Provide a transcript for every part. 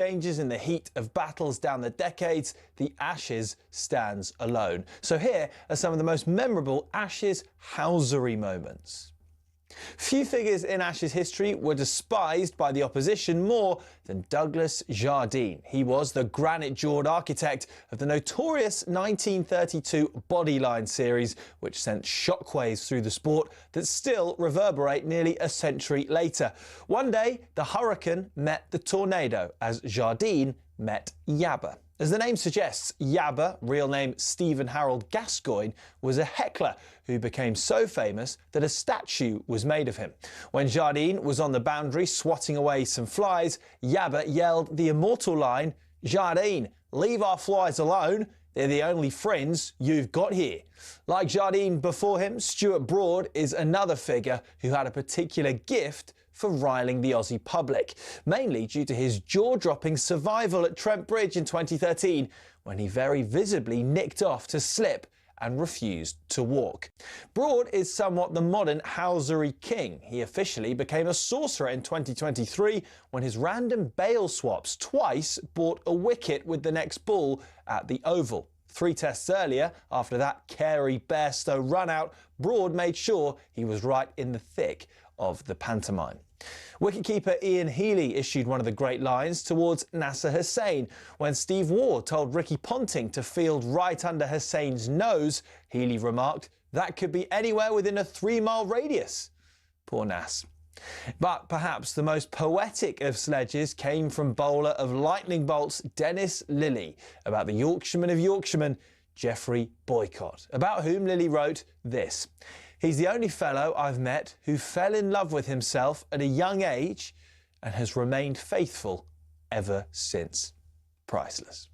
changes in the heat of battles down the decades, the Ashes stands alone. So here are some of the most memorable Ashes housery moments. Few figures in Ashes history were despised by the opposition more than Douglas Jardine. He was the granite-jawed architect of the notorious 1932 Bodyline series, which sent shockwaves through the sport that still reverberate nearly a century later. One day, the hurricane met the tornado as Jardine met Yabba. As the name suggests, Yabba, real name Stephen Harold Gascoigne, was a heckler who became so famous that a statue was made of him. When Jardine was on the boundary swatting away some flies, Yabba yelled the immortal line, "Jardine, leave our flies alone. They're the only friends you've got here." Like Jardine before him, Stuart Broad is another figure who had a particular gift for riling the Aussie public, mainly due to his jaw-dropping survival at Trent Bridge in 2013, when he very visibly nicked off to slip and refused to walk. Broad is somewhat the modern housery king. He officially became a sorcerer in 2023 when his random bail swaps twice bought a wicket with the next ball at the Oval. 3 tests earlier, after that Carey Bairstow run-out, Broad made sure he was right in the thick of the pantomime. Wicketkeeper Ian Healy issued one of the great lines towards Nasser Hussain. When Steve Waugh told Ricky Ponting to field right under Hussain's nose, Healy remarked, "That could be anywhere within a 3-mile radius." Poor Nass. But perhaps the most poetic of sledges came from bowler of lightning bolts Dennis Lillee, about the Yorkshireman of Yorkshiremen, Geoffrey Boycott, about whom Lillee wrote this: "He's the only fellow I've met who fell in love with himself at a young age and has remained faithful ever since." Priceless.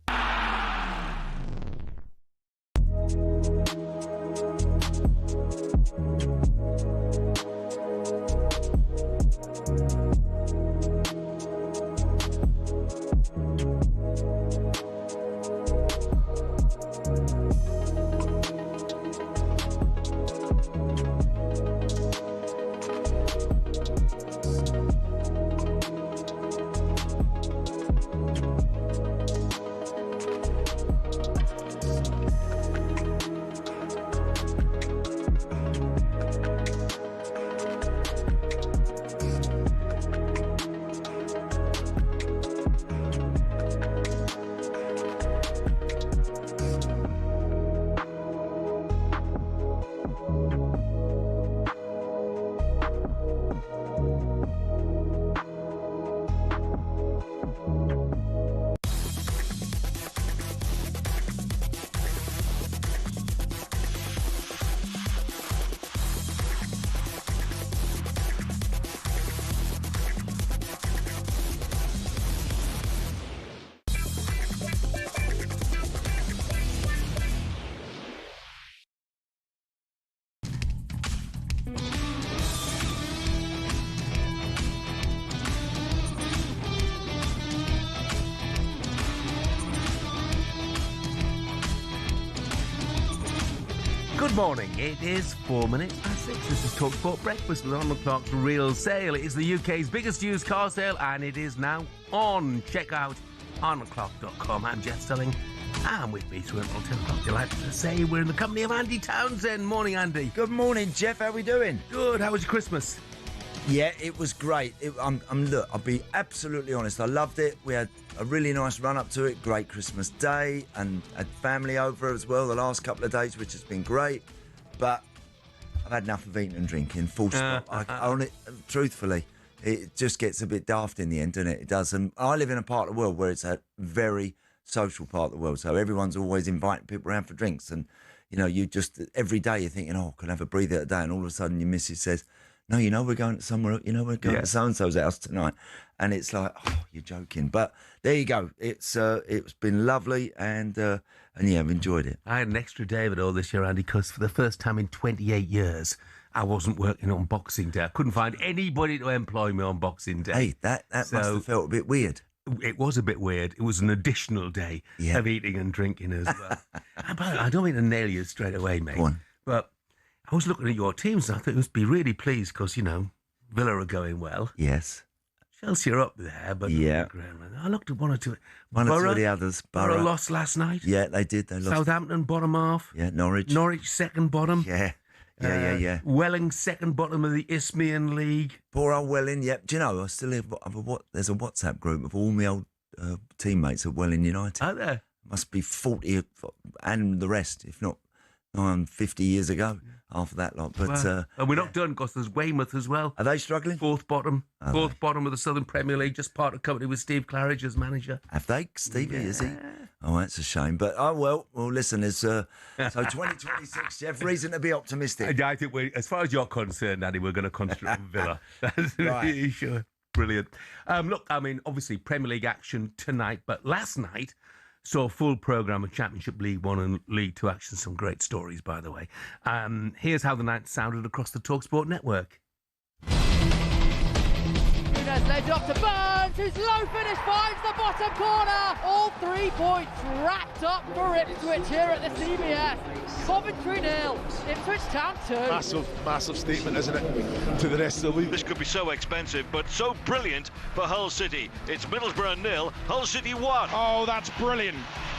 Good morning. It is 4 minutes past 6. This is talkSPORT Breakfast with On The Clock's Real Sale. It is the UK's biggest used car sale and it is now on. Check out ontheclock.com. I'm Jeff Stelling and with me through until 10 o'clock. Delighted to say we're in the company of Andy Townsend. Morning, Andy. Good morning, Jeff. How are we doing? Good. How was your Christmas? Yeah, it was great. Look, I'll be absolutely honest. I loved it. We had a really nice run up to it. Great Christmas Day and had family over as well the last couple of days, which has been great. But I've had enough of eating and drinking. Full stop. Truthfully, it just gets a bit daft in the end, doesn't it? It does. And I live in a part of the world where it's a very social part of the world. So everyone's always inviting people around for drinks. And, you know, you just, every day you're thinking, oh, can I have a breather today? And all of a sudden your missus says, no, you know, we're going to somewhere, you know, we're going to so-and-so's house tonight. And it's like, oh, you're joking. But there you go. It's been lovely and yeah, I've enjoyed it. I had an extra day of it all this year, Andy, because for the first time in 28 years, I wasn't working on Boxing Day. I couldn't find anybody to employ me on Boxing Day. Hey, that must have felt a bit weird. It was a bit weird. It was an additional day of eating and drinking as well. I don't mean to nail you straight away, mate. Go on. But I was looking at your teams and I thought you must be really pleased because, you know, Villa are going well. Yes. Chelsea are up there, but Yeah. I looked at one or two. One or two Borough, of the others. Borough lost last night. Yeah, they did. They lost. Southampton, bottom half. Yeah, Norwich. Norwich, second bottom. Yeah. Yeah. Welling, second bottom of the Isthmian League. Poor old Welling. Yep. Do you know, I still have there's a WhatsApp group of all my old teammates at Welling United. Out there. Must be 40 and the rest, if not 50 years ago after that lot. But and we're not done because there's Weymouth as well. Are they struggling? Fourth bottom of the Southern Premier League, just part of company with Steve Claridge as manager. Have they? Stevie, is he? Oh, that's a shame. But, well, listen, it's so 2026, Jeff, reason to be optimistic. I think as far as you're concerned, Andy, we're going to concentrate on Villa. That's Right. really sure. Brilliant. Look, I mean, obviously Premier League action tonight, but last night saw a full programme of Championship League 1 and League 2 action. Some great stories, by the way. Here's how the night sounded across the talkSPORT network. Nunes led up to Burns, whose low finish finds the bottom corner. All 3 points wrapped up for Ipswich here at the CBS. Coventry 0, Ipswich Town 2. Massive statement, isn't it, to the rest of the league? This could be so expensive, but so brilliant for Hull City. It's Middlesbrough 0, Hull City 1. Oh, that's brilliant.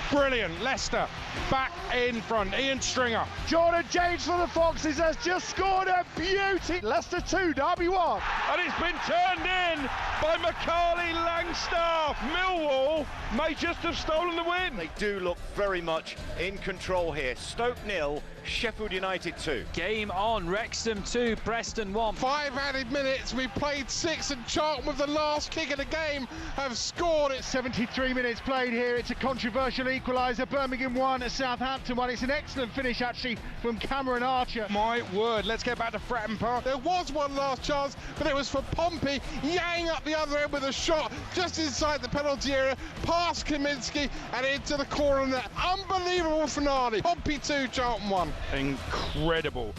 Brilliant. Leicester back in front. Ian Stringer. Jordan James for the Foxes has just scored a beauty. Leicester 2, Derby 1. And it's been turned in by Macaulay Langstaff. Millwall may just have stolen the win. They do look very much in control here. Stoke 0, Sheffield United 2. Game on, Wrexham 2, Preston 1. 5 added minutes, we played 6 and Charlton with the last kick of the game have scored it. 73 minutes played here. It's a controversial equaliser. Birmingham 1, Southampton 1. It's an excellent finish actually from Cameron Archer. My word, let's get back to Fratton Park. There was one last chance, but it was for Pompey. Yang up the other end with a shot just inside the penalty area, past Kaminski and into the corner net. Unbelievable finale. Pompey 2, Charlton 1. Incredible.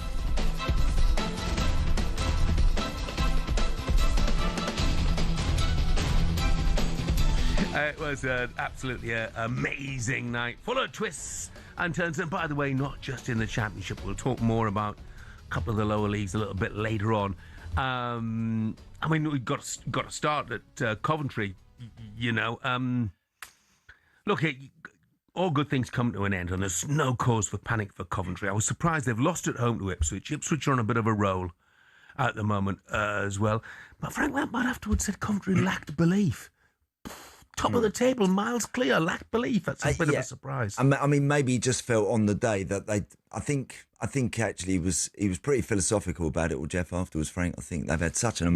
It was absolutely amazing night, full of twists and turns. And by the way, not just in the Championship. We'll talk more about a couple of the lower leagues a little bit later on. I mean, we've got to start at Coventry. You know, look, all good things come to an end, and there's no cause for panic for Coventry. I was surprised they've lost at home to Ipswich. Ipswich are on a bit of a roll at the moment as well. But Frank Lampard afterwards said Coventry lacked belief. Top of the table, miles clear, lacked belief. That's a bit of a surprise. I mean, maybe he just felt on the day that they. I think actually he was pretty philosophical about it. Well, Jeff, afterwards, Frank, I think they've had such an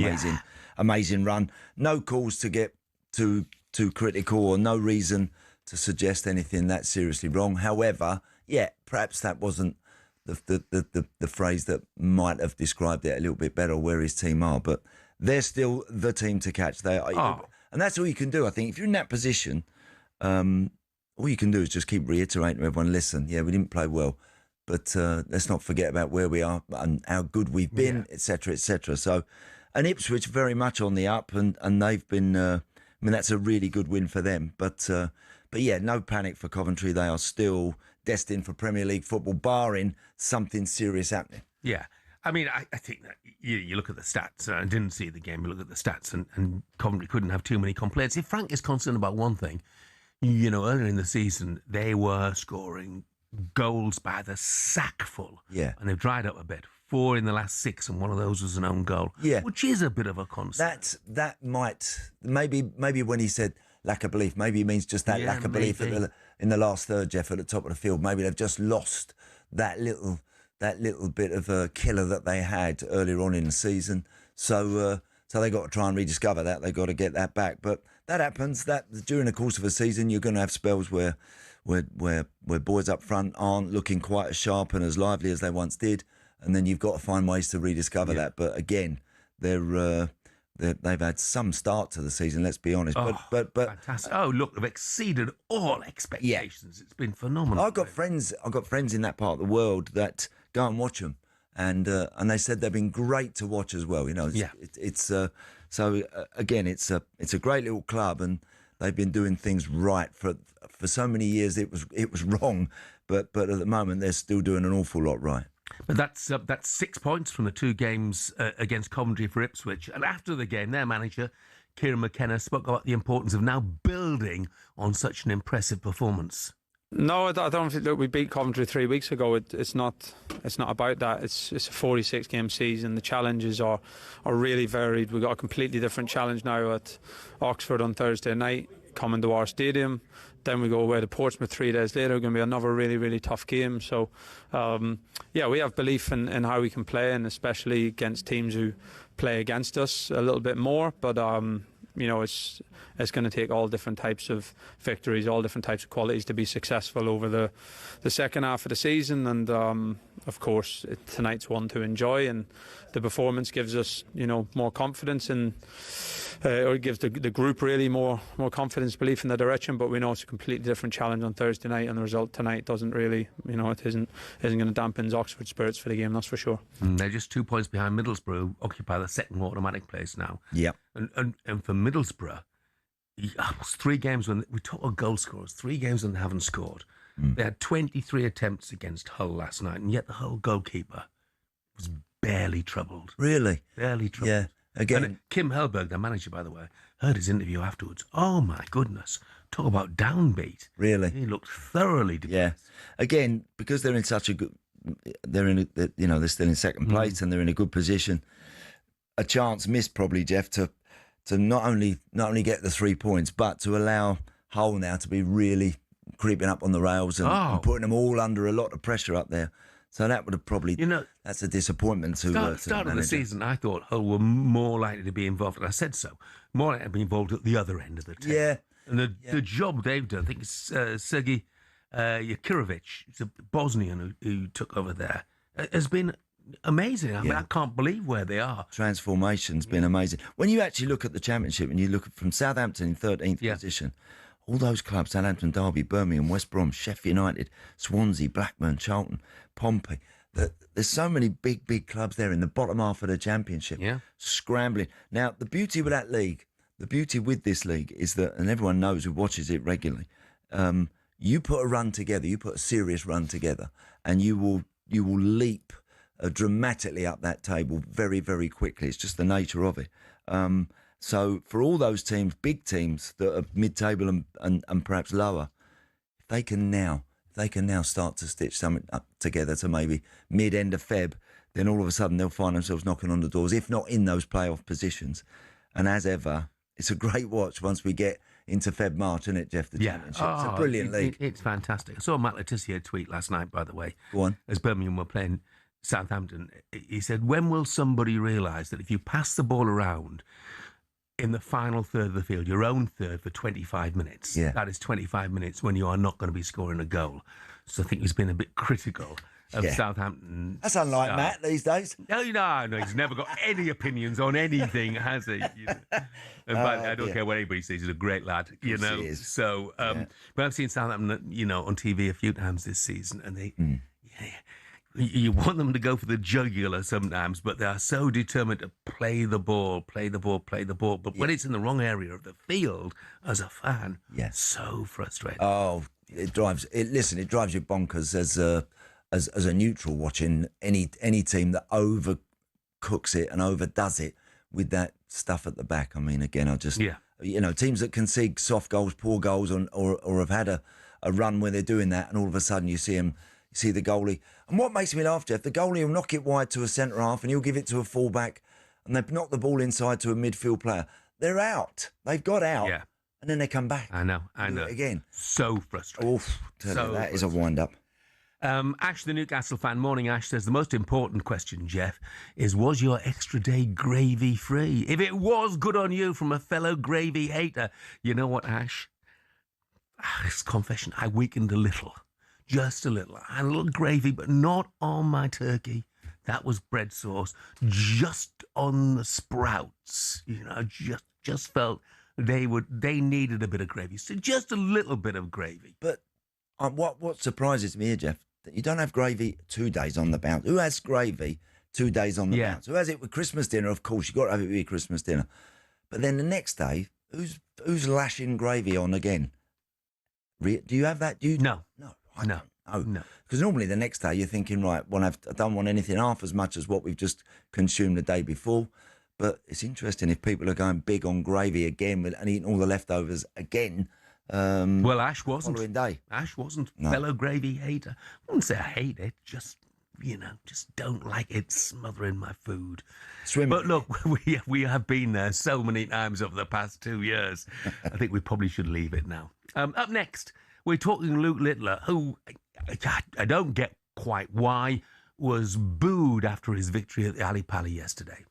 amazing run. No cause to get too critical, or no reason to suggest anything that seriously wrong. However, perhaps that wasn't the phrase that might have described it a little bit better, where his team are, but they're still the team to catch. They are. And that's all you can do, I think. If you're in that position, all you can do is just keep reiterating to everyone, listen, we didn't play well, but let's not forget about where we are and how good we've been, etc., etc. So, and Ipswich very much on the up, and they've been, I mean, that's a really good win for them. But no panic for Coventry. They are still destined for Premier League football, barring something serious happening. Yeah. I mean, I think that you look at the stats. I didn't see the game. You look at the stats, and Coventry couldn't have too many complaints. If Frank is concerned about one thing, you know, earlier in the season, they were scoring goals by the sackful. Yeah. And they've dried up a bit. 4 in the last 6, and one of those was an own goal. Yeah. Which is a bit of a concern. That might, maybe when he said lack of belief, maybe he means just that lack of belief in the last third, Jeff, at the top of the field. Maybe they've just lost that little bit of a killer that they had earlier on in the season. So they got to try and rediscover that. They got to get that back. But that happens. That during the course of a season, you're going to have spells where boys up front aren't looking quite as sharp and as lively as they once did, and then you've got to find ways to rediscover that. But again, they've had some start to the season. Let's be honest. But fantastic. Oh, look, they've exceeded all expectations. It's been phenomenal. I've got friends in that part of the world that go and watch them, and they said they've been great to watch as well. You know, again, it's a great little club, and they've been doing things right for so many years. It was wrong, but at the moment they're still doing an awful lot right. But that's 6 points from the 2 games against Coventry for Ipswich. And after the game, their manager Kieran McKenna spoke about the importance of now building on such an impressive performance. No, I don't think that we beat Coventry 3 weeks ago. It's not about that. It's a 46-game season. The challenges are really varied. We've got a completely different challenge now at Oxford on Thursday night, coming to our stadium. Then we go away to Portsmouth 3 days later. Going to be another really, really tough game. So, we have belief in how we can play, and especially against teams who play against us a little bit more. But it's going to take all different types of victories, all different types of qualities to be successful over the second half of the season. And of course, tonight's one to enjoy, and the performance gives us, more confidence or it gives the group really more confidence, belief in the direction. But we know it's a completely different challenge on Thursday night, and the result tonight doesn't really, it isn't going to dampen Oxford's spirits for the game, that's for sure. They're just 2 points behind Middlesbrough, occupy the second automatic place now. Yep. And for Middlesbrough, it's 3 games when we talk about goal scorers, 3 games when they haven't scored. They had 23 attempts against Hull last night, and yet the Hull goalkeeper was barely troubled. Really? Barely troubled. Yeah. Again, And Kim Hellberg, their manager, by the way, heard his interview afterwards. Oh my goodness! Talk about downbeat. Really? He looked thoroughly depressed. Yeah. Again, because they're in such a good, they're still in second place and they're in a good position. A chance missed probably, Jeff, to not only get the 3 points, but to allow Hull now to be really creeping up on the rails and putting them all under a lot of pressure up there. So that would have probably, that's a disappointment to start of the season. I thought Hull were more likely to be involved, and I said so, more likely to be involved at the other end of the table. Yeah. And the job they've done, I think it's Sergei Yakirovic, it's a Bosnian who took over there, has been amazing. I mean, I can't believe where they are. Transformation's been amazing. When you actually look at the Championship and you look at from Southampton in 13th position, all those clubs, Southampton, Derby, Birmingham, West Brom, Sheffield United, Swansea, Blackburn, Charlton, Pompey, there's so many big clubs there in the bottom half of the Championship, scrambling. Now, the beauty with that league, the beauty with this league is that, and everyone knows who watches it regularly, you put a run together, you put a serious run together, and you will leap dramatically up that table very, very quickly. It's just the nature of it. So for all those teams, big teams that are mid-table and perhaps lower, if they can now start to stitch something up together to maybe mid-end of Feb, then all of a sudden they'll find themselves knocking on the doors, if not in those playoff positions. And as ever, it's a great watch once we get into Feb, March, isn't it, Jeff, the Championship? It's a brilliant league. It's fantastic. I saw Matt Letizia tweet last night, by the way. Go on. As Birmingham were playing Southampton, he said, when will somebody realise that if you pass the ball around in the final third of the field, your own third, for 25 minutes, that is 25 minutes when you are not going to be scoring a goal. So I think he's been a bit critical of Southampton. That's unlike Matt these days. No, he's never got any opinions on anything, has he? And I don't care what anybody says, he's a great lad, He is. So, but I've seen Southampton, on TV a few times this season, and they, you want them to go for the jugular sometimes, but they are so determined to play the ball. But when it's in the wrong area of the field, as a fan, so frustrating. Oh, it drives you bonkers as a neutral watching any team that overcooks it and overdoes it with that stuff at the back. I mean, again, teams that concede soft goals, poor goals, or have had a run where they're doing that, and all of a sudden you see the goalie. And what makes me laugh, Jeff, the goalie will knock it wide to a centre half and he'll give it to a full-back, and they've knocked the ball inside to a midfield player. They're out. They've got out. Yeah. And then they come back. I know. Again. So frustrating. Oof, that is a wind-up. Ash, the Newcastle fan, morning Ash, says the most important question, Jeff, is was your extra day gravy free? If it was, good on you, from a fellow gravy hater. You know what, Ash? It's confession. I weakened a little. Just a little. I had a little gravy, but not on my turkey. That was bread sauce. Just on the sprouts. Just felt they needed a bit of gravy. So just a little bit of gravy. But what surprises me here, Jeff, that you don't have gravy 2 days on the bounce. Who has gravy 2 days on the bounce? Who has it with Christmas dinner? Of course, you've got to have it with your Christmas dinner. But then the next day, who's lashing gravy on again? Do you have that? No. I don't know. Because normally the next day you're thinking, right, I don't want anything half as much as what we've just consumed the day before. but it's interesting if people are going big on gravy again and eating all the leftovers again. Well, Ash wasn't. Following day. Ash wasn't. No. Fellow gravy hater. I wouldn't say I hate it, just don't like it smothering my food. Swimming. But look, we have been there so many times over the past 2 years. I think we probably should leave it now. Up next, we're talking Luke Littler, who I don't get quite why was booed after his victory at the Ali Pali yesterday.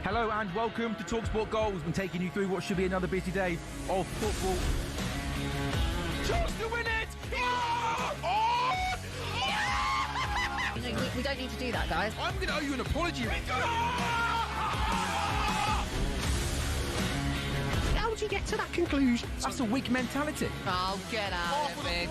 Hello and welcome to talkSPORT Goals. We're taking you through what should be another busy day of football. Chance to win it! We don't need to do that, guys. I'm going to owe you an apology. How would you get to that conclusion? That's a weak mentality. Oh, get out of it.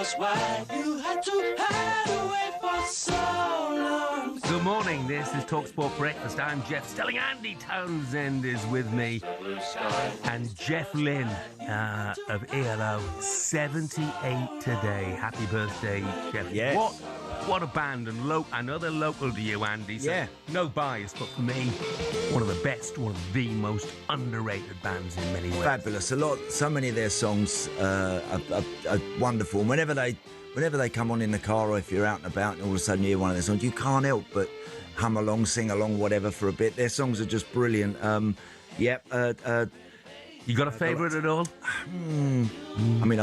was why you had to hide away for so long. Good morning, this is talkSPORT Breakfast. I'm Jeff Stelling Andy Townsend is with me. And Jeff Lynne of ELO, 78 today. Happy birthday, Jeff. Yes. What a band, and I know they're local to you, Andy, so no bias, but for me, one of the best, one of the most underrated bands in many ways. Fabulous. So many of their songs are wonderful. And whenever they come on in the car, or if you're out and about and all of a sudden you hear one of their songs, you can't help but hum along, sing along, whatever for a bit. Their songs are just brilliant. You got a favourite at all? I mean,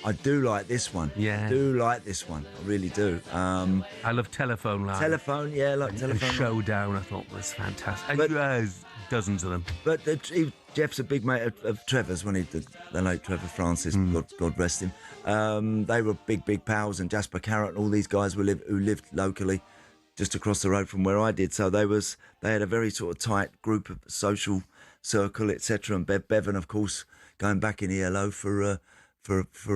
I do like this one. Yeah. I do like this one. I really do. I love Telephone Line. Telephone, yeah, like Telephone and Showdown, I thought was fantastic. And dozens of them. But Jeff's a big mate of Trevor's, when the late Trevor Francis, God rest him. They were big pals, and Jasper Carrot and all these guys who lived locally just across the road from where I did. So they had a very sort of tight group of social circle, etc. And Bevan, of course, going back in ELO for a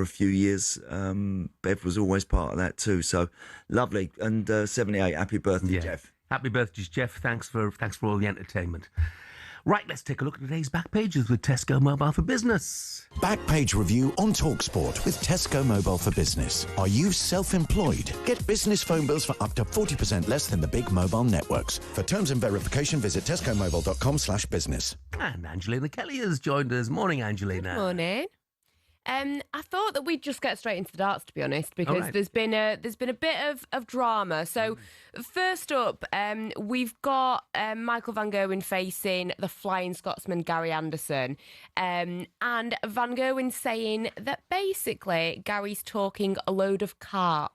few years. Bev was always part of that too. So lovely. And 78, happy birthday, Jeff. Happy birthday, Jeff. Thanks for all the entertainment. Right, let's take a look at today's back pages with Tesco Mobile for Business. Back page review on talkSPORT with Tesco Mobile for Business. Are you self-employed? Get business phone bills for up to 40% less than the big mobile networks. For terms and verification, visit tescomobile.com/business. And Angelina Kelly has joined us. Morning, Angelina. Good morning. I thought that we'd just get straight into the darts, to be honest, because there's been a bit of drama. So first up, we've got Michael van Gerwen facing the Flying Scotsman Gary Anderson, and Van Gerwen saying that basically Gary's talking a load of carp,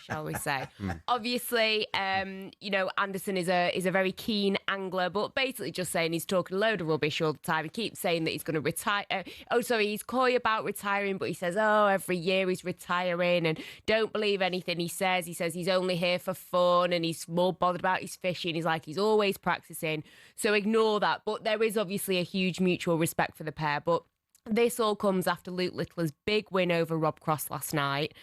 shall we say. Obviously, Anderson is a very keen angler, but basically just saying he's talking a load of rubbish all the time. He keeps saying that he's going to retire. He's coy about retiring, but he says, every year he's retiring, and don't believe anything he says. He says he's only here for fun, and he's more bothered about his fishing. He's like, he's always practicing, so ignore that. But there is obviously a huge mutual respect for the pair, but this all comes after Luke Littler's big win over Rob Cross last night.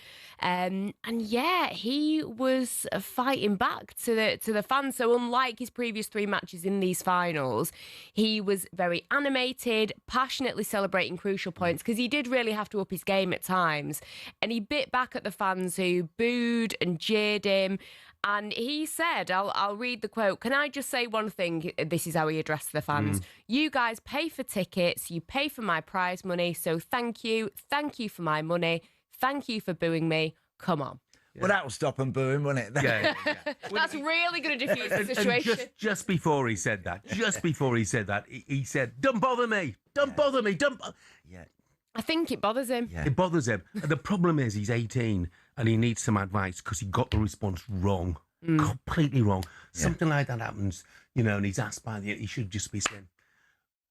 He was fighting back to the fans. So unlike his previous 3 matches in these finals, he was very animated, passionately celebrating crucial points, because he did really have to up his game at times. And he bit back at the fans who booed and jeered him. And he said, I'll read the quote. Can I just say one thing? This is how he addressed the fans. You guys pay for tickets. You pay for my prize money. So thank you. Thank you for my money. Thank you for booing me. Come on. Well, that'll stop them booing, won't it? Yeah. That's really going to diffuse the situation. And just before he said that, he said, don't bother me. Don't bother me. Yeah. I think it bothers him. Yeah. It bothers him. And the problem is he's 18 and he needs some advice because he got the response wrong. Completely wrong. Yeah. Something like that happens, and he's asked he should just be saying,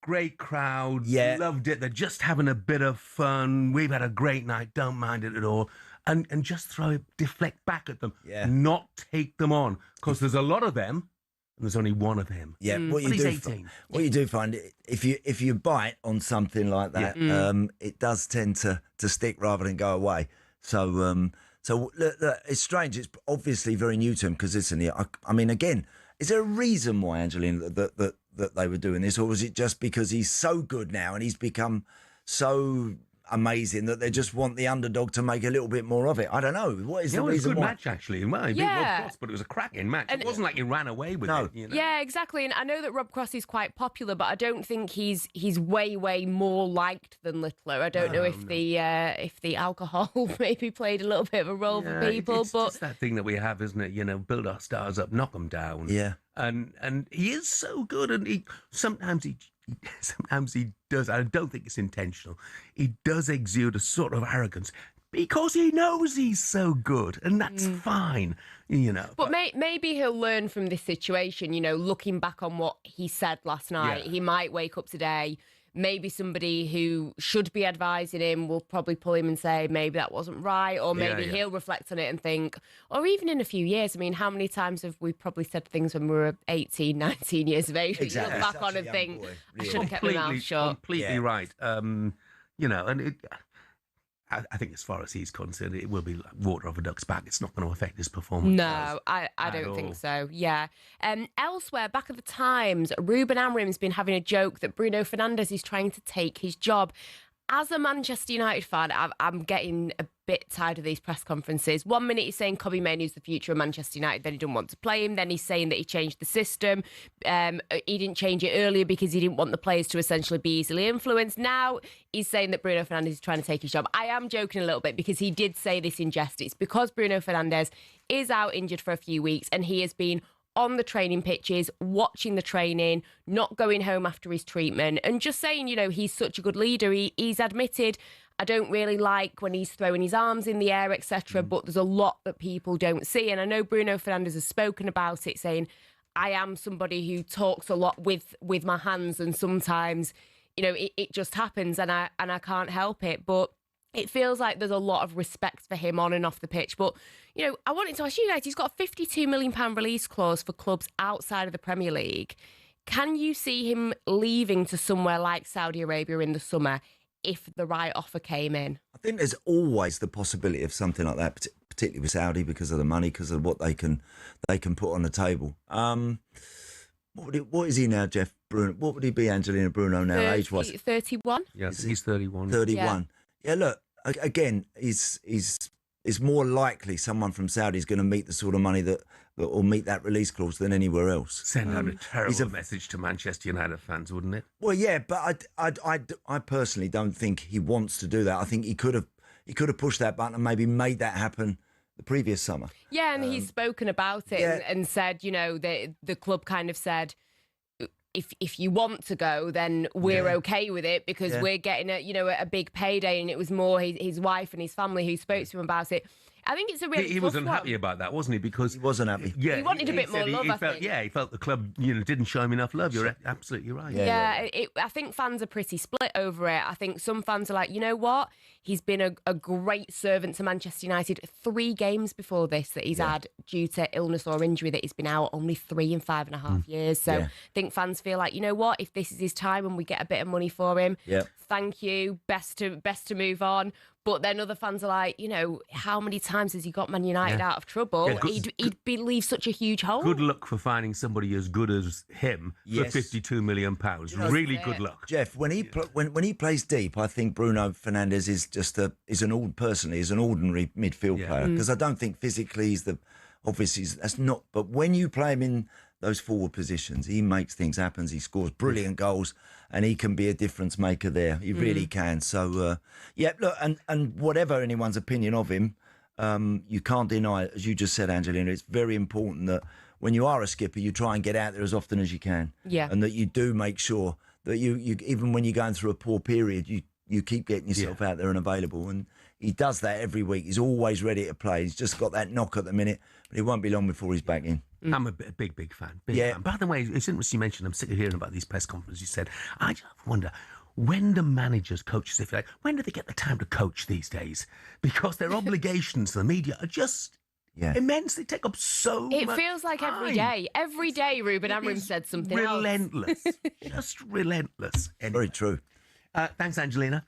great crowd, loved it. They're just having a bit of fun. We've had a great night. Don't mind it at all. And just deflect back at them. Yeah. Not take them on. Because there's a lot of them. And there's only one of him. Yeah, what you do find, if you bite on something like that, it does tend to stick rather than go away. So look, it's strange. It's obviously very new to him because I mean, again, is there a reason why, Angelina, that they were doing this, or was it just because he's so good now and he's become so amazing that they just want the underdog to make a little bit more of it? I don't know. What is the reason why? It was a good match, actually. Well, he beat Rob Cross, but it was a cracking match. It wasn't like he ran away with it. Yeah, exactly. And I know that Rob Cross is quite popular, but I don't think he's way more liked than Littler. I don't know if the alcohol maybe played a little bit of a role for people. It's just that thing that we have, isn't it? Build our stars up, knock them down. Yeah. And he is so good, and sometimes he does. I don't think it's intentional. He does exude a sort of arrogance because he knows he's so good, and that's fine, But maybe he'll learn from this situation. Looking back on what he said last night, he might wake up today. Maybe somebody who should be advising him will probably pull him and say, maybe that wasn't right, or maybe he'll reflect on it and think, or even in a few years. I mean, how many times have we probably said things when we were 18, 19 years of age? Exactly. You look back on and think, I should have kept my mouth shut. Completely right. And I think as far as he's concerned, it will be like water off a duck's back. It's not going to affect his performance. No, I don't think so. Yeah. Elsewhere, back at the Times, Ruben Amorim's been having a joke that Bruno Fernandes is trying to take his job. As a Manchester United fan, I'm getting a bit tired of these press conferences. 1 minute he's saying Kobbie Mainoo's the future of Manchester United, then he doesn't want to play him. Then he's saying that he changed the system. He didn't change it earlier because he didn't want the players to essentially be easily influenced. Now he's saying that Bruno Fernandes is trying to take his job. I am joking a little bit because he did say this in jest. It's because Bruno Fernandes is out injured for a few weeks and he has been on the training pitches, watching the training, not going home after his treatment, and just saying, he's such a good leader. He's admitted, I don't really like when he's throwing his arms in the air, etc., but there's a lot that people don't see. And I know Bruno Fernandes has spoken about it, saying, I am somebody who talks a lot with my hands, and sometimes, it just happens and I can't help it. But it feels like there's a lot of respect for him on and off the pitch. But, I wanted to ask you guys, he's got a £52 million release clause for clubs outside of the Premier League. Can you see him leaving to somewhere like Saudi Arabia in the summer if the right offer came in? I think there's always the possibility of something like that, particularly with Saudi, because of the money, because of what they can put on the table. What is he now, Jeff? Bruno? What would he be, Angelina Bruno, now, age-wise? 31? Yes, he's 31. 31. Yeah, look, again, it's more likely someone from Saudi is going to meet the sort of money that will meet that release clause than anywhere else. Send out a terrible message to Manchester United fans, wouldn't it? Well, yeah, but I personally don't think he wants to do that. I think he could have pushed that button and maybe made that happen the previous summer. Yeah, and he's spoken about it and said, the club kind of said, if you want to go, then we're okay with it because we're getting a big payday. And it was more his wife and his family who spoke to him about it. I think it's a really He was unhappy about that, wasn't he? Because he wasn't happy. Yeah, he wanted a bit more love, I think. Yeah, he felt the club, didn't show him enough love. You're absolutely right. I think fans are pretty split over it. I think some fans are like, you know what? He's been a great servant to Manchester United. 3 games before this that he's had due to illness or injury that he's been out, only 3 in 5.5 years. So I think fans feel like, you know what? If this is his time and we get a bit of money for him, thank you. Best to move on. But then other fans are like, how many times has he got Man United out of trouble? He'd leave such a huge hole. Good luck for finding somebody as good as him for £52 million. Really good luck. Jeff, when he plays deep, I think Bruno Fernandes is is an ordinary midfield player, because I don't think physically that's not. But when you play him in those forward positions, he makes things happen. He scores brilliant goals, and he can be a difference maker there. He really can. So, look, and whatever anyone's opinion of him, you can't deny it. As you just said, Angelina, it's very important that when you are a skipper, you try and get out there as often as you can. Yeah. And that you do make sure that you even when you're going through a poor period, you keep getting yourself out there and available. And he does that every week. He's always ready to play. He's just got that knock at the minute, but it won't be long before he's back in. I'm a big fan. Fan. By the way, it's interesting you mentioned, I'm sick of hearing about these press conferences. You said, I just wonder, when do managers, coaches, if you like, when do they get the time to coach these days? Because their obligations to the media are just immense. They take up so much It feels like time. every day Ruben Amorim said something relentless. Just relentless. Anyway. Very true. Thanks, Angelina.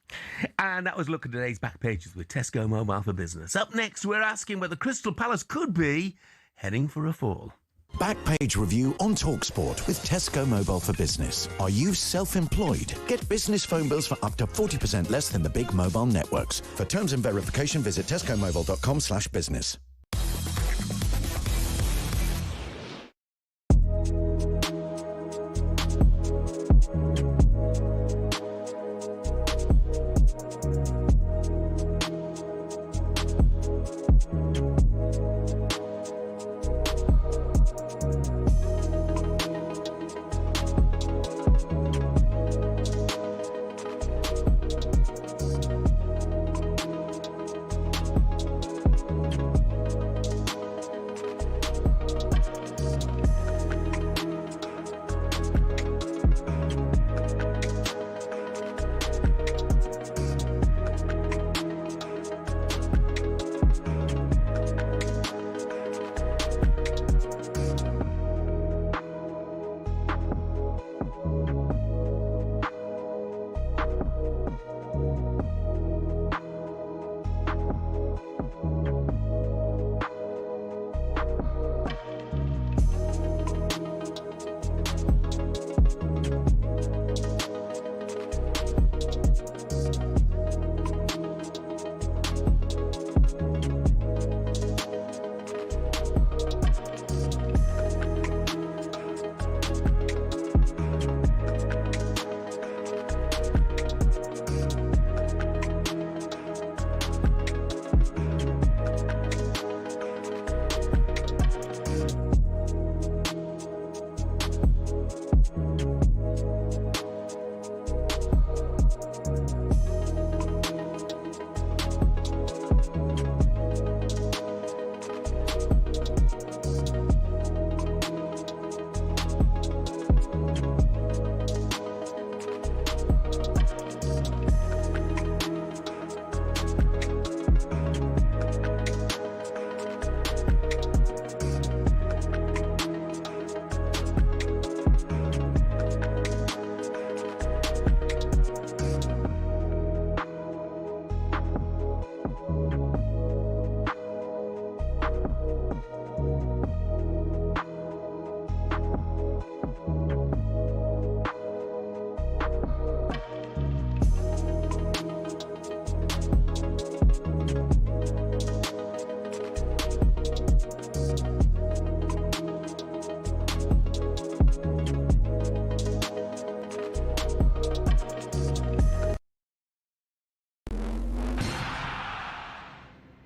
And that was a look at today's back pages with Tesco Mobile for Business. Up next, we're asking whether Crystal Palace could be heading for a fall. Backpage review on talkSPORT with Tesco Mobile for Business. Are you self-employed? Get business phone bills for up to 40% less than the big mobile networks. For terms and verification, visit tescomobile.com/business.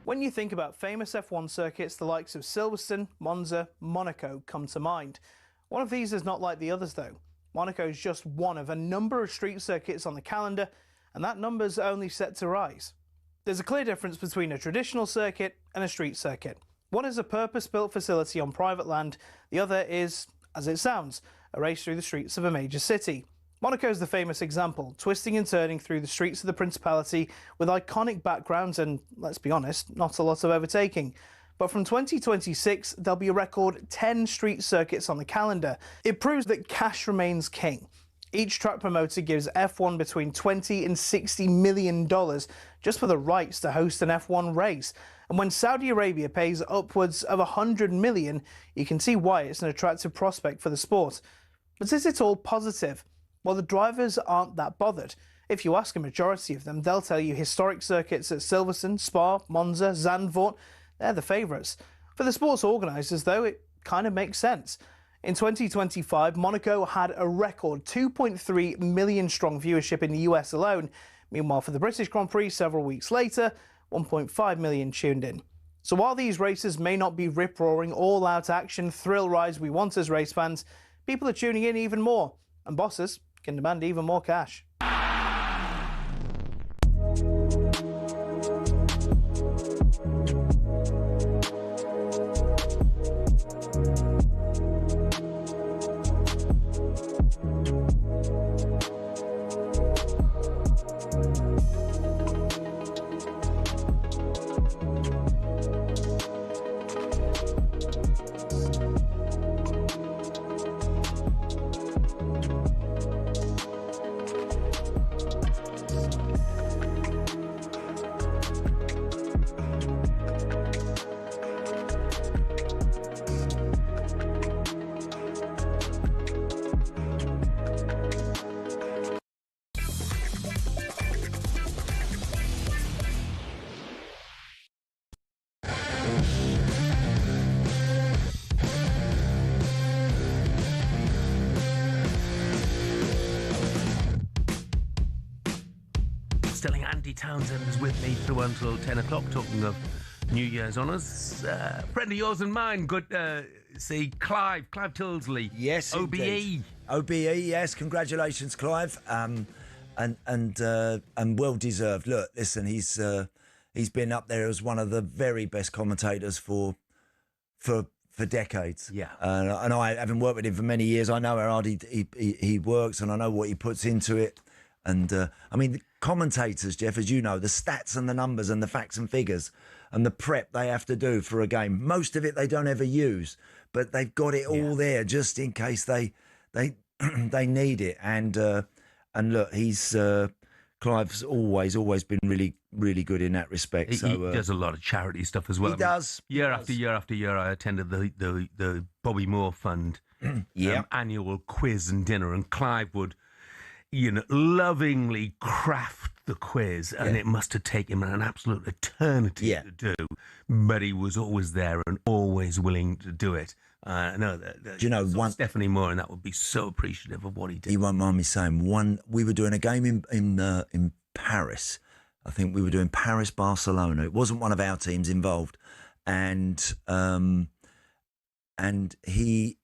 When you think about famous F1 circuits, the likes of Silverstone, Monza, Monaco come to mind. One of these is not like the others though. Monaco is just one of a number of street circuits on the calendar, and that number's only set to rise. There's a clear difference between a traditional circuit and a street circuit. One is a purpose-built facility on private land, the other is, as it sounds, a race through the streets of a major city. Monaco is the famous example, twisting and turning through the streets of the Principality with iconic backgrounds and, let's be honest, not a lot of overtaking. But from 2026, there'll be a record 10 street circuits on the calendar. It proves that cash remains king. Each track promoter gives F1 between $20 and $60 million just for the rights to host an F1 race. And when Saudi Arabia pays upwards of $100 million, you can see why it's an attractive prospect for the sport. But is it all positive? Well, the drivers aren't that bothered. If you ask a majority of them, they'll tell you historic circuits at Silverstone, Spa, Monza, Zandvoort, they're the favourites. For the sports organisers, though, it kind of makes sense. In 2025, Monaco had a record 2.3 million strong viewership in the US alone. Meanwhile, for the British Grand Prix several weeks later, 1.5 million tuned in. So while these races may not be rip-roaring, all-out action, thrill rides we want as race fans, people are tuning in even more, and bosses can demand even more cash. Stelling Andy Townsend is with me through until 10 o'clock, talking of New Year's honours. Friend of yours and mine, good see Clive Tyldesley. Yes, OBE. Indeed. OBE, yes, congratulations, Clive. And well deserved. Look, listen, he's been up there as one of the very best commentators for decades. Yeah. And I, having worked with him for many years, I know how hard he works, and I know what he puts into it. And I mean, the commentators, Jeff, as you know, the stats and the numbers and the facts and figures and the prep they have to do for a game, most of it they don't ever use, but they've got it all there just in case they need it. And look, Clive's always been really good in that respect. He does a lot of charity stuff as well. He does. Year after year, I attended the Bobby Moore Fund annual quiz and dinner, and Clive would, lovingly craft the quiz, and it must have taken him an absolute eternity to do, but he was always there and always willing to do it. Do you know, Stephanie Moore, and that would be so appreciative of what he did. He won't mind me saying, we were doing a game in Paris. I think we were doing Paris-Barcelona. It wasn't one of our teams involved, and he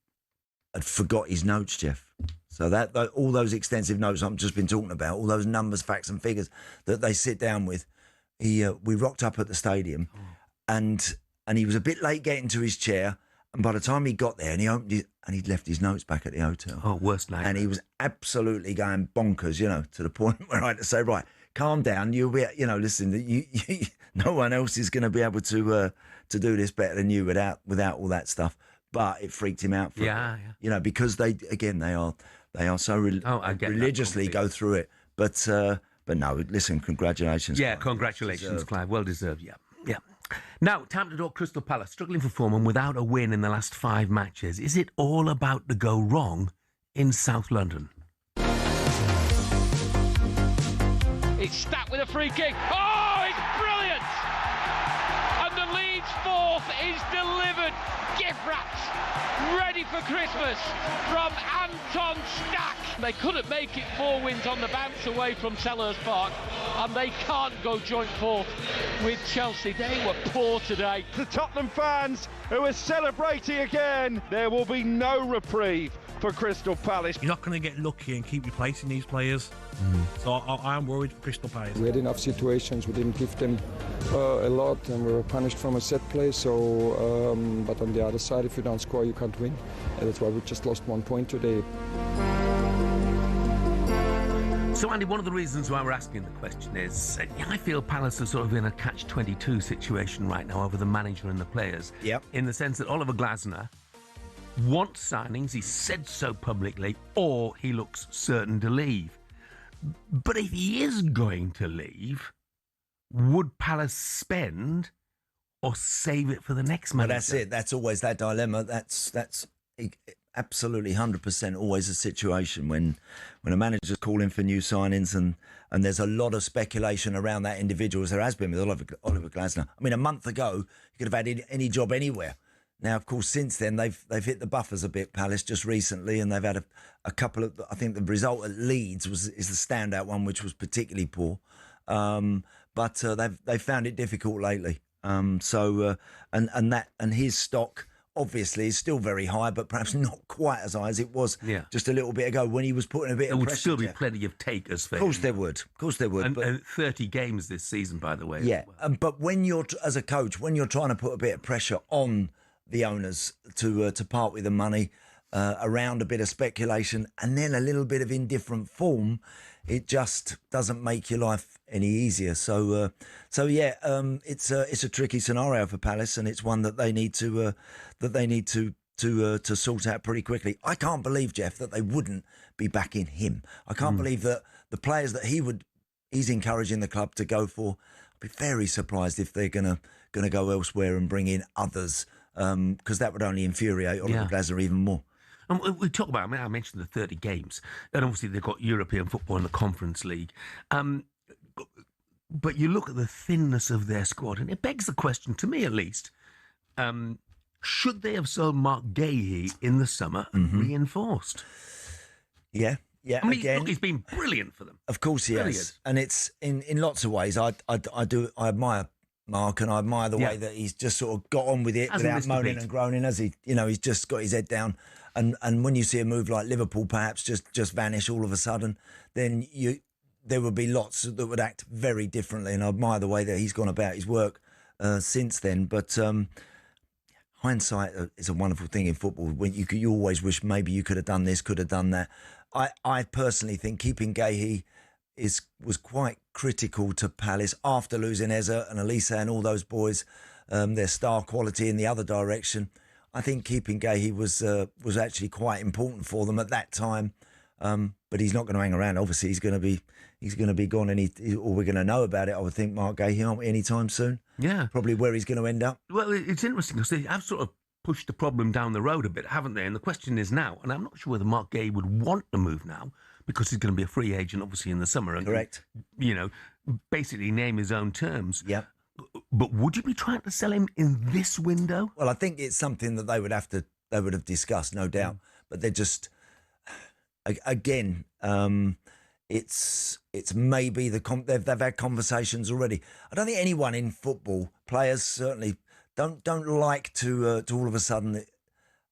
had forgot his notes, Jeff. So that all those extensive notes I've just been talking about, all those numbers, facts and figures that they sit down with, we rocked up at the stadium, and he was a bit late getting to his chair, and by the time he got there and he opened it, and he'd left his notes back at the hotel. Oh, worst night. And he was absolutely going bonkers, to the point where I had to say, right, calm down. You'll be, listen, you no one else is going to be able to do this better than you without all that stuff. But it freaked him out for because they are so religiously go through it. But no, listen, congratulations. Yeah, Clive. Congratulations, Clive. Well deserved, yeah. Now, time to talk Crystal Palace. Struggling for form and without a win in the last 5 matches. Is it all about to go wrong in South London? It's Stack with a free kick. Oh, it's brilliant! And the Leeds fourth is delivered. Gift wrapped ready for Christmas from Anton Stack. They couldn't make it 4 wins on the bounce away from Selhurst Park, and they can't go joint fourth with Chelsea. They were poor today. The Tottenham fans who are celebrating again. There will be no reprieve for Crystal Palace. You're not going to get lucky and keep replacing these players. So I am worried for Crystal Palace. We had enough situations, we didn't give them a lot, and we were punished from a set play. So, but on the other side, if you don't score, you can't win. And that's why we just lost 1 point today. So, Andy, one of the reasons why we're asking the question is, I feel Palace are sort of in a catch-22 situation right now over the manager and the players. Yep. In the sense that Oliver Glasner wants signings, he said so publicly, or he looks certain to leave. But if he is going to leave, would Palace spend or save it for the next manager? Well, that's it. That's always that dilemma. That's absolutely 100% always a situation when a manager's calling for new signings and there's a lot of speculation around that individual, as there has been with Oliver Glasner. I mean, a month ago, he could have had any job anywhere. Now, of course, since then, they've hit the buffers a bit, Palace, just recently, and they've had a couple of... I think the result at Leeds is the standout one, which was particularly poor. But they've found it difficult lately. And his stock, obviously, is still very high, but perhaps not quite as high as it was just a little bit ago when he was putting a bit of pressure. There would still be plenty of takers for him. Of course there would. Of course there would. And 30 games this season, by the way. Yeah, but when you're, as a coach, when you're trying to put a bit of pressure on the owners to part with the money around a bit of speculation and then a little bit of indifferent form, it just doesn't make your life any easier. So it's a tricky scenario for Palace, and it's one that they need to sort out pretty quickly. I can't believe, Jeff, that they wouldn't be backing him. I can't believe that the players that he's encouraging the club to go for. I'd be very surprised if they're gonna go elsewhere and bring in others. Because that would only infuriate Oliver Glasner even more. And we talk about, I mentioned the 30 games, and obviously they've got European football in the Conference League. But you look at the thinness of their squad, and it begs the question, to me at least, should they have sold Marc Guehi in the summer and reinforced? Yeah. I mean, look, he's been brilliant for them. Of course he has. And it's in lots of ways. I admire Mark, and I admire the way that he's just sort of got on with it without moaning and groaning, as he's just got his head down. And when you see a move like Liverpool perhaps just vanish all of a sudden, then there would be lots that would act very differently. And I admire the way that he's gone about his work since then. But hindsight is a wonderful thing in football. When you always wish maybe you could have done this, could have done that. I personally think keeping Guehi was quite critical to Palace after losing Eze and Elise and all those boys, their star quality in the other direction. I think keeping Guehi was actually quite important for them at that time. But he's not going to hang around. Obviously, he's going to be gone, or we're going to know about it. I would think Marc Guehi, aren't we, anytime soon? Yeah, probably where he's going to end up. Well, it's interesting because they have sort of pushed the problem down the road a bit, haven't they? And the question is now, and I'm not sure whether Marc Guehi would want to move now, because he's going to be a free agent, obviously, in the summer. And, correct. Basically name his own terms. Yeah. But would you be trying to sell him in this window? Well, I think it's something that they would have discussed, no doubt. But they're just, again, it's maybe they've had conversations already. I don't think anyone in football, players certainly, don't like to all of a sudden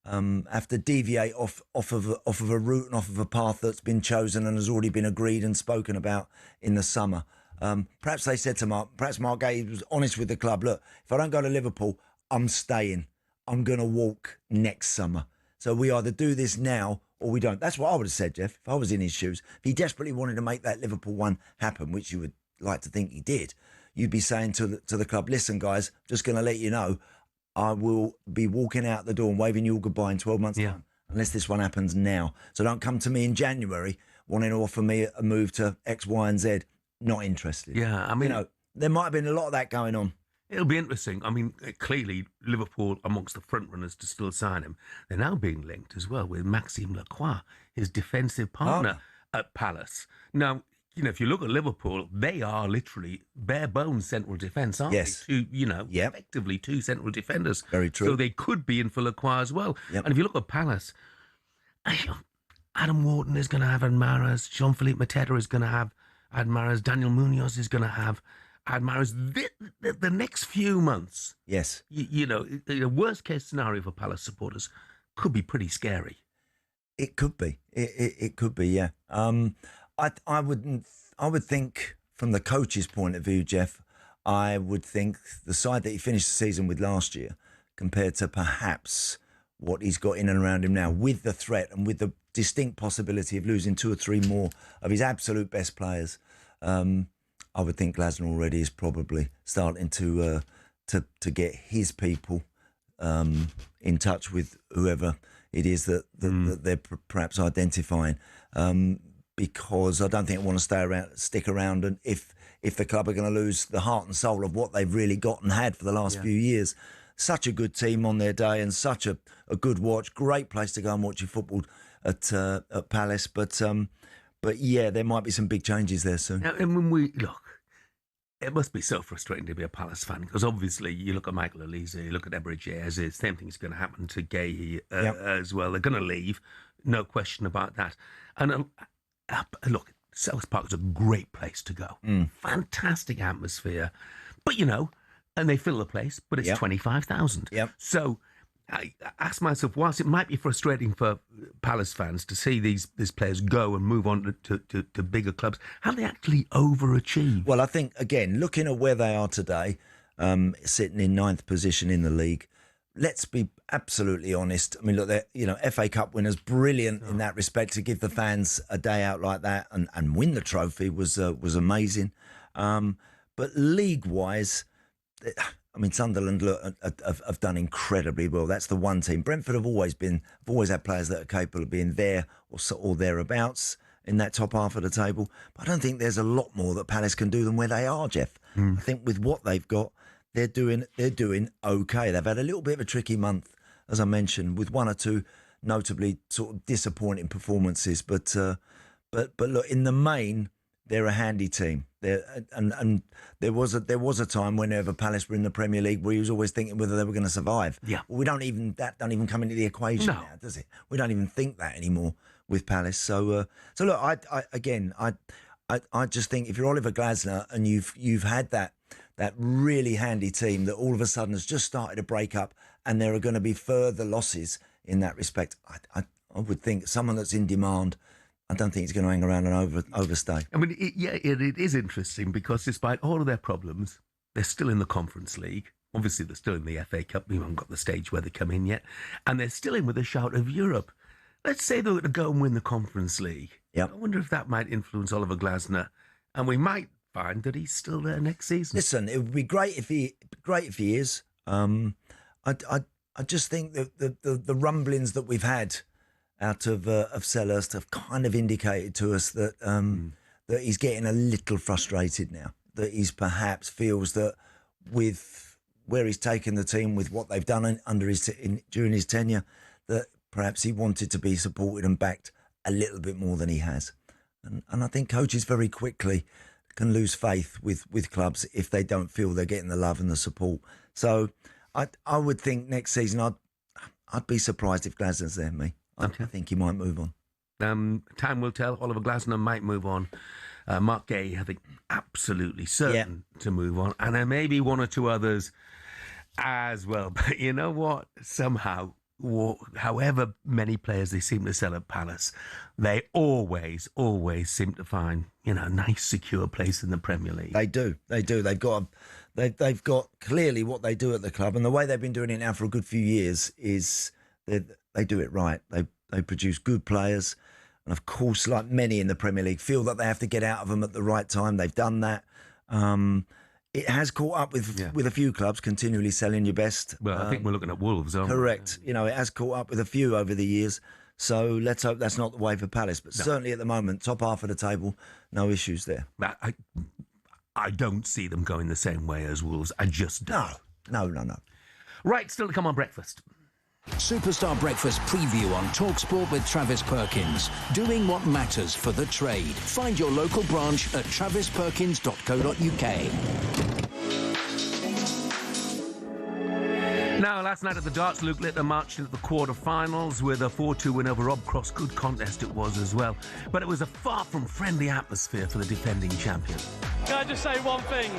have to deviate off of a route and off of a path that's been chosen and has already been agreed and spoken about in the summer. Perhaps they said to Marc Guehi was honest with the club, look, if I don't go to Liverpool, I'm staying. I'm going to walk next summer. So we either do this now or we don't. That's what I would have said, Jeff, if I was in his shoes. If he desperately wanted to make that Liverpool one happen, which you would like to think he did, you'd be saying to the club, listen, guys, just going to let you know, I will be walking out the door and waving you all goodbye in 12 months' time, unless this one happens now. So don't come to me in January wanting to offer me a move to X, Y and Z. Not interested. Yeah, I mean, there might have been a lot of that going on. It'll be interesting. I mean, clearly Liverpool amongst the front runners to still sign him. They're now being linked as well with Maxime Lacroix, his defensive partner at Palace. Now, you know, if you look at Liverpool, they are literally bare bones central defence, aren't Yes. they? Effectively two central defenders. Very true. So they could be in for Lacroix as well. Yep. And if you look at Palace, Adam Wharton is going to have Admaras, Jean-Philippe Mateta is going to have Admaras, Daniel Munoz is going to have Admaras. The next few months, yes, the worst case scenario for Palace supporters could be pretty scary. It could be. It could be. Yeah. I would think from the coach's point of view, Jeff, I would think the side that he finished the season with last year, compared to perhaps what he's got in and around him now, with the threat and with the distinct possibility of losing 2 or 3 more of his absolute best players, I would think Glasner already is probably starting to get his people in touch with whoever it is that they're perhaps identifying. Because I don't think I want to stick around, and if the club are going to lose the heart and soul of what they've really got and had for the last few years. Such a good team on their day and such a good watch. Great place to go and watch your football at Palace. But yeah, there might be some big changes there soon. Now, and when we look, it must be so frustrating to be a Palace fan, because obviously you look at Michael Elise, you look at Ebridge, as the same thing's going to happen to Guehi as well. They're going to leave, no question about that. And look, Selhurst Park is a great place to go. Fantastic atmosphere. But, and they fill the place, but it's 25,000. So I ask myself, whilst it might be frustrating for Palace fans to see these players go and move on to bigger clubs, have they actually overachieved? Well, I think, again, looking at where they are today, sitting in 9th position in the league, let's be absolutely honest. I mean, look, they're, FA Cup winners, brilliant in that respect. To give the fans a day out like that and win the trophy was amazing. But league-wise, I mean, Sunderland have done incredibly well. That's the one team. Brentford have always had players that are capable of being there or thereabouts in that top half of the table. But I don't think there's a lot more that Palace can do than where they are, Jeff. I think with what they've got, they're doing okay. They've had a little bit of a tricky month, as I mentioned, with 1 or 2 notably sort of disappointing performances. But look, in the main, they're a handy team. And there was a time whenever Palace were in the Premier League where he was always thinking whether they were going to survive. Yeah. Well, that don't even come into the equation now, does it? We don't even think that anymore with Palace. So look, I just think if you're Oliver Glasner and you've had that really handy team that all of a sudden has just started to break up, and there are going to be further losses in that respect, I would think someone that's in demand, I don't think he's going to hang around and overstay. I mean, it is interesting because despite all of their problems, they're still in the Conference League. Obviously, they're still in the FA Cup. We haven't got the stage where they come in yet. And they're still in with a shout of Europe. Let's say they're going to go and win the Conference League. I wonder if that might influence Oliver Glasner. And we might find that he's still there next season. Listen, it would be great if he is. I just think that the rumblings that we've had out of Selhurst have kind of indicated to us that that he's getting a little frustrated now. That he's perhaps feels that with where he's taken the team, with what they've done during his tenure, that perhaps he wanted to be supported and backed a little bit more than he has. And I think coaches very quickly can lose faith with clubs if they don't feel they're getting the love and the support. So I would think next season I'd be surprised if Glasner's there, me. I think he might move on. Time will tell. Oliver Glasner might move on. Marc Guehi, I think, absolutely certain to move on. And there may be 1 or 2 others as well. But you know what? Somehow, however many players they seem to sell at Palace, they always seem to find, a nice, secure place in the Premier League. They do. They've got clearly what they do at the club. And the way they've been doing it now for a good few years is they do it right. They produce good players. And of course, like many in the Premier League, feel that they have to get out of them at the right time. They've done that. It has caught up with a few clubs continually selling your best. Well, I think we're looking at Wolves, aren't we? Correct. It has caught up with a few over the years. So let's hope that's not the way for Palace. But certainly at the moment, top half of the table, no issues there. I don't see them going the same way as Wolves. I just don't. No. Right, still to come on breakfast. Superstar Breakfast preview on talkSPORT with Travis Perkins. Doing what matters for the trade. Find your local branch at travisperkins.co.uk. Now, last night at the Darts, Luke Littler marched into the quarter-finals with a 4-2 win over Rob Cross. Good contest it was as well. But it was a far from friendly atmosphere for the defending champion. Can I just say one thing?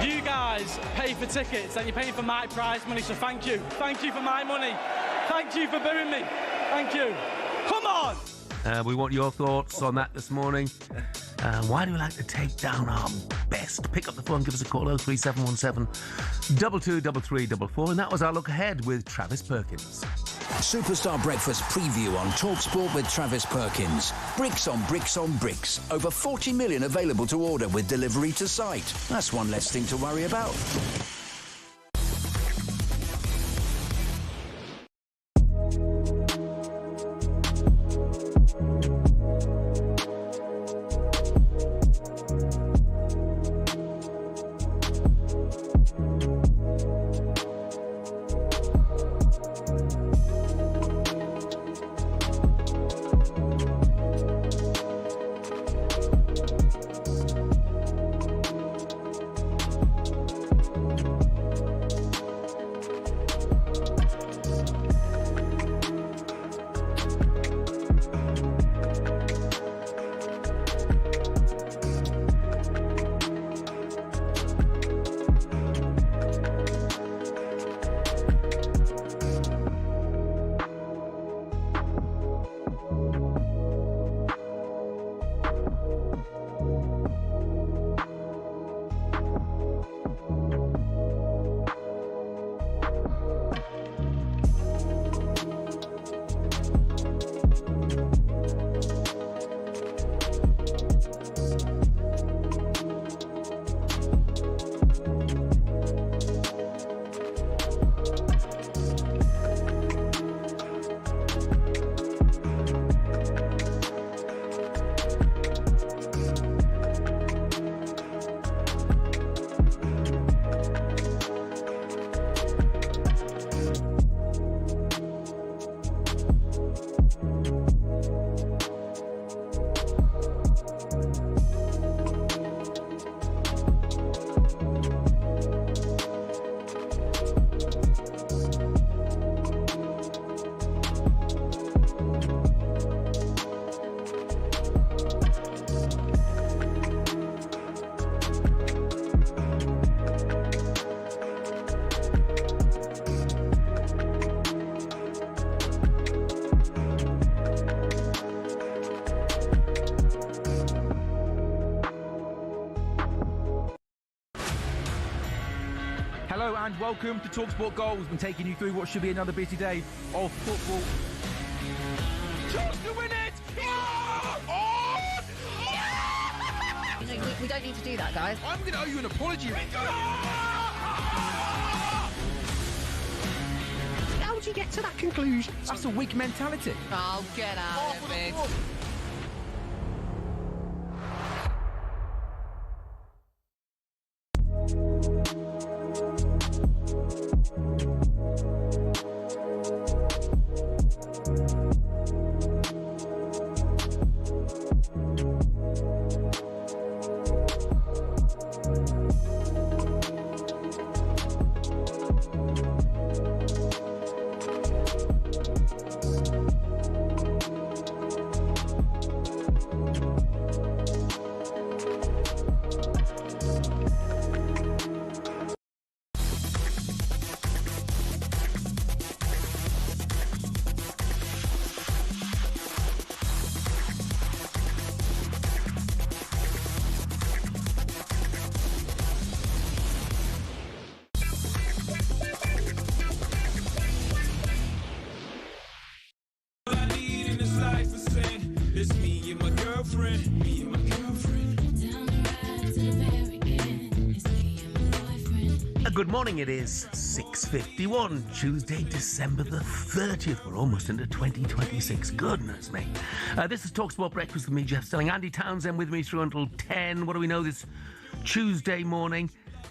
You guys pay for tickets and you're paying for my prize money, so thank you. Thank you for my money. Thank you for booing me. Thank you. Come on! We want your thoughts on that this morning. Why do we like to take down our best? Pick up the phone, give us a call, 03717 223344. And that was our look ahead with Travis Perkins. Superstar Breakfast preview on talkSPORT with Travis Perkins. Bricks on bricks on bricks. Over 40 million available to order with delivery to site. That's one less thing to worry about. Hello and welcome to talkSPORT Goals. We've been taking you through what should be another busy day of football. Chance to win it! We don't need to do that, guys. I'm going to owe you an apology. How would you get to that conclusion? That's a weak mentality. Oh, get out of it. Good morning, it is 6:51, Tuesday, December the 30th. We're almost into 2026. Goodness me. This is talkSPORT Breakfast with me, Jeff Stelling Andy Townsend with me through until 10. What do we know this Tuesday morning?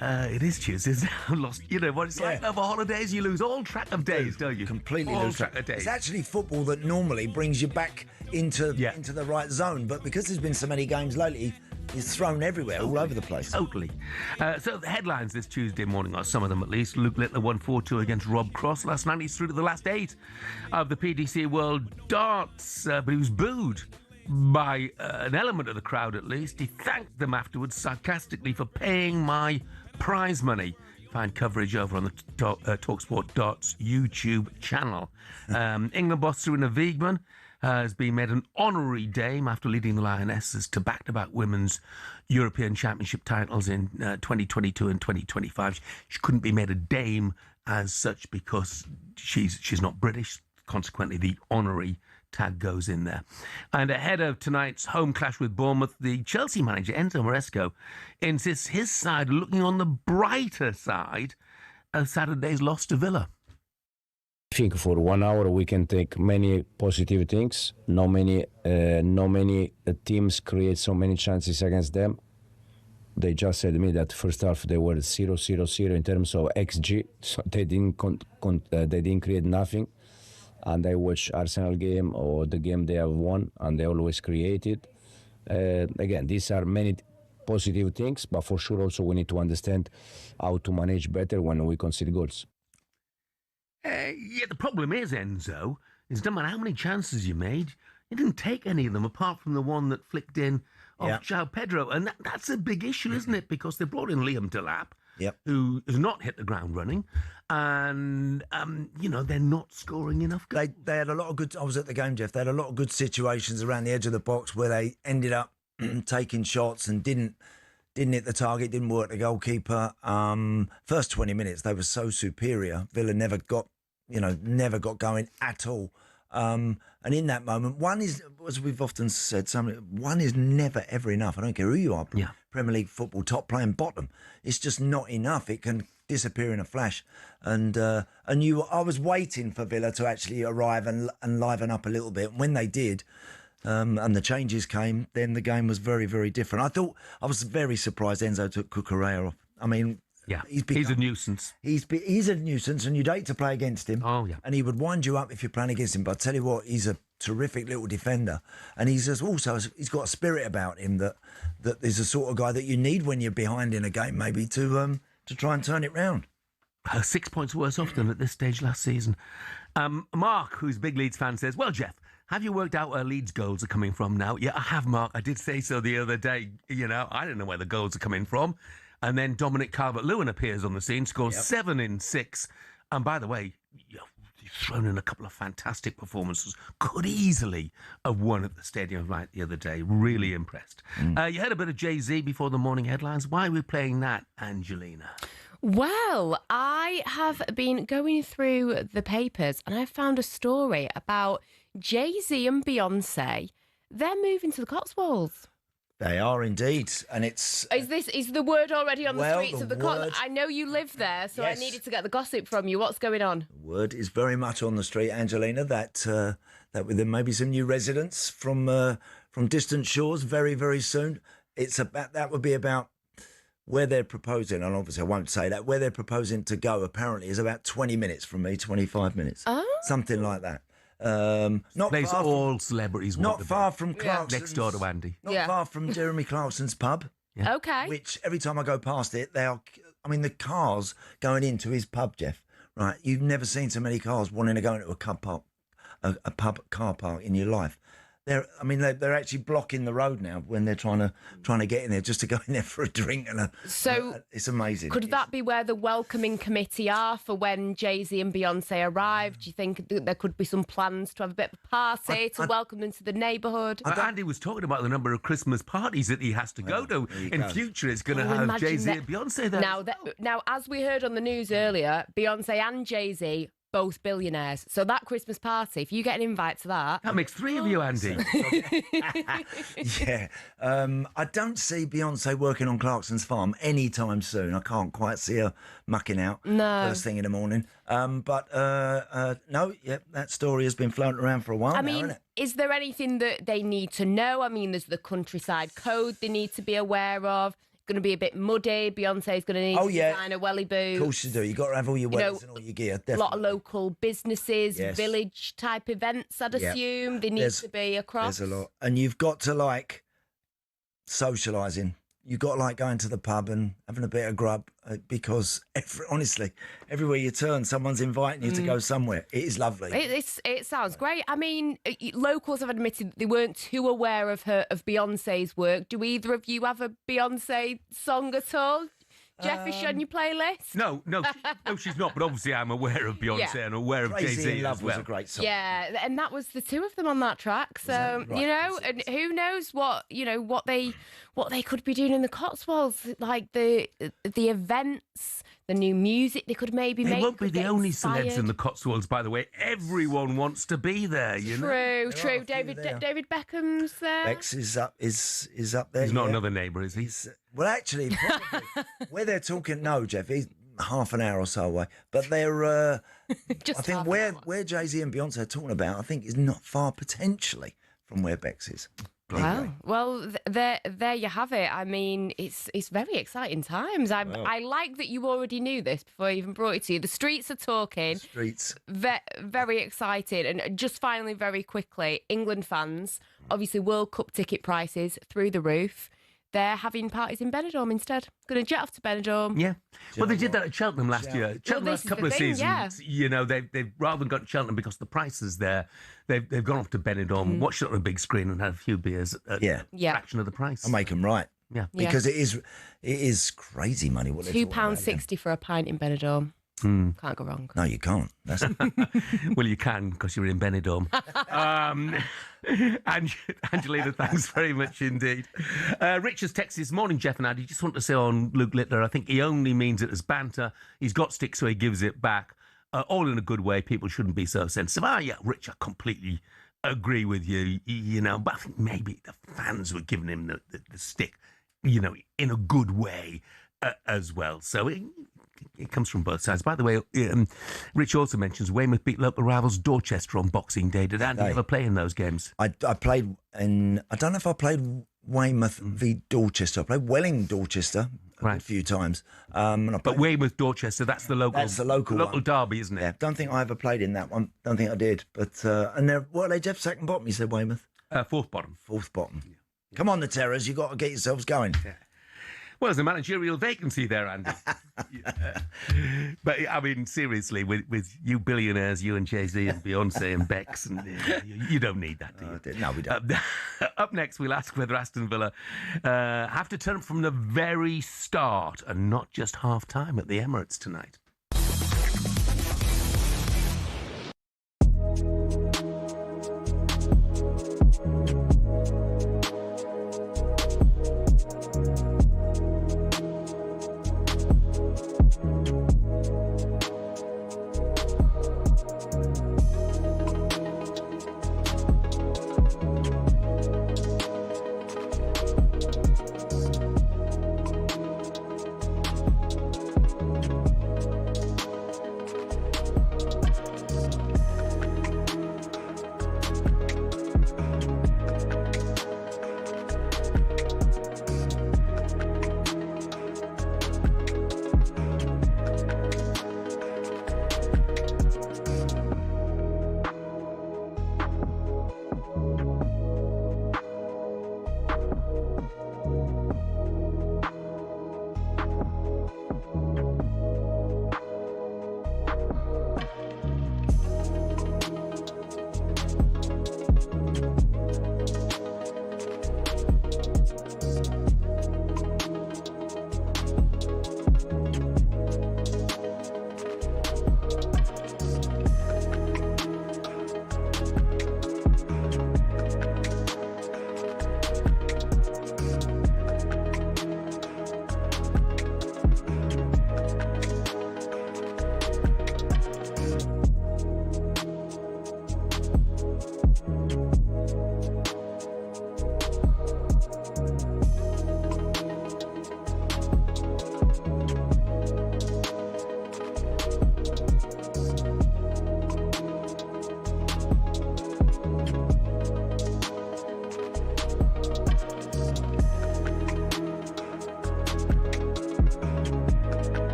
It is Tuesday. It's now lost. You know what it's like over holidays? You lose all track of days, don't you? Completely all lose track of days. It's actually football that normally brings you back into the right zone, but because there's been so many games lately, it's thrown everywhere, all over the place. Totally. So the headlines this Tuesday morning, or some of them at least. Luke Littler won 4-2 against Rob Cross last night. He's through to the last 8 of the PDC World Darts, but he was booed by an element of the crowd at least. He thanked them afterwards sarcastically for paying my prize money. Find coverage over on the talkSPORT Darts YouTube channel. England boss Serena Wiegman has been made an honorary dame after leading the Lionesses to back-to-back women's European Championship titles in 2022 and 2025. She couldn't be made a dame as such because she's not British. Consequently, the honorary tag goes in there. And ahead of tonight's home clash with Bournemouth, the Chelsea manager, Enzo Maresco, insists his side looking on the brighter side of Saturday's loss to Villa. I think for 1 hour we can take many positive things. No many teams create so many chances against them. They just said to me that first half they were 0-0-0 in terms of XG, so they didn't create nothing. And I watch Arsenal game or the game they have won, and they always created. Again, these are many positive things, but for sure also we need to understand how to manage better when we concede goals. The problem is, Enzo, is no matter how many chances you made, you didn't take any of them apart from the one that flicked in off João Pedro. And that's a big issue, isn't it? Because they brought in Liam Delap, who has not hit the ground running. And, they're not scoring enough goals. They had a lot of good... I was at the game, Jeff. They had a lot of good situations around the edge of the box where they ended up taking shots and didn't hit the target, didn't work the goalkeeper. First 20 minutes, they were so superior. Villa never got going at all. And in that moment, one is, as we've often said, one is never, ever enough. I don't care who you are. Premier League football, top playing bottom. It's just not enough. It can disappear in a flash. And I was waiting for Villa to actually arrive and liven up a little bit. When they did, and the changes came, then the game was very, very different. I was very surprised Enzo took Cucurella off. I mean... Yeah, he's a nuisance. He's a nuisance, and you'd hate to play against him. Oh, yeah. And he would wind you up if you're playing against him. But I tell you what, he's a terrific little defender. And he's got a spirit about him that is the sort of guy that you need when you're behind in a game, maybe, to try and turn it round. 6 points worse off than at this stage last season. Mark, who's a big Leeds fan, says, well, Jeff, have you worked out where Leeds goals are coming from now? Yeah, I have, Mark. I did say so the other day. I don't know where the goals are coming from. And then Dominic Calvert-Lewin appears on the scene, scores 7 in 6. And by the way, he's thrown in a couple of fantastic performances. Could easily have won at the Stadium right the other day. Really impressed. You heard a bit of Jay-Z before the morning headlines. Why are we playing that, Angelina? Well, I have been going through the papers and I found a story about Jay-Z and Beyonce. They're moving to the Cotswolds. They are indeed, and it's... Is the word already on the streets of the Cotswolds? I know you live there, so I needed to get the gossip from you. What's going on? The word is very much on the street, Angelina, that there may be some new residents from distant shores very, very soon. That would be about where they're proposing, and obviously I won't say that, where they're proposing to go apparently is about 20 minutes from me, 25 minutes. Oh. Something like that. Not place far all celebrities. Not far from Clarkson's. Next door to Andy. Not far from Jeremy Clarkson's pub. Yeah. Okay. Which every time I go past it, the cars going into his pub, Jeff. Right, you've never seen so many cars wanting to go into a pub car park in your life. They're actually blocking the road now when they're trying to get in there just to go in there for a drink it's amazing. Could that be where the welcoming committee are for when Jay-Z and Beyonce arrive? Do you think there could be some plans to have a bit of a party to welcome them to the neighbourhood? Andy was talking about the number of Christmas parties that he has to go to. In future, it's going to have Jay-Z and Beyonce there. Now, as we heard on the news earlier, Beyonce and Jay-Z both billionaires. So that Christmas party, if you get an invite to that... That makes 3 of you, Andy. Yeah. I don't see Beyonce working on Clarkson's farm anytime soon. I can't quite see her mucking out first thing in the morning. That story has been floating around for a while now, hasn't it? Is there anything that they need to know? I mean, there's the countryside code they need to be aware of. going to be a bit muddy. Beyonce's going to need to design a welly boot. Of course you do. You've got to have all your wellies and all your gear. Definitely. A lot of local businesses, Yes. village type events, I'd assume. They need to be across. There's a lot. And you've got to like socialising. You've got to like going to the pub and having a bit of grub because honestly, everywhere you turn, someone's inviting you to go somewhere. It is lovely. It sounds great. I mean, locals have admitted they weren't too aware of Beyonce's work. Do either of you have a Beyonce song at all? Jeff, is she on your playlist? No, she's not. But obviously, I'm aware of Beyonce and aware of Crazy Jay-Z in Love as well. was a great song. Yeah, and that was the two of them on that track. So Right. you know, and who knows what they could be doing in the Cotswolds, like the events, the new music they could maybe make. They won't be could the get only inspired. celebs in the Cotswolds, by the way. Everyone wants to be there, you know. True. David Beckham's there. Bex is up there. He's not another neighbour, is he? Well, actually, probably, where they're talking, no, Jeff, he's half an hour or so away. But they're, Just I think where Jay-Z and Beyonce are talking about, I think is not far potentially from where Bex is. Wow. Well, there you have it. I mean, it's very exciting times. I like that you already knew this before I even brought it to you. The streets are talking. Streets. Very excited. And just finally, very quickly, England fans, obviously World Cup ticket prices through the roof. They're having parties in Benidorm instead. Going to jet off to Benidorm. Yeah. Well, they did that at Cheltenham last year. Cheltenham last couple of seasons, you know, they've rather than gone to Cheltenham because the price is there, they've gone off to Benidorm, watched it on a big screen and had a few beers at a fraction of the price. I'll make them right. Yeah. Because it is crazy money. What £2.60 for a pint in Benidorm. Can't go wrong. No, you can't. That's Well, you can because you're in Benidorm. Angelina, thanks very much indeed. Richard's text this morning, Jeff and Andy. Just want to say on Luke Littler, I think he only means it as banter. He's got stick, so he gives it back. All in a good way. People shouldn't be so sensitive. Yeah, Rich, I completely agree with you, you know, but I think maybe the fans were giving him the stick, you know, in a good way as well. So it comes from both sides. By the way, Rich also mentions Weymouth beat local rivals Dorchester on Boxing Day. Did Andy ever play in those games? I played in. I don't know if I played Weymouth v Dorchester. I played Welling Dorchester a few times. But Weymouth Dorchester, that's the local. That's the local derby, isn't it? Yeah. Don't think I ever played in that one. Don't think I did. But and they're what are they, Jeff? Second bottom? You said Weymouth. Fourth bottom. Fourth bottom. Yeah. Come on, the Terrors! You got to get yourselves going. Yeah. Well, there's a managerial vacancy there, Andy. But, I mean, seriously, with you billionaires, you and Jay-Z and Beyonce and Bex, and you don't need that, do you? No, we don't. Up next, we'll ask whether Aston Villa have to turn from the very start and not just half-time at the Emirates tonight.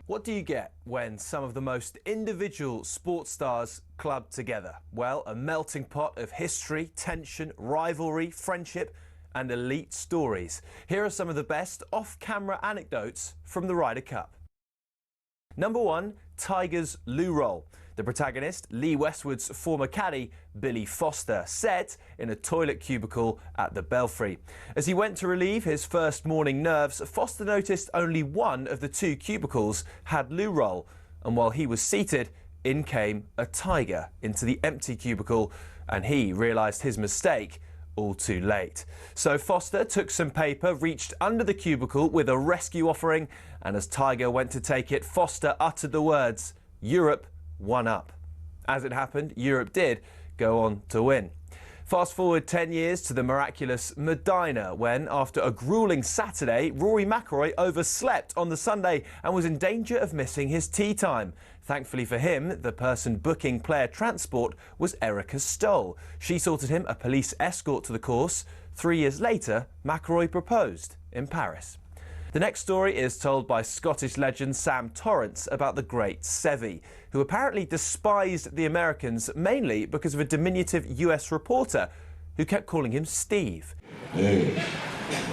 What do you get when some of the most individual sports stars club together? Well, a melting pot of history, tension, rivalry, friendship and elite stories. Here are some of the best off-camera anecdotes from the Ryder Cup. Number 1, Tigers loo roll. The protagonist, Lee Westwood's former caddy, Billy Foster, said in a toilet cubicle at the Belfry. As he went to relieve his first morning nerves, Foster noticed only one of the 2 cubicles had loo roll, and while he was seated, in came a tiger into the empty cubicle, and he realised his mistake all too late. So Foster took some paper, reached under the cubicle with a rescue offering, and as Tiger went to take it, Foster uttered the words, "Europe, 1 up." As it happened, Europe did go on to win. Fast forward 10 years to the miraculous Medina, when, after a gruelling Saturday, Rory McIlroy overslept on the Sunday and was in danger of missing his tee time. Thankfully for him, the person booking player transport was Erica Stoll. She sorted him a police escort to the course. 3 years later, McIlroy proposed in Paris. The next story is told by Scottish legend Sam Torrance about the great Seve, who apparently despised the Americans mainly because of a diminutive US reporter who kept calling him Steve. Hey,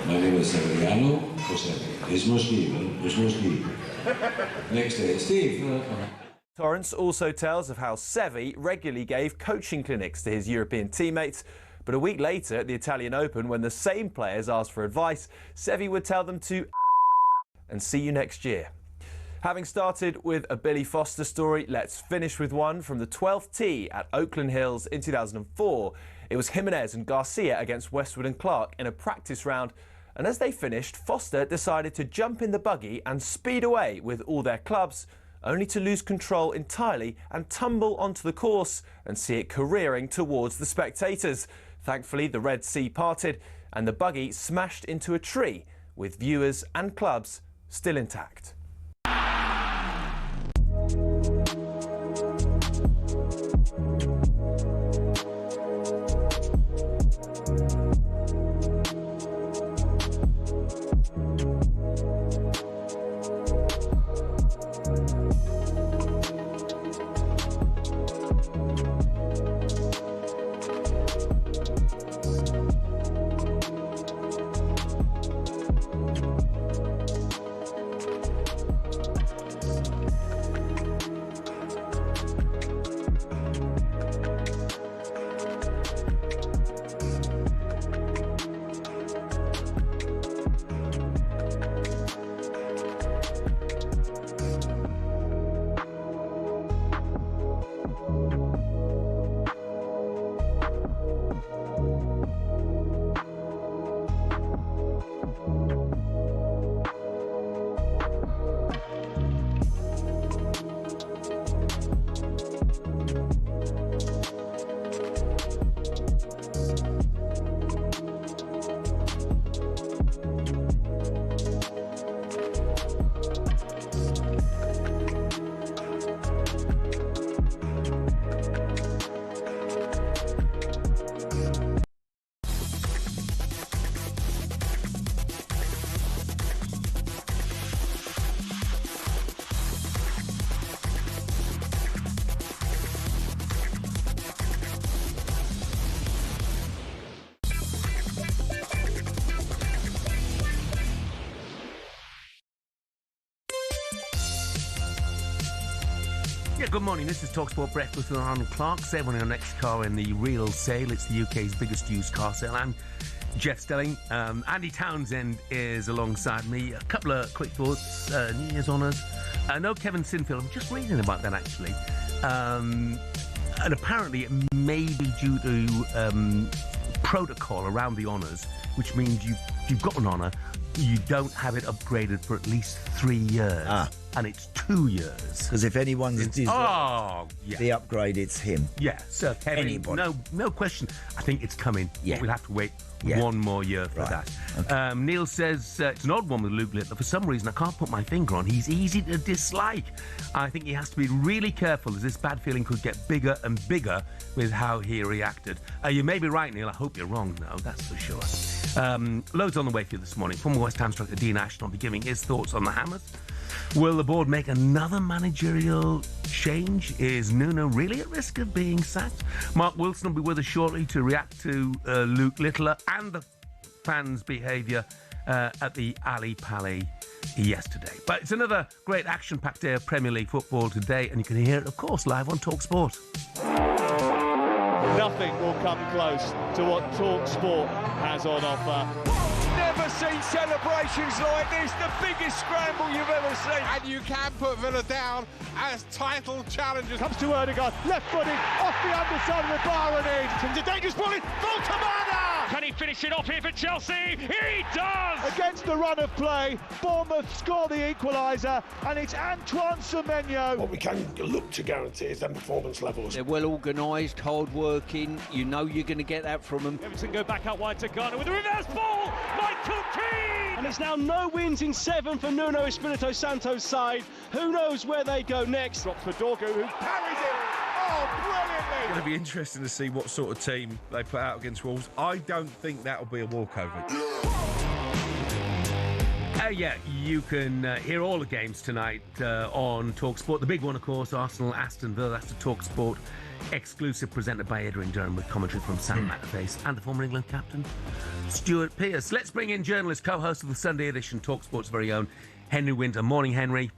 my name is Severiano. It's no Steve, it's no Steve. Next day, Steve. Torrance also tells of how Seve regularly gave coaching clinics to his European teammates, but a week later at the Italian Open, when the same players asked for advice, Seve would tell them to and see you next year. Having started with a Billy Foster story, let's finish with one from the 12th tee at Oakland Hills in 2004. It was Jimenez and Garcia against Westwood and Clark in a practice round, and as they finished, Foster decided to jump in the buggy and speed away with all their clubs, only to lose control entirely and tumble onto the course and see it careering towards the spectators. Thankfully, the Red Sea parted and the buggy smashed into a tree, with viewers and clubs still intact. Yeah, good morning. This is talkSPORT Breakfast with Arnold Clark. Saving your next car in the real sale. It's the UK's biggest used car sale. I'm Jeff Stelling. Andy Townsend is alongside me. A couple of quick thoughts. New Year's honours. No Kevin Sinfield. I'm just reading about that, actually. And apparently it may be due to protocol around the honours, which means you've got an honour, you don't have it upgraded for at least 3 years. And it's 2 years. Because if anyone's the upgrade, it's him. Yeah, Sir Kevin. Anybody. No question. I think it's coming. Yeah. We'll have to wait one more year for that. Okay. Neil says it's an odd one with Luke Littler. For some reason, I can't put my finger on. He's easy to dislike. I think he has to be really careful, as this bad feeling could get bigger and bigger with how he reacted. You may be right, Neil. I hope you're wrong, though. That's for sure. Loads on the way for you this morning. Former West Ham striker Dean Ashton will be giving his thoughts on the Hammers. Will the board make another managerial change? Is Nuno really at risk of being sacked? Marc Wilson will be with us shortly to react to Luke Littler and the fans' behaviour at the Ali Pali yesterday. But it's another great action-packed day of Premier League football today, and you can hear it, of course, live on talkSPORT. Nothing will come close to what talkSPORT has on offer. Never seen celebrations like this, the biggest scramble you've ever seen. And you can put Villa down as title challengers. Comes to Erdegaard, left-footed, off the underside of the bar and in. Into dangerous ball, Voltamana! Can he finish it off here for Chelsea? He does! Against the run of play, Bournemouth score the equaliser, and it's Antoine Semenyo. What we can look to guarantee is them performance levels. They're well organised, hard-working. You know you're going to get that from them. Everton go back out wide to Ghana with a reverse ball. Michael Keane! And it's now no wins in 7 for Nuno Espirito Santo's side. Who knows where they go next? Drops for Dorgu, who parries it. Oh, brilliantly! It's going to be interesting to see what sort of team they put out against Wolves. I don't think that'll be a walkover. Yeah, you can hear all the games tonight on talkSPORT. The big one, of course, Arsenal, Aston Villa. That's the talkSPORT exclusive, presented by Edwin Durham, with commentary from Sam McAfee and the former England captain, Stuart Pearce. Let's bring in journalist, co-host of the Sunday edition, talkSPORT's very own, Henry Winter. Morning, Henry.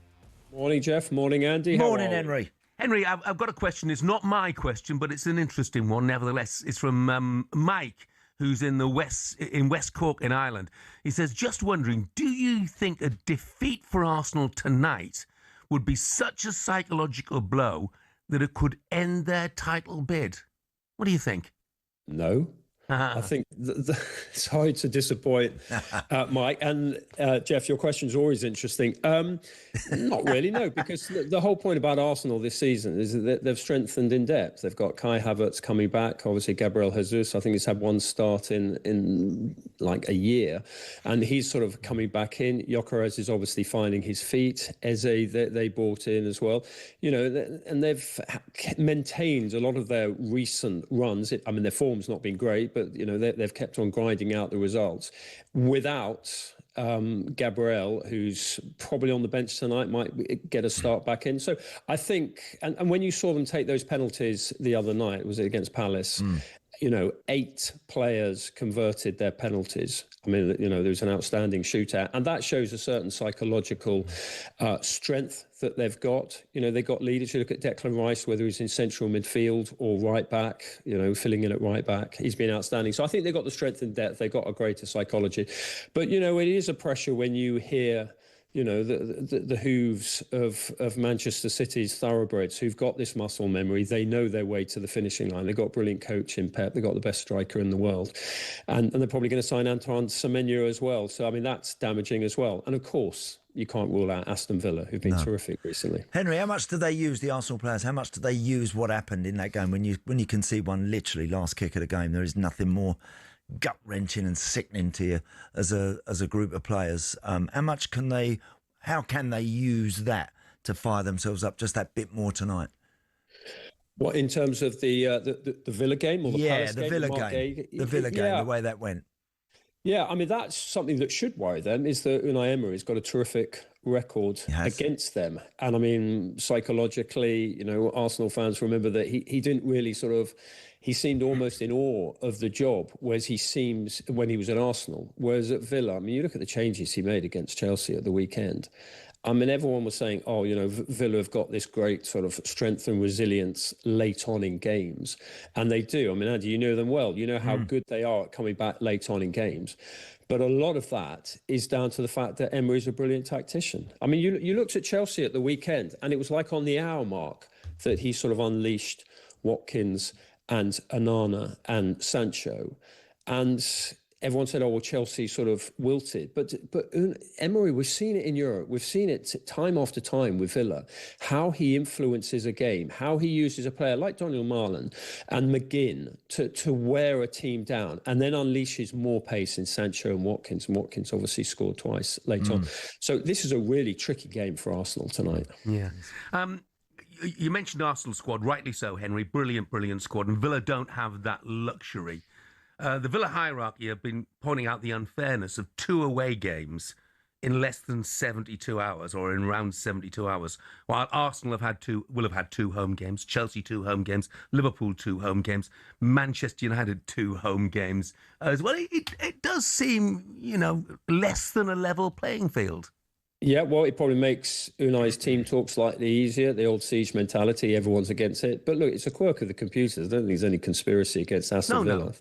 Morning, Jeff. Morning, Andy. Morning, Henry. Henry, I've got a question. It's not my question, but it's an interesting one, nevertheless. It's from Mike, who's in West Cork in Ireland. He says, just wondering, do you think a defeat for Arsenal tonight would be such a psychological blow that it could end their title bid? What do you think? No. I think it's hard to disappoint Mike. And Jeff, your question is always interesting. Not really, no, because the whole point about Arsenal this season is that they've strengthened in depth. They've got Kai Havertz coming back. Obviously, Gabriel Jesus, I think he's had one start in like a year, and he's sort of coming back in. Gyökeres is obviously finding his feet. Eze, they brought in as well. You know, and they've maintained a lot of their recent runs. I mean, their form's not been great, but, you know, they've kept on grinding out the results without Gabriel, who's probably on the bench tonight, might get a start back in. So I think, and when you saw them take those penalties the other night, was it against Palace? You know, 8 players converted their penalties. I mean, you know, there was an outstanding shootout, and that shows a certain psychological strength that they've got. You know, they've got leaders. You look at Declan Rice, whether he's in central midfield or right back, you know, filling in at right back, he's been outstanding. So I think they've got the strength and depth. They've got a greater psychology. But, you know, it is a pressure when you hear, you know, the hooves of Manchester City's thoroughbreds who've got this muscle memory. They know their way to the finishing line. They've got a brilliant coach in Pep. They've got the best striker in the world. And they're probably going to sign Antoine Semenyo as well. So, I mean, that's damaging as well. And, of course, you can't rule out Aston Villa, who've been terrific recently. Henry, how much do they use, the Arsenal players, how much do they use what happened in that game? When you concede one literally last kick of the game, there is nothing more gut-wrenching and sickening to you as a group of players. How can they use that to fire themselves up just that bit more tonight? What, in terms of the Villa game or the Palace game? The Villa game, the way that went. Yeah, I mean, that's something that should worry them, is that Unai Emery's got a terrific record against them. And I mean, psychologically, you know, Arsenal fans remember that he didn't really he seemed almost in awe of the job, whereas he seems when he was at Arsenal. Whereas at Villa, I mean, you look at the changes he made against Chelsea at the weekend. I mean, everyone was saying, oh, you know, Villa have got this great sort of strength and resilience late on in games. And they do. I mean, Andy, you know them well. You know how good they are at coming back late on in games. But a lot of that is down to the fact that Emery's a brilliant tactician. I mean, you looked at Chelsea at the weekend, and it was like on the hour mark that he sort of unleashed Watkins and Onana and Sancho. And everyone said, oh, well, Chelsea sort of wilted. But Emery, we've seen it in Europe. We've seen it time after time with Villa, how he influences a game, how he uses a player like Daniel Marlon and McGinn to wear a team down and then unleashes more pace in Sancho and Watkins. And Watkins obviously scored twice late on. So this is a really tricky game for Arsenal tonight. Yeah. You mentioned Arsenal squad, rightly so, Henry. Brilliant, brilliant squad. And Villa don't have that luxury The Villa hierarchy have been pointing out the unfairness of 2 away games in less than 72 hours, or in around 72 hours, while Arsenal will have had 2 home games, Chelsea 2 home games, Liverpool 2 home games, Manchester United 2 home games as well. It does seem, less than a level playing field. Yeah, well, it probably makes Unai's team talk slightly easier, the old siege mentality, everyone's against it. But look, it's a quirk of the computers. I don't think there's any conspiracy against Aston Villa. No.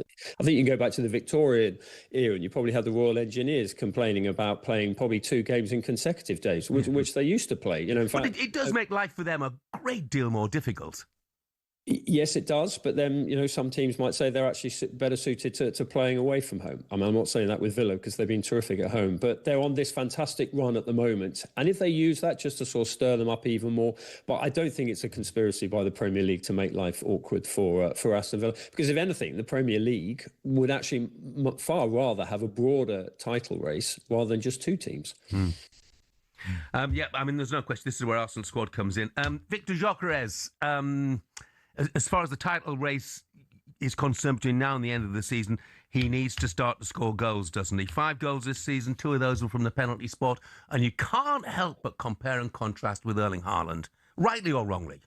I think you can go back to the Victorian era and you probably had the Royal Engineers complaining about playing probably 2 games in consecutive days, which they used to play. In fact, but it does make life for them a great deal more difficult. Yes, it does. But then, some teams might say they're actually better suited to playing away from home. I mean, I'm not saying that with Villa because they've been terrific at home, but they're on this fantastic run at the moment. And if they use that just to sort of stir them up even more, but I don't think it's a conspiracy by the Premier League to make life awkward for Aston Villa. Because if anything, the Premier League would actually far rather have a broader title race rather than just 2 teams. There's no question. This is where Arsenal squad comes in. Victor Gyökeres, as far as the title race is concerned between now and the end of the season, he needs to start to score goals, doesn't he? 5 goals this season, 2 of those were from the penalty spot, and you can't help but compare and contrast with Erling Haaland, rightly or wrongly.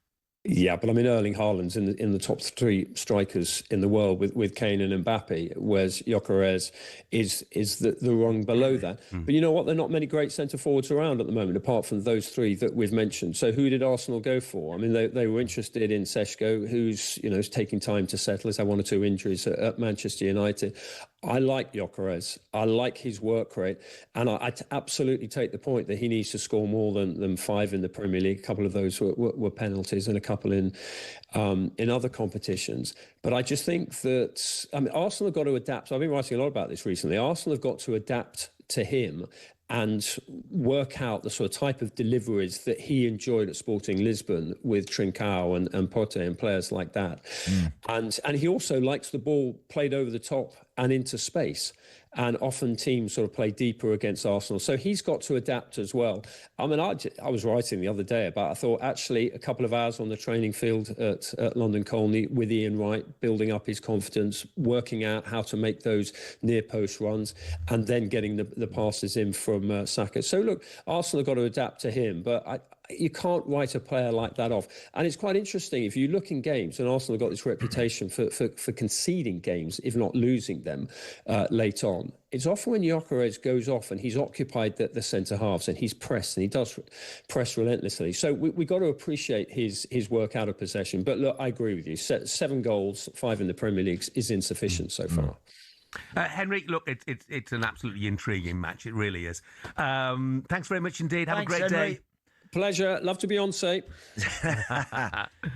Yeah, but I mean, Erling Haaland's in the top 3 strikers in the world with Kane and Mbappe, whereas Gyökeres is the rung below that. But you know what? There are not many great centre-forwards around at the moment, apart from those 3 that we've mentioned. So who did Arsenal go for? I mean, they were interested in Seško, who's, is taking time to settle. He's had 1 or 2 injuries at Manchester United. I like Gyökeres. I like his work rate. And I absolutely take the point that he needs to score more than 5 in the Premier League. A couple of those were penalties and a couple in other competitions. But I just think that, Arsenal have got to adapt. I've been writing a lot about this recently. Arsenal have got to adapt to him and work out the sort of type of deliveries that he enjoyed at Sporting Lisbon with Trincao and Pote and players like that. And he also likes the ball played over the top and into space. And often teams sort of play deeper against Arsenal. So he's got to adapt as well. I mean, I was writing the other day about, I thought actually a couple of hours on the training field at London Colney with Ian Wright, building up his confidence, working out how to make those near post runs and then getting the passes in from Saka. So look, Arsenal have got to adapt to him, but you can't write a player like that off. And it's quite interesting, if you look in games, and Arsenal have got this reputation for conceding games, if not losing them late on, it's often when Gyökeres goes off and he's occupied the centre-halves and he's pressed, and he does press relentlessly. So we've got to appreciate his work out of possession. But look, I agree with you. 7 goals, 5 in the Premier League is insufficient so far. Henry, look, it's an absolutely intriguing match. It really is. Thanks very much indeed. Have a great day. Pleasure. Love to be on, say. Do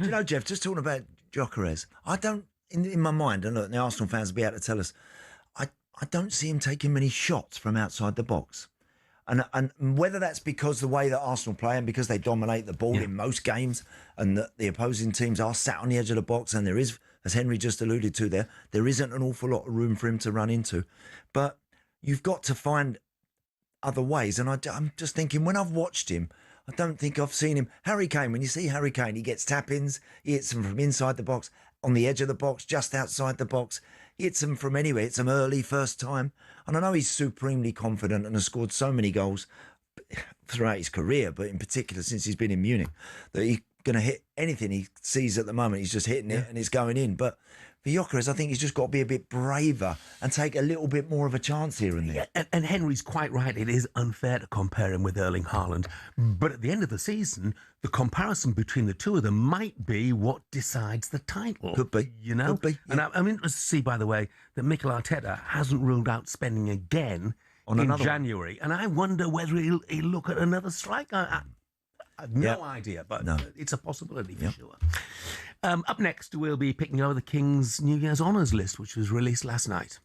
you know, Jeff, just talking about Gyökeres, I don't, in my mind, and look, the Arsenal fans will be able to tell us, I don't see him taking many shots from outside the box. And whether that's because the way that Arsenal play and because they dominate the ball in most games and that the opposing teams are sat on the edge of the box and there is, as Henry just alluded to there isn't an awful lot of room for him to run into. But you've got to find other ways. And I'm just thinking, when I've watched him, I don't think I've seen him. Harry Kane, when you see Harry Kane, he gets tap-ins, he hits them from inside the box, on the edge of the box, just outside the box. He hits them from anywhere, hits them early, first time. And I know he's supremely confident and has scored so many goals throughout his career, but in particular since he's been in Munich, that he's going to hit anything he sees at the moment. He's just hitting it and it's going in. But for Gyökeres, I think he's just got to be a bit braver and take a little bit more of a chance here and there. Yeah, and Henry's quite right. It is unfair to compare him with Erling Haaland. But at the end of the season, the comparison between the two of them might be what decides the title. Could be. You know? Could be. Yeah. And I'm interested to see, by the way, that Mikel Arteta hasn't ruled out spending again in January. And I wonder whether he'll look at another striker. I have no idea, but it's a possibility for sure. Up next, we'll be picking over the King's New Year's Honours list, which was released last night.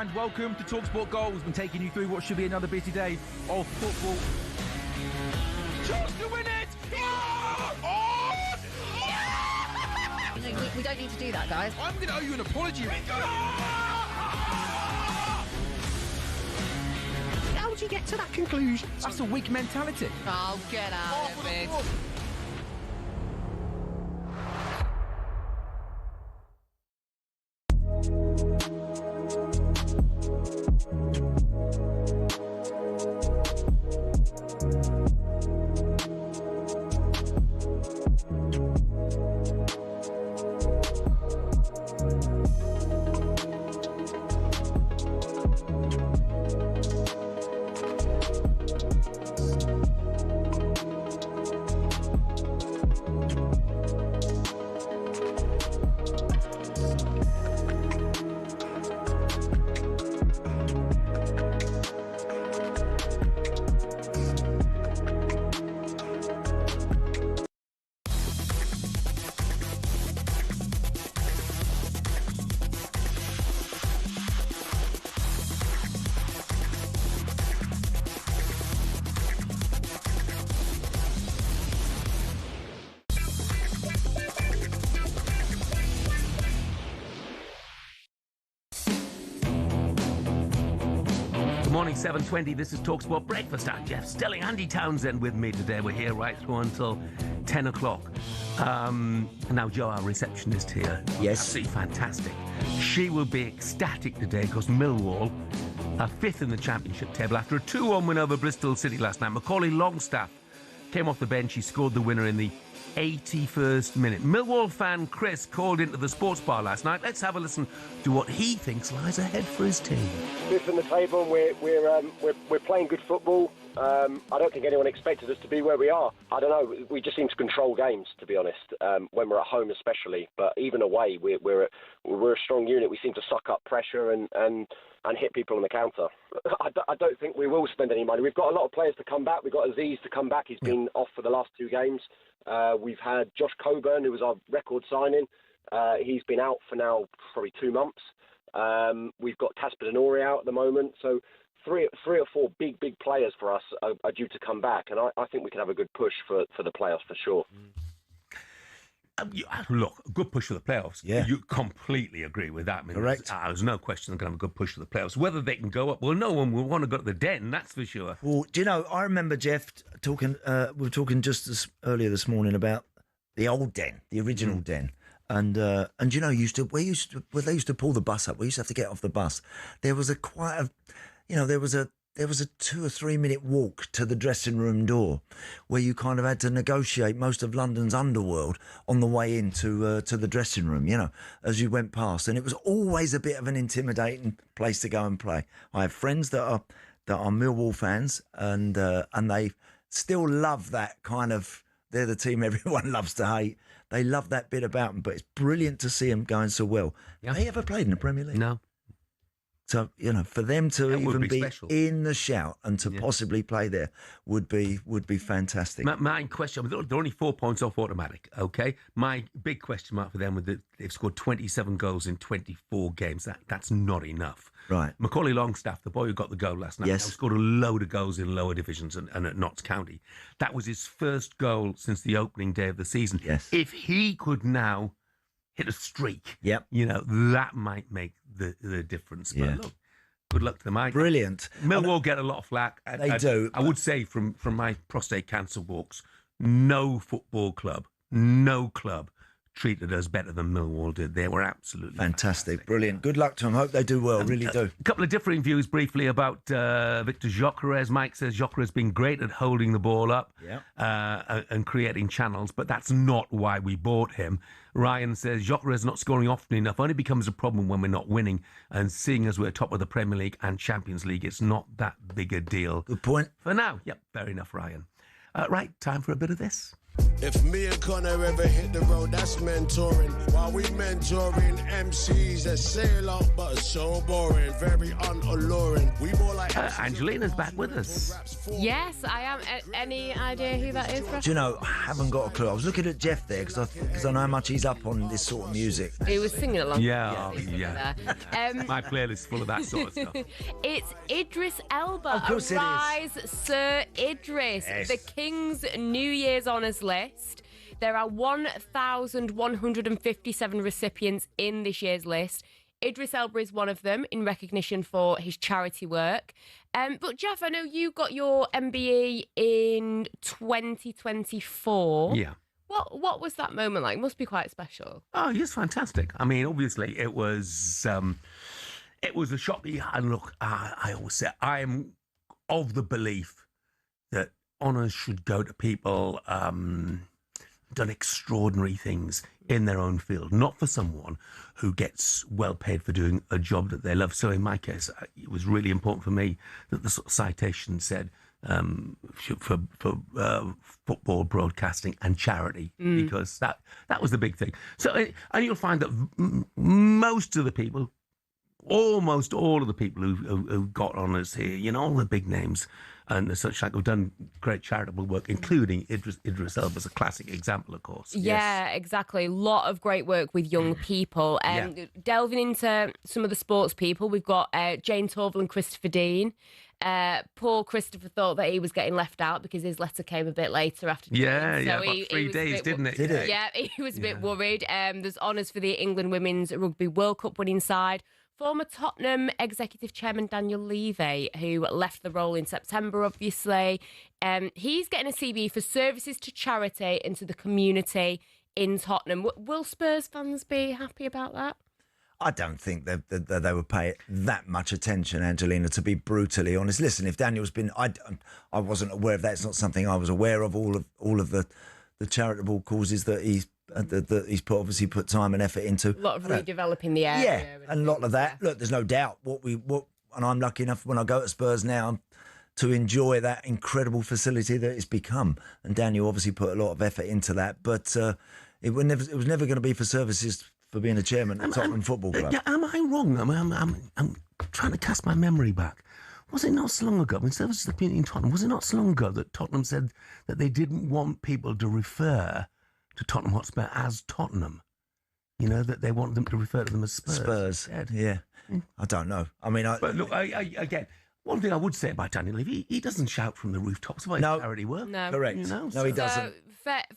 and welcome to talkSPORT Goals. We've been taking you through what should be another busy day of football. Chance to win it! We don't need to do that, guys. I'm going to owe you an apology. How would you get to that conclusion? That's a weak mentality. Oh, get out of it. Morning, 7:20. This is talkSPORT Breakfast. I'm Jeff Stelling Andy Townsend with me today. We're here right through until 10 o'clock. Now, Jo, our receptionist here. Yes. Absolutely fantastic. She will be ecstatic today because Millwall are fifth in the Championship table after a 2-1 win over Bristol City last night. Macaulay Longstaff came off the bench. He scored the winner in the 81st minute. Millwall fan Chris called into the sports bar last night. Let's have a listen to what he thinks lies ahead for his team. Fifth in the table, and we're playing good football. I don't think anyone expected us to be where we are. I don't know. We just seem to control games, to be honest. When we're at home, especially, but even away, we're a strong unit. We seem to suck up pressure and hit people on the counter. I don't think we will spend any money. We've got a lot of players to come back. We've got Aziz to come back. He's been off for the last 2 games. We've had Josh Coburn, who was our record signing. He's been out for now probably 2 months. We've got Tasper Denori out at the moment. So three or four big players for us are due to come back. And I think we can have a good push for the playoffs for sure. Look, a good push for the playoffs. Yeah. You completely agree with that. I mean, correct. There's no question they're going to have a good push for the playoffs. Whether they can go up, well, no one will want to go to the Den, that's for sure. Well, do you know, I remember, Jeff, talking. We were talking just earlier this morning about the old Den, the original Den. And you know, they used to pull the bus up. We used to have to get off the bus. There was there was a 2 or 3 minute walk to the dressing room door where you kind of had to negotiate most of London's underworld on the way into to the dressing room, you know, as you went past. And it was always a bit of an intimidating place to go and play. I have friends that are Millwall fans and they still love that kind of, they're the team everyone loves to hate. They love that bit about them, but it's brilliant to see them going so well. Have they ever played in the Premier League? No. So, you know, for them to even be special. in the shout and to possibly play there would be fantastic. My question, they're only 4 points off automatic, okay? My big question mark for them was that they've scored 27 goals in 24 games. That's not enough. Right. Macaulay Longstaff, the boy who got the goal last night, scored a load of goals in lower divisions and at Notts County. That was his first goal since the opening day of the season. Yes. If he could now hit a streak, you know, that might make the difference. But look, good luck to them. Brilliant. Millwall get a lot of flack. They do. I would say from my prostate cancer walks, no football club, no club treated us better than Millwall did. They were absolutely fantastic. Brilliant. Good luck to them. Hope they do well. Really do. A couple of differing views briefly about Victor Gyökeres. Mike says Gyökeres has been great at holding the ball up and creating channels, but that's not why we bought him. Ryan says Gyökeres not scoring often enough only becomes a problem when we're not winning, and seeing as we're top of the Premier League and Champions League, it's not that big a deal. Good point. For now. Yep, fair enough, Ryan. Right, time for a bit of this. If me and Connor ever hit the road, that's mentoring. While we mentoring MCs that say a lot, but are so boring, very unalluring. We more like Angelina's back with us. Yes, I am. Any idea who that is, Russ? Do you know, I haven't got a clue. I was looking at Jeff there because I know how much he's up on this sort of music. He was singing along. Yeah. My playlist is full of that sort of stuff. It's Idris Elba. Of course it is. Arise, Sir Idris. Yes. The King's New Year's Honours list. There are 1,157 recipients in this year's list. Idris Elba is one of them in recognition for his charity work. But Jeff, I know you got your MBE in 2024. Yeah. What was that moment like? It must be quite special. Oh, yes, fantastic. I mean, obviously, it was a shock. And look, I always say I am of the belief that honours should go to people done extraordinary things in their own field, not for someone who gets well paid for doing a job that they love. So in my case, it was really important for me that the sort of citation said for football broadcasting and charity, because that was the big thing. So, and you'll find that most of the people, almost all of the people who got honours here, you know, all the big names and such like, have done great charitable work, including Idris Elba is a classic example, of course. Yeah, exactly. A lot of great work with young people. Delving into some of the sports people, we've got Jane Torval and Christopher Dean. Poor Christopher thought that he was getting left out because his letter came a bit later after. About 3 days, didn't it? Yeah, he was a bit worried. There's honours for the England Women's Rugby World Cup winning side. Former Tottenham Executive Chairman Daniel Levy, who left the role in September, obviously. He's getting a CB for services to charity and to the community in Tottenham. Will Spurs fans be happy about that? I don't think that they would pay that much attention, Angelina, to be brutally honest. Listen, if Daniel's been... I wasn't aware of that. It's not something I was aware of, all of the charitable causes that he's obviously put time and effort into. A lot of redeveloping the area. Yeah, and a lot of that. Look, there's no doubt and I'm lucky enough when I go to Spurs now to enjoy that incredible facility that it's become. And Daniel obviously put a lot of effort into that, but it was never going to be for services for being a chairman at Tottenham Football Club. Yeah, am I wrong? I'm trying to cast my memory back. Was it not so long ago, in services to the community in Tottenham, was it not so long ago that Tottenham said that they didn't want people to refer to Tottenham Hotspur as Tottenham? You know, that they want them to refer to them as Spurs. Yeah. I don't know. I mean, but look, again, one thing I would say about Daniel Levy, he doesn't shout from the rooftops about charity work. No. Correct. You know, no, he doesn't.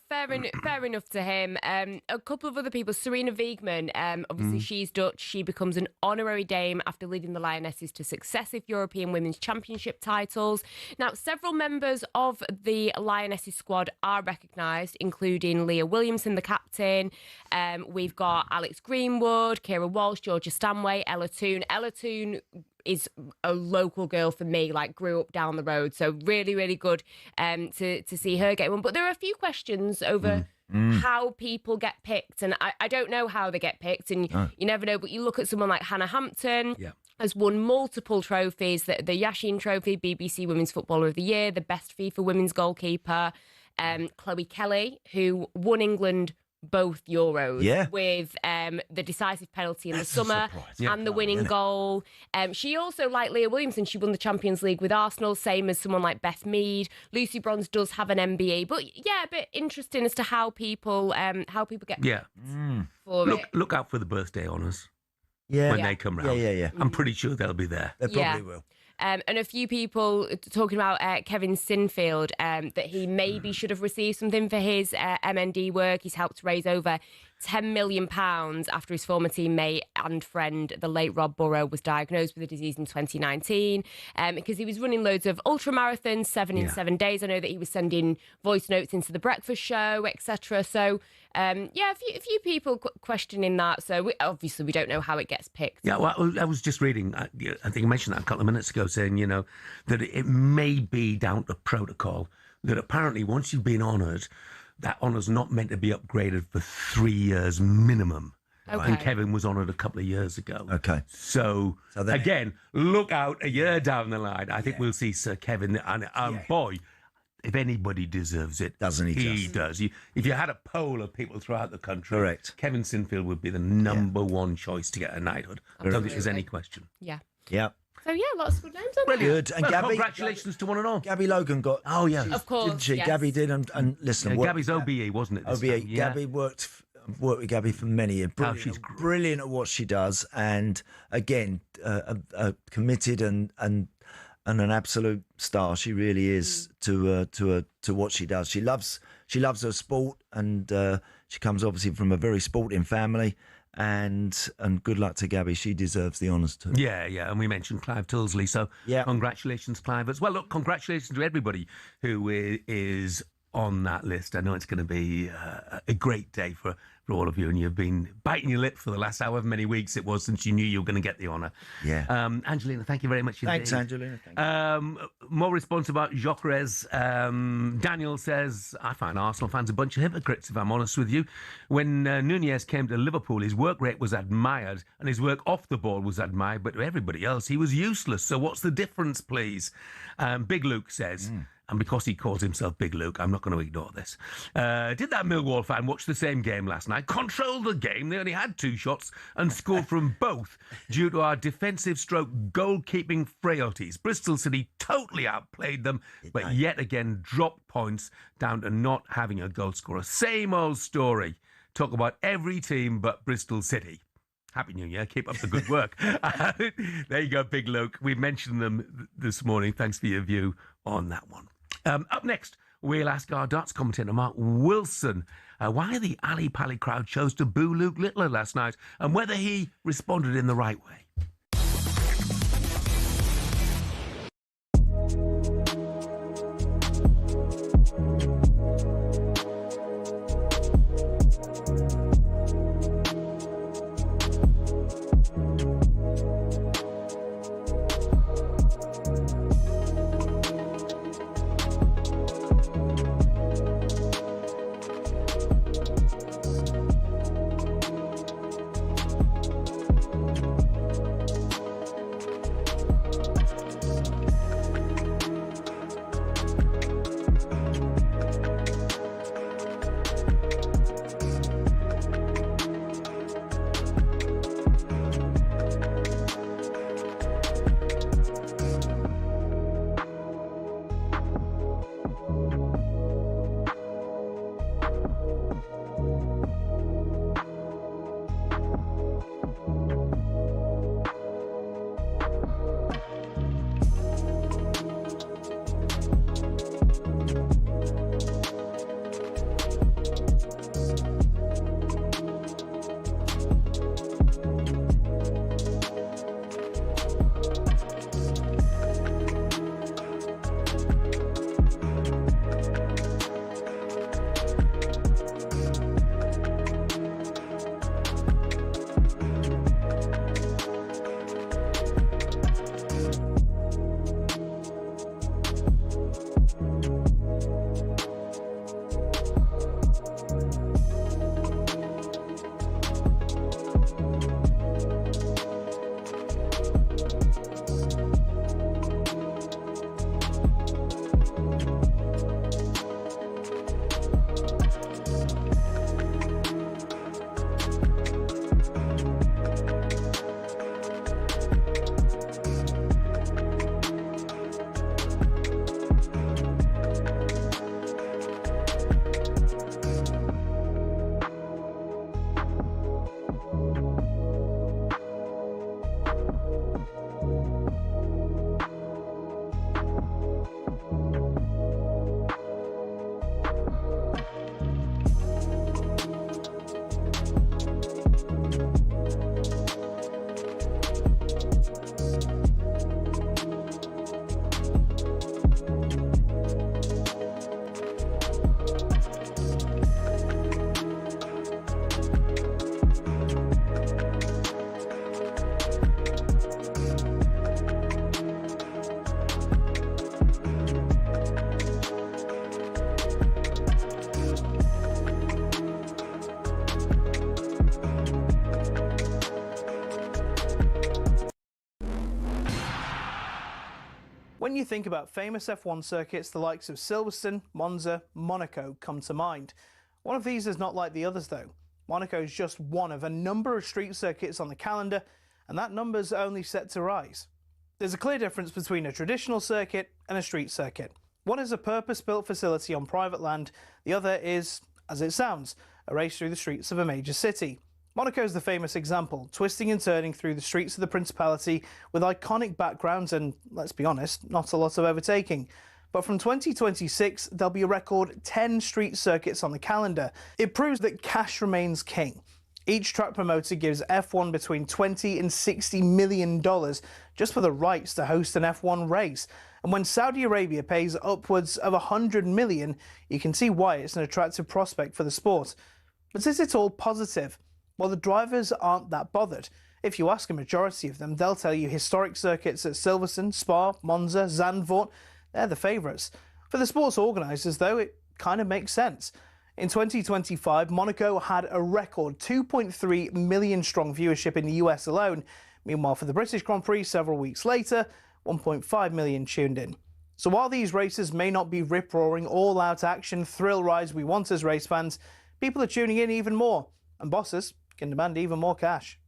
Fair enough to him. A couple of other people. Serena Wiegmann, obviously she's Dutch. She becomes an honorary dame after leading the Lionesses to successive European Women's Championship titles. Now, several members of the Lionesses squad are recognised, including Leah Williamson, the captain. We've got Alex Greenwood, Kira Walsh, Georgia Stanway, Ella Toone. Ella Toone is a local girl for me, like grew up down the road. So really, really good to see her get one. But there are a few questions over how people get picked. And I don't know how they get picked. And you never know. But you look at someone like Hannah Hampton. Yeah. Has won multiple trophies, the Yashin Trophy, BBC Women's Footballer of the Year, the best FIFA Women's Goalkeeper. Chloe Kelly, who won England both Euros with the decisive penalty in the summer and the winning goal. She also, like Leah Williamson, she won the Champions League with Arsenal, same as someone like Beth Mead. Lucy Bronze does have an MBE, but yeah, a bit interesting as to how people get look out for the birthday honours when they come round. Yeah. I'm pretty sure they'll be there. They probably will. And a few people talking about Kevin Sinfield, that he maybe should have received something for his MND work. He's helped raise over £10 million after his former teammate and friend, the late Rob Burrow, was diagnosed with the disease in 2019 because he was running loads of ultramarathons, 7 in 7 days. I know that he was sending voice notes into the breakfast show, etc. So, a few people questioning that. So, we don't know how it gets picked. Yeah, well, I was just reading, I think I mentioned that a couple of minutes ago, saying, you know, that it may be down to protocol, that apparently once you've been honoured, that honour's not meant to be upgraded for 3 years minimum. Okay. And Kevin was honoured a couple of years ago. Okay. So again, look out a year down the line. I think we'll see Sir Kevin. And boy, if anybody deserves it, doesn't he? He does. If you had a poll of people throughout the country, correct, Kevin Sinfield would be the number one choice to get a knighthood. I don't think there's any question. Yeah. Yeah. So yeah, lots of good names. Good. And well, Gabby, congratulations to one and all. Gabby Logan got. Oh yeah, of course, didn't she? Yes. Gabby did, and listen, yeah, Gabby's OBE, wasn't it? OBE. Yeah. Gabby worked with Gabby for many years. Brilliant, she's brilliant at what she does, and again, committed and an absolute star. She really is to what she does. She loves her sport, and she comes obviously from a very sporting family. And good luck to Gabby. She deserves the honours too. Yeah. And we mentioned Clive Tyldesley, so congratulations, Clive, as well. Look, congratulations to everybody who is on that list. I know it's going to be a great day for all of you, and you've been biting your lip for the last however many weeks it was since you knew you were going to get the honour. Yeah. Angelina, thank you very much indeed. Thanks, Angelina. Thank you. More response about Gyökeres. Daniel says, I find Arsenal fans a bunch of hypocrites, if I'm honest with you. When Nunez came to Liverpool, his work rate was admired and his work off the ball was admired, but to everybody else, he was useless. So what's the difference, please? Big Luke says... And because he calls himself Big Luke, I'm not going to ignore this. Did that Millwall fan watch the same game last night? Controlled the game. They only had 2 shots and scored from both due to our defensive stroke goalkeeping frailties. Bristol City totally outplayed them, but yet again dropped points down to not having a goal scorer. Same old story. Talk about every team but Bristol City. Happy New Year. Keep up the good work. There you go, Big Luke. We mentioned them this morning. Thanks for your view on that one. Up next, we'll ask our darts commentator, Marc Wilson, why the Ali Pally crowd chose to boo Luke Littler last night and whether he responded in the right way. When you think about famous F1 circuits, the likes of Silverstone, Monza, Monaco come to mind. One of these is not like the others though. Monaco is just one of a number of street circuits on the calendar, and that number's only set to rise. There's a clear difference between a traditional circuit and a street circuit. One is a purpose-built facility on private land, the other is, as it sounds, a race through the streets of a major city. Monaco's the famous example, twisting and turning through the streets of the Principality with iconic backgrounds and, let's be honest, not a lot of overtaking. But from 2026, there'll be a record 10 street circuits on the calendar. It proves that cash remains king. Each track promoter gives F1 between $20 and $60 million just for the rights to host an F1 race. And when Saudi Arabia pays upwards of $100 million, you can see why it's an attractive prospect for the sport. But is it all positive? Well, the drivers aren't that bothered. If you ask a majority of them, they'll tell you historic circuits at Silverstone, Spa, Monza, Zandvoort, they're the favourites. For the sports organisers, though, it kind of makes sense. In 2025, Monaco had a record 2.3 million strong viewership in the US alone. Meanwhile, for the British Grand Prix several weeks later, 1.5 million tuned in. So while these races may not be rip-roaring, all-out action, thrill rides we want as race fans, people are tuning in even more, and bosses can demand even more cash.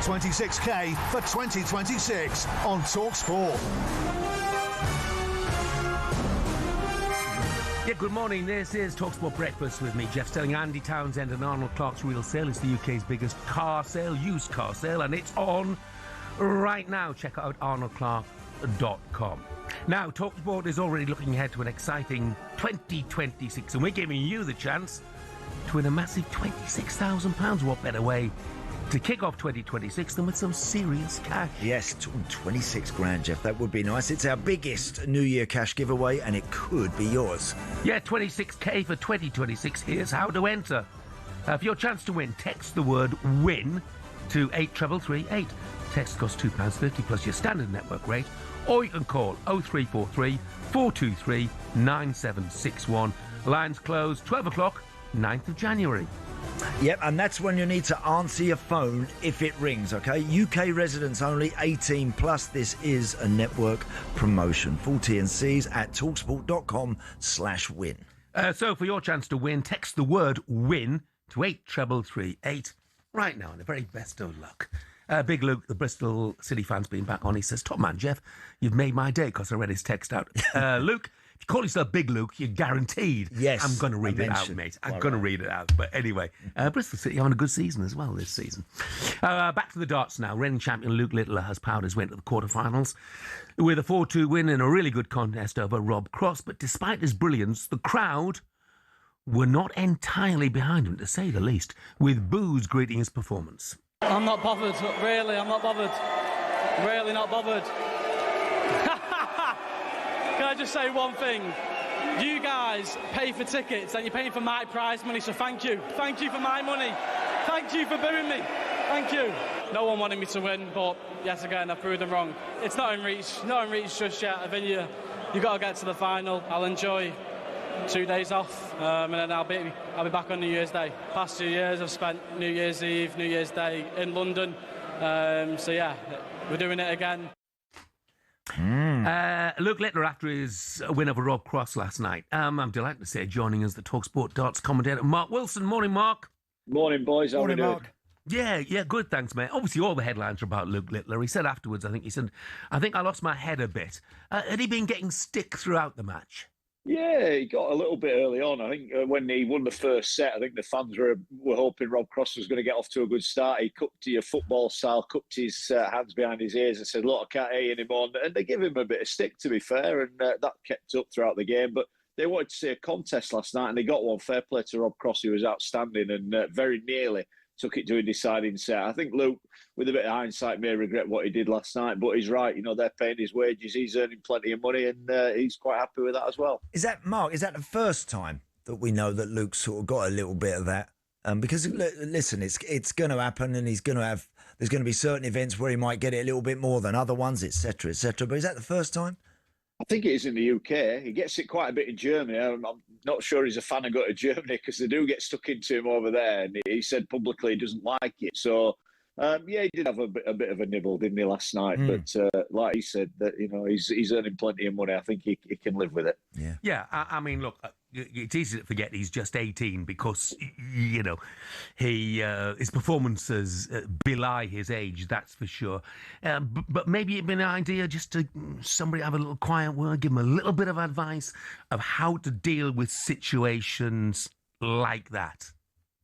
$26K for 2026 on talkSPORT. Yeah, good morning. This is talkSPORT Breakfast with me, Jeff Stelling Andy Townsend, and Arnold Clark's Real Sale. It's the UK's biggest car sale, used car sale, and it's on right now. Check out arnoldclark.com. Now, talkSPORT is already looking ahead to an exciting 2026, and we're giving you the chance to win a massive £26,000. What better way to kick off 2026 than with some serious cash? Yes, 26 grand, Jeff. That would be nice. It's our biggest New Year cash giveaway, and it could be yours. Yeah, 26k for 2026. Here's how to enter. For your chance to win, text the word WIN to 83338. Text costs £2.50 plus your standard network rate, or you can call 0343 423 9761. Lines closed 12 o'clock, 9th of January. Yep, and that's when you need to answer your phone if it rings, okay? UK residents only, 18 plus. This is a network promotion. Full T&Cs at talksport.com/win. So for your chance to win, text the word WIN to 83338 right now, and the very best of luck. Big Luke, the Bristol City fan's been back on. He says, top man, Jeff, you've made my day, because I read his text out. Luke, if you call yourself Big Luke, you're guaranteed. Yes. I'm going to read it out, mate. I'm going to read it out. But anyway, Bristol City having a good season as well this season. Back to the darts now. Reigning champion Luke Littler has powered his way to the quarterfinals with a 4-2 win in a really good contest over Rob Cross. But despite his brilliance, the crowd were not entirely behind him, to say the least, with boos greeting his performance. I'm not bothered, really, I'm not bothered. Really not bothered. Can I just say one thing? You guys pay for tickets and you're paying for my prize money, so thank you. Thank you for my money. Thank you for booing me. Thank you. No one wanted me to win, but yet again, I've proved them wrong. It's not in reach just yet. I think you got to get to the final. I'll enjoy 2 days off, and then I'll be back on New Year's Day. Past 2 years, I've spent New Year's Eve, New Year's Day in London. So yeah, we're doing it again. Luke Littler, after his win over Rob Cross last night, I'm delighted to say joining us the talkSPORT Darts commentator, Marc Wilson. Morning, Marc. Morning, boys. How are you doing? Yeah, good, thanks, mate. Obviously, all the headlines are about Luke Littler. He said afterwards, I think I lost my head a bit. Had he been getting stick throughout the match? Yeah, he got a little bit early on. I think when he won the first set, I think the fans were hoping Rob Cross was going to get off to a good start. He cupped to your football style, cupped his hands behind his ears and said, look, I can't hear you anymore. And they gave him a bit of stick, to be fair, and that kept up throughout the game. But they wanted to see a contest last night, and they got one. Fair play to Rob Cross, who was outstanding and very nearly took it to a deciding set. I think Luke, with a bit of hindsight, may regret what he did last night, but he's right. You know, they're paying his wages. He's earning plenty of money, and he's quite happy with that as well. Is that, Mark, is that the first time that we know that Luke's sort of got a little bit of that? Because, listen, it's going to happen, and there's going to be certain events where he might get it a little bit more than other ones, etc., etc. But is that the first time? I think it is in the UK. He gets it quite a bit in Germany. I'm not sure he's a fan of going to Germany because they do get stuck into him over there. And he said publicly he doesn't like it. So, yeah, he did have a bit of a nibble, didn't he, last night? But like he said, that he's earning plenty of money. I think he can live with it. Yeah. I mean, look, it's easy to forget he's just 18 because, you know, his performances belie his age, that's for sure. But maybe it'd be an idea just to somebody have a little quiet word, give him a little bit of advice of how to deal with situations like that.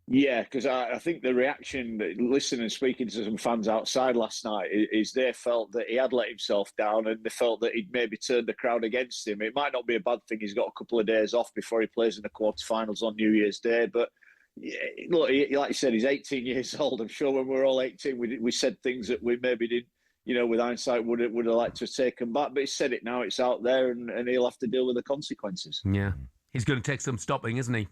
Yeah, because I think the reaction, listening and speaking to some fans outside last night, is they felt that he had let himself down and they felt that he'd maybe turned the crowd against him. It might not be a bad thing. He's got a couple of days off before he plays in the quarterfinals on New Year's Day. But yeah, look, like you said, he's 18 years old. I'm sure when we were all 18, we said things that we maybe didn't, you know, with hindsight would have liked to have taken back. But he's said it now. It's out there and he'll have to deal with the consequences. Yeah. He's going to take some stopping, isn't he?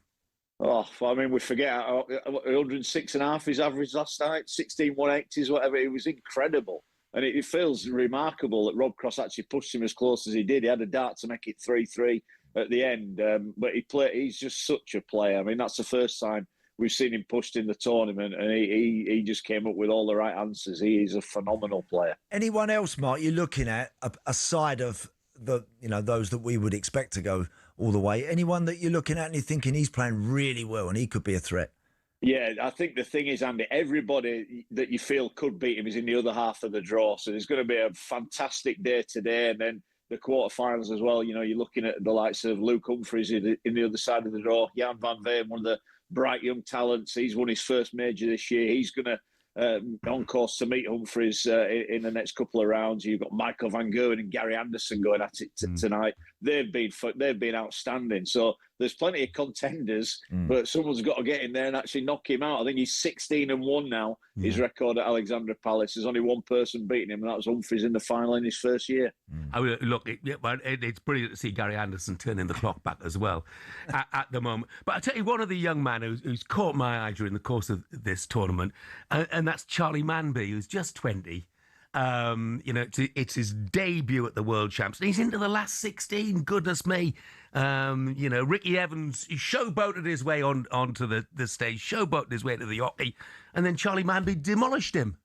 Oh, I mean, we forget 106.5 his average last night, 16 180s, whatever. It was incredible. And it feels remarkable that Rob Cross actually pushed him as close as he did. He had a dart to make it 3-3 at the end. But he's just such a player. I mean, that's the first time we've seen him pushed in the tournament. And he just came up with all the right answers. He is a phenomenal player. Anyone else, Mark, you're looking at aside of those that we would expect to go all the way? Anyone that you're looking at and you're thinking he's playing really well and he could be a threat? Yeah, I think the thing is, Andy, everybody that you feel could beat him is in the other half of the draw. So there's going to be a fantastic day today. And then the quarterfinals as well. You know, you're looking at the likes of Luke Humphries in the other side of the draw. Jan van Veen, one of the bright young talents. He's won his first major this year. He's going to on course to meet Humphries in the next couple of rounds. You've got Michael van Gerwen and Gary Anderson going at it tonight. They've been outstanding. So there's plenty of contenders, but someone's got to get in there and actually knock him out. I think he's 16-1 now. His record at Alexandra Palace. There's only one person beating him, and that was Humphries in the final in his first year. I mean, look, it's brilliant to see Gary Anderson turning the clock back as well at the moment. But I'll tell you, one of the young men who's caught my eye during the course of this tournament, and that's Charlie Manby, who's just 20. It's his debut at the World Champs. And he's into the last 16. Goodness me. Ricky Evans, he showboated his way onto the stage, showboated his way to the hockey, and then Charlie Manby demolished him.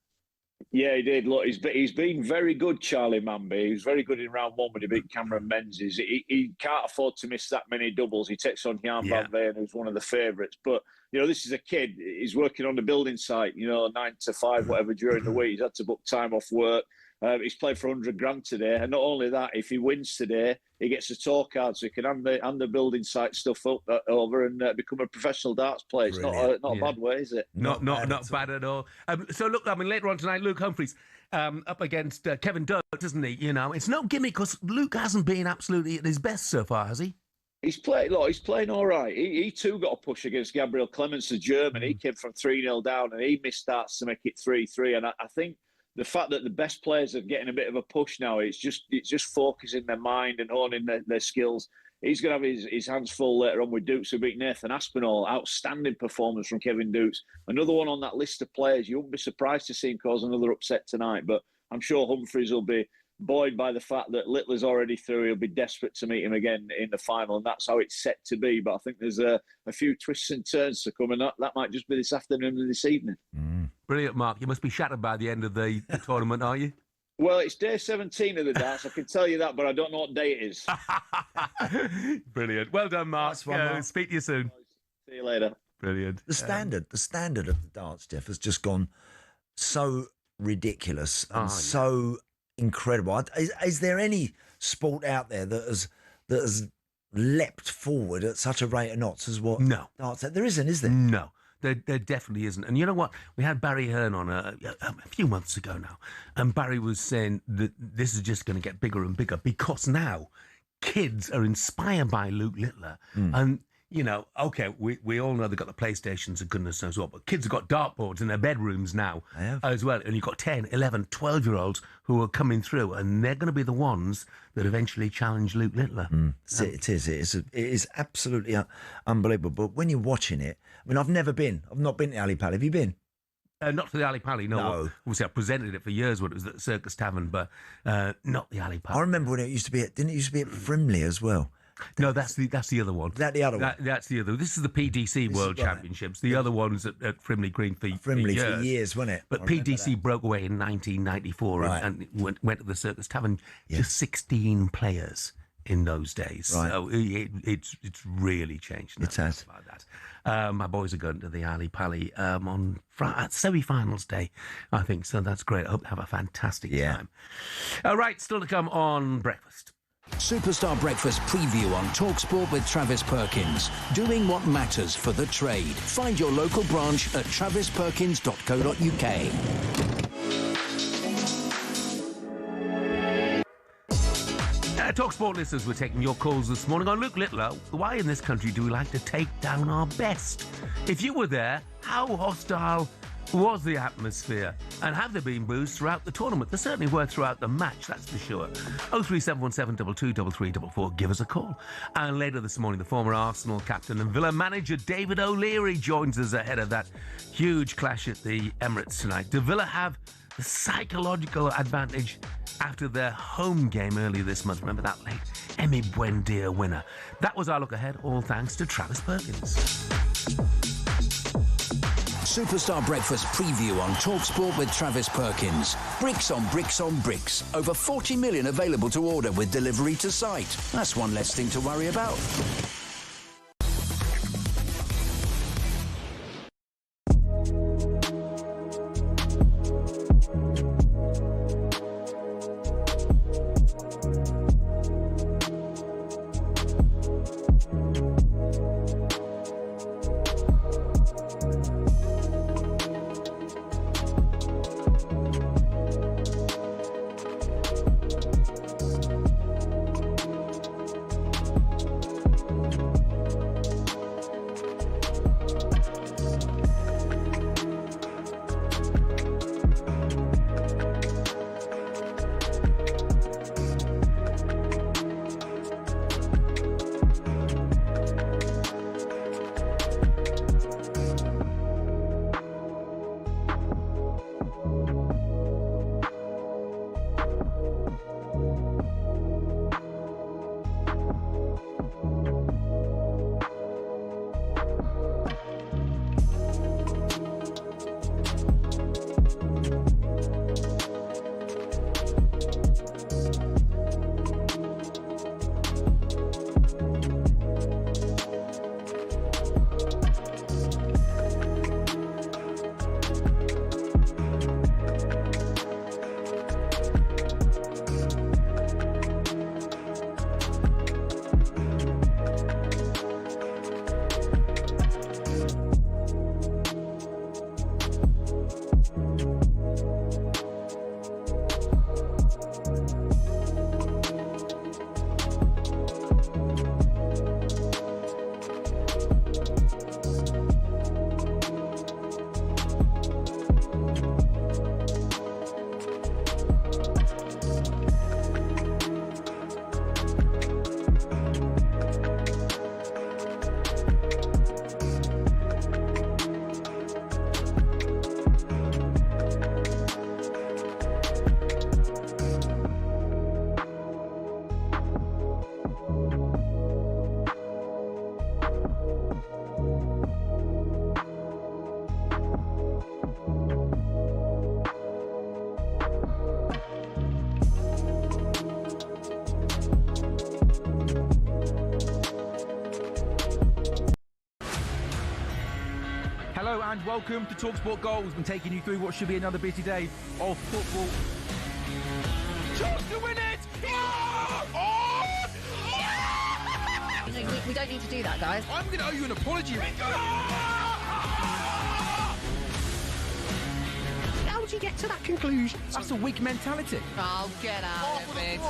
Yeah, he did. Look, he's been very good, Charlie Manby. He was very good in round one when he beat Cameron Menzies. He can't afford to miss that many doubles. He takes on Jan van Veen, who's one of the favourites. But, this is a kid. He's working on the building site, 9 to 5, whatever, during the week. He's had to book time off work. He's played for 100 grand today. And not only that, if he wins today, he gets a tour card so he can hand the building site stuff over and become a professional darts player. It's not a bad way, is it? Not bad at all. So, look, later on tonight, Luke Humphries up against Kevin Dirks, isn't he? It's no gimmick because Luke hasn't been absolutely at his best so far, has he? He's playing all right. He too got a push against Gabriel Clemens, the German. He came from 3-0 down and he missed darts to make it 3-3. And I think the fact that the best players are getting a bit of a push now, it's just focusing their mind and honing their skills. He's going to have his hands full later on with Dukes, who beat Nathan Aspinall. Outstanding performance from Kevin Dukes. Another one on that list of players. You wouldn't be surprised to see him cause another upset tonight, but I'm sure Humphries will be buoyed by the fact that Littler's already through. He'll be desperate to meet him again in the final, and that's how it's set to be. But I think there's a few twists and turns to come, and that might just be this afternoon and this evening. Brilliant, Mark. You must be shattered by the end of the tournament, are you? Well, it's day 17 of the darts. I can tell you that, but I don't know what day it is. Brilliant. Well done, Mark. Mark. Speak to you soon. See you later. Brilliant. The standard of the darts, Jeff, has just gone so ridiculous and so incredible. Is there any sport out there that has leapt forward at such a rate of knots as what darts. There isn't, is there? No. There definitely isn't. And you know what? We had Barry Hearn on a few months ago now, and Barry was saying that this is just going to get bigger and bigger because now kids are inspired by Luke Littler. And, you know, okay, we all know they've got the PlayStations and goodness knows what, but kids have got dartboards in their bedrooms now as well. And you've got 10, 11, 12-year-olds who are coming through, and they're going to be the ones that eventually challenge Luke Littler. It is absolutely unbelievable. But when you're watching it, I mean, I've not been to Ali Pali. Have you been? Not to the Ali Pali, no. Obviously, I presented it for years when it was at the Circus Tavern, but not the Ali Pali. I remember when it used to be didn't it used to be at Frimley as well? No, that's the other one. Is that the other one? That's the other. This is the PDC World Championships. The other one's at Frimley Green for years, wasn't it? But PDC broke away in 1994 and went to the Circus Tavern. Just 16 players in those days. Right. So it's really changed now. It has. Like that. My boys are going to the Ali Pali on semi-finals day, I think. So that's great. I hope they have a fantastic time. All right, still to come on Breakfast. Superstar Breakfast preview on talkSPORT with Travis Perkins. Doing what matters for the trade. Find your local branch at travisperkins.co.uk. talkSPORT listeners, we're taking your calls this morning on Luke Littler. Why in this country do we like to take down our best? If you were there, how hostile was the atmosphere? And have there been boos throughout the tournament? There certainly were throughout the match, that's for sure. 03717 223344, give us a call. And later this morning, the former Arsenal captain and Villa manager David O'Leary joins us ahead of that huge clash at the Emirates tonight. Do Villa have the psychological advantage after their home game earlier this month? Remember that late Emi Buendia winner? That was our look ahead, all thanks to Travis Perkins. Superstar Breakfast preview on talkSPORT with Travis Perkins. Bricks on bricks on bricks. Over 40 million available to order with delivery to site. That's one less thing to worry about. Hello and welcome to talkSPORT Goals. We've been taking you through what should be another busy day of football. Chance to win it! don't need to do that, guys. I'm going to owe you an apology. How would you get to that conclusion? That's a weak mentality. Oh, get out of it.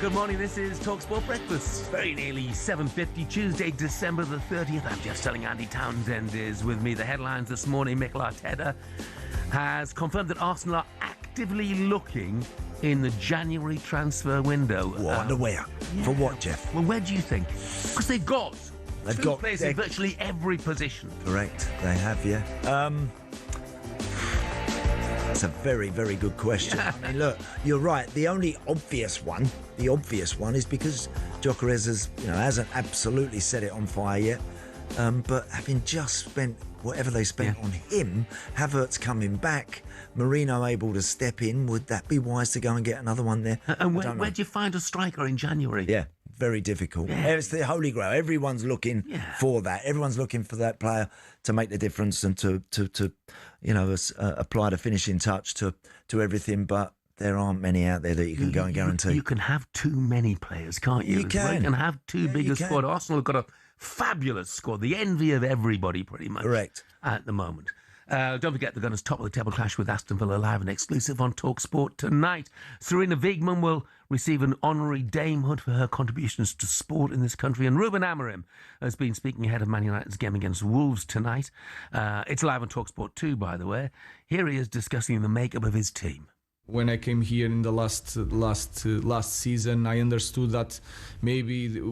Good morning, this is talkSPORT Breakfast. Very nearly 7:50, Tuesday, December the 30th. I'm Jeff Stelling Andy Townsend is with me. The headlines this morning, Mikel Arteta has confirmed that Arsenal are actively looking in the January transfer window. What? Where? Yeah. For what, Jeff? Well, where do you think? Because they've got players in virtually every position. Correct, they have, yeah. That's a very, very good question. I mean, look, you're right. The only obvious one is because Gyökeres hasn't absolutely set it on fire yet. But having just spent whatever they spent on him, Havertz coming back, Marino able to step in, would that be wise to go and get another one there? And where do you find a striker in January? Yeah, very difficult. Yeah. It's the holy grail. Everyone's looking for that. Everyone's looking for that player to make the difference and to apply the finishing touch to everything. But there aren't many out there that you can go and guarantee. You can have too many players, can't you? You can. You can have too big a squad. Arsenal have got a fabulous squad, the envy of everybody pretty much. Correct. At the moment. Don't forget the Gunners top of the table clash with Aston Villa live and exclusive on talkSPORT tonight. Serena Wiegmann will receive an honorary damehood for her contributions to sport in this country. And Ruben Amorim has been speaking ahead of Man United's game against Wolves tonight. It's live on talkSPORT 2, by the way. Here he is discussing the makeup of his team. When I came here in the last season, I understood that maybe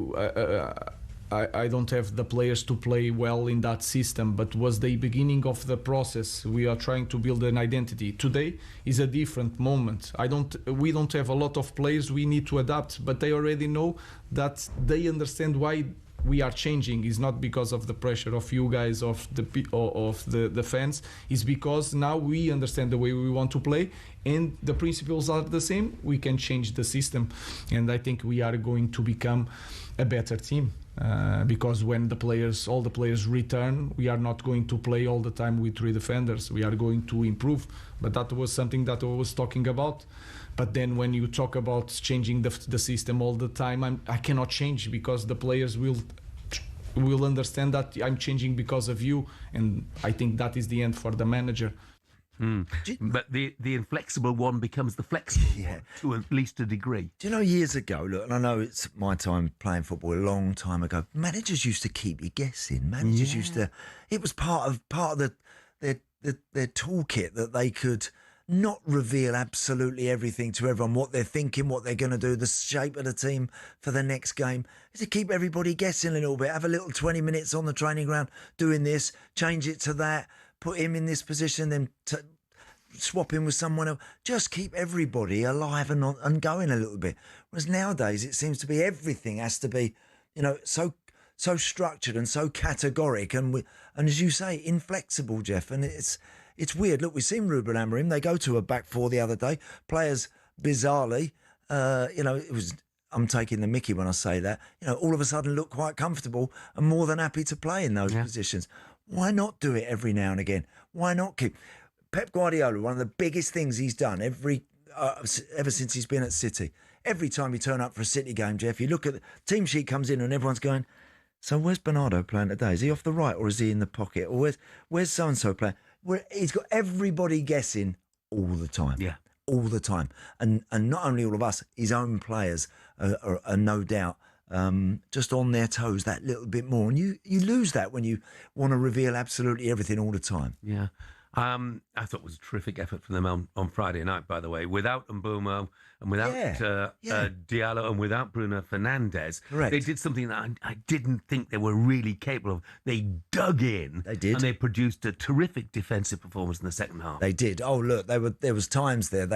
I don't have the players to play well in that system, but was the beginning of the process. We are trying to build an identity. Today is a different moment. We don't have a lot of players. We need to adapt, but they already know that they understand why we are changing. Is not because of the pressure of you guys, of the fans. It's because now we understand the way we want to play, and the principles are the same. We can change the system, and I think we are going to become a better team. Because when all the players return, we are not going to play all the time with three defenders. We are going to improve. But that was something that I was talking about. But then when you talk about changing the system all the time, I cannot change, because the players will understand that I'm changing because of you. And I think that is the end for the manager. But the inflexible one becomes the flexible one, to at least a degree. Do you know, years ago, look, and I know it's my time playing football a long time ago, managers used to keep you guessing. Managers used to, it was part of their toolkit that they could not reveal absolutely everything to everyone, what they're thinking, what they're going to do, the shape of the team for the next game. Is to keep everybody guessing a little bit, have a little 20 minutes on the training ground doing this, change it to that, put him in this position, then swap him with someone else. Just keep everybody alive and going a little bit. Whereas nowadays it seems to be everything has to be, so structured and so categoric and as you say, inflexible, Jeff. And it's weird. Look, we've seen Ruben Amorim. They go to a back four the other day. Players bizarrely, it was. I'm taking the mickey when I say that. All of a sudden look quite comfortable and more than happy to play in those positions. Why not do it every now and again? Why not keep Pep Guardiola? One of the biggest things he's done ever since he's been at City. Every time you turn up for a City game, Jeff, you look at the team sheet comes in and everyone's going, so where's Bernardo playing today? Is he off the right or is he in the pocket? Or where's so-and-so playing? He's got everybody guessing all the time. Yeah. all the time. And not only all of us, his own players are no doubt just on their toes that little bit more. And you lose that when you want to reveal absolutely everything all the time. Yeah. I thought it was a terrific effort from them on Friday night, by the way. Without Mbeumo and without Diallo and without Bruno Fernandes, Correct. They did something that I didn't think they were really capable of. They dug in. They did. And they produced a terrific defensive performance in the second half. They did. Oh, look, there was times there.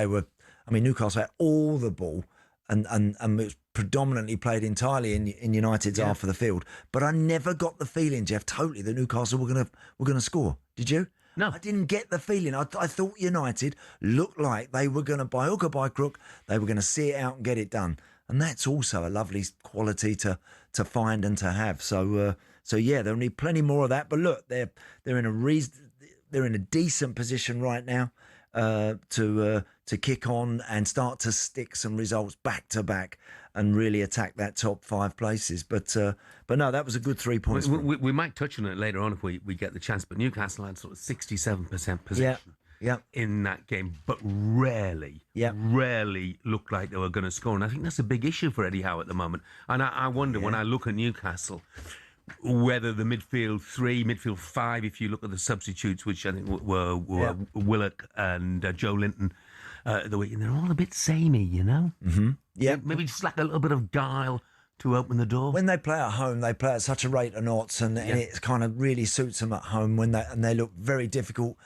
Newcastle had all the ball and it was predominantly played entirely in United's half of the field. But I never got the feeling, Jeff, totally that Newcastle were gonna score. Did you? No. I didn't get the feeling. I thought United looked like they were going to, by hook or by crook, they were going to see it out and get it done. And that's also a lovely quality to find and to have. So they'll need plenty more of that. But look, they're in a decent position right now to kick on and start to stick some results back to back and really attack that top 5 places. But no, that was a good 3 points. We might touch on it later on if we get the chance, but Newcastle had sort of 67% possession in that game, but rarely looked like they were going to score. And I think that's a big issue for Eddie Howe at the moment. And I wonder, when I look at Newcastle, whether the midfield 3, midfield 5, if you look at the substitutes, which I think were Willock and Joe Linton, the weekend, they're all a bit samey, you know? Mm-hmm. Yeah. Maybe just like a little bit of guile to open the door. When they play at home, they play at such a rate of knots, and it kind of really suits them at home and they look very difficult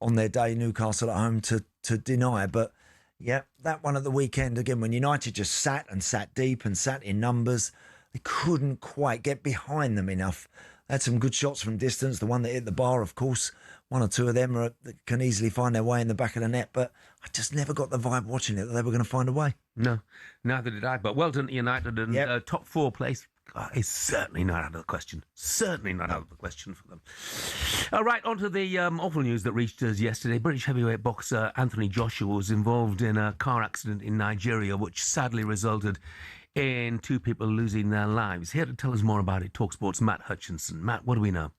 on their day, Newcastle at home, to deny. But yeah, that one at the weekend, again, when United just sat deep and sat in numbers, they couldn't quite get behind them enough. They had some good shots from distance. The one that hit the bar, of course, one or two of them can easily find their way in the back of the net. But I just never got the vibe watching it that they were going to find a way. No, neither did I. But well done to United, and top 4 place is certainly not out of the question. Certainly not out of the question for them. All right, on to the awful news that reached us yesterday. British heavyweight boxer Anthony Joshua was involved in a car accident in Nigeria, which sadly resulted in 2 people losing their lives. Here to tell us more about it, talkSPORT's Matt Hutchinson. Matt, what do we know?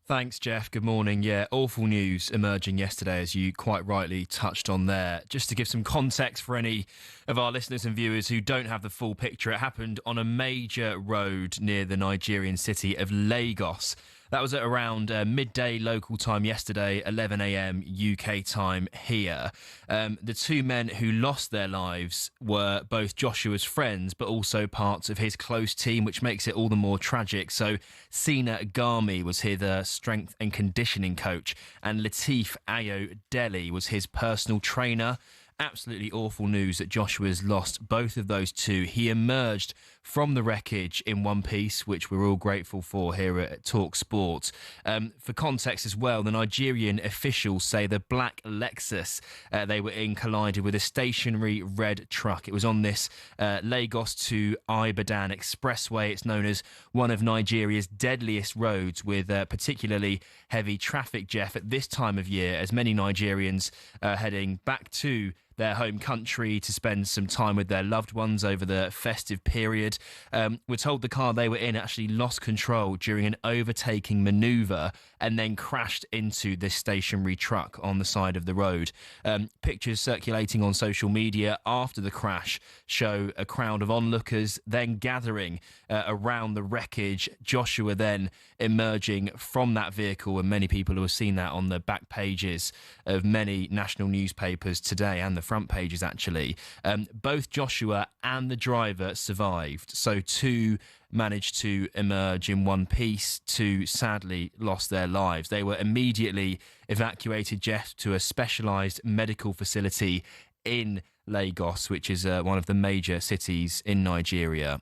Thanks, Jeff. Good morning. Yeah, awful news emerging yesterday, as you quite rightly touched on there. Just to give some context for any of our listeners and viewers who don't have the full picture, it happened on a major road near the Nigerian city of Lagos. That was at around midday local time yesterday, 11 a.m. UK time here. The 2 men who lost their lives were both Joshua's friends, but also parts of his close team, which makes it all the more tragic. So Sina Gami was his strength and conditioning coach, and Lateef Ayo Deli was his personal trainer. Absolutely awful news that Joshua's lost both of those 2. He emerged from the wreckage in one piece, which we're all grateful for here at talkSPORT. For context as well, the Nigerian officials say the black Lexus they were in collided with a stationary red truck. It was on this Lagos to Ibadan expressway. It's known as one of Nigeria's deadliest roads, with particularly heavy traffic, Jeff, at this time of year, as many Nigerians are heading back to their home country to spend some time with their loved ones over the festive period. We're told the car they were in actually lost control during an overtaking manoeuvre and then crashed into this stationary truck on the side of the road. Pictures circulating on social media after the crash show a crowd of onlookers then gathering around the wreckage. Joshua then emerging from that vehicle, and many people who have seen that on the back pages of many national newspapers today, and the front pages actually. Both Joshua and the driver survived, so 2 managed to emerge in one piece. 2 sadly lost their lives. They were immediately evacuated, Jeff, to a specialised medical facility in Lagos, which is one of the major cities in Nigeria.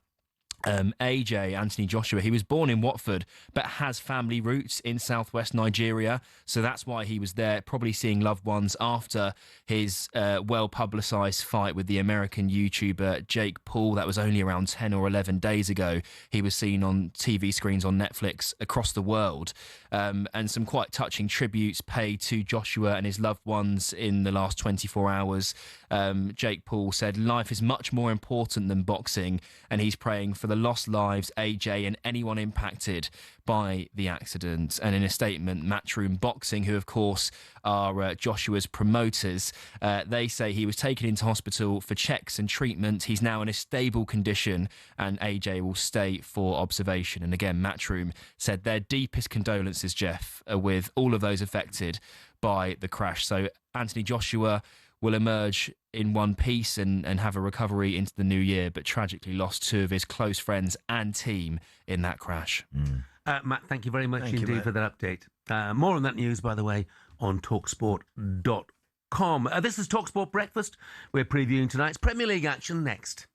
AJ, Anthony Joshua, he was born in Watford but has family roots in southwest Nigeria, so that's why he was there, probably seeing loved ones after his well-publicised fight with the American YouTuber Jake Paul. That was only around 10 or 11 days ago. He was seen on TV screens on Netflix across the world, and some quite touching tributes paid to Joshua and his loved ones in the last 24 hours. Jake Paul said life is much more important than boxing, and he's praying for for the lost lives, AJ, and anyone impacted by the accident. And in a statement, Matchroom Boxing, who of course are Joshua's promoters, they say he was taken into hospital for checks and treatment. He's now in a stable condition and AJ will stay for observation. And again, Matchroom said their deepest condolences, Jeff, with all of those affected by the crash. So Anthony Joshua will emerge in one piece and have a recovery into the new year, but tragically lost two of his close friends and team in that crash. Matt, thank you very much indeed for that update. More on that news, by the way, on talksport.com. This is TalkSport Breakfast. We're previewing tonight's Premier League action next.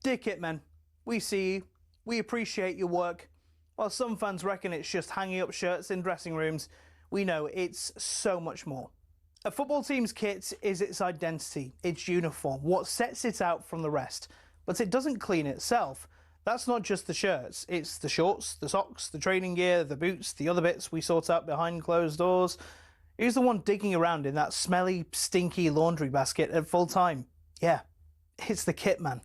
Dear Kitmen, we see you, we appreciate your work. While some fans reckon it's just hanging up shirts in dressing rooms, we know it's so much more. A football team's kit is its identity, its uniform, what sets it out from the rest. But it doesn't clean itself. That's not just the shirts, it's the shorts, the socks, the training gear, the boots, the other bits we sort out behind closed doors. Who's the one digging around in that smelly, stinky laundry basket at full time? Yeah, it's the kitman.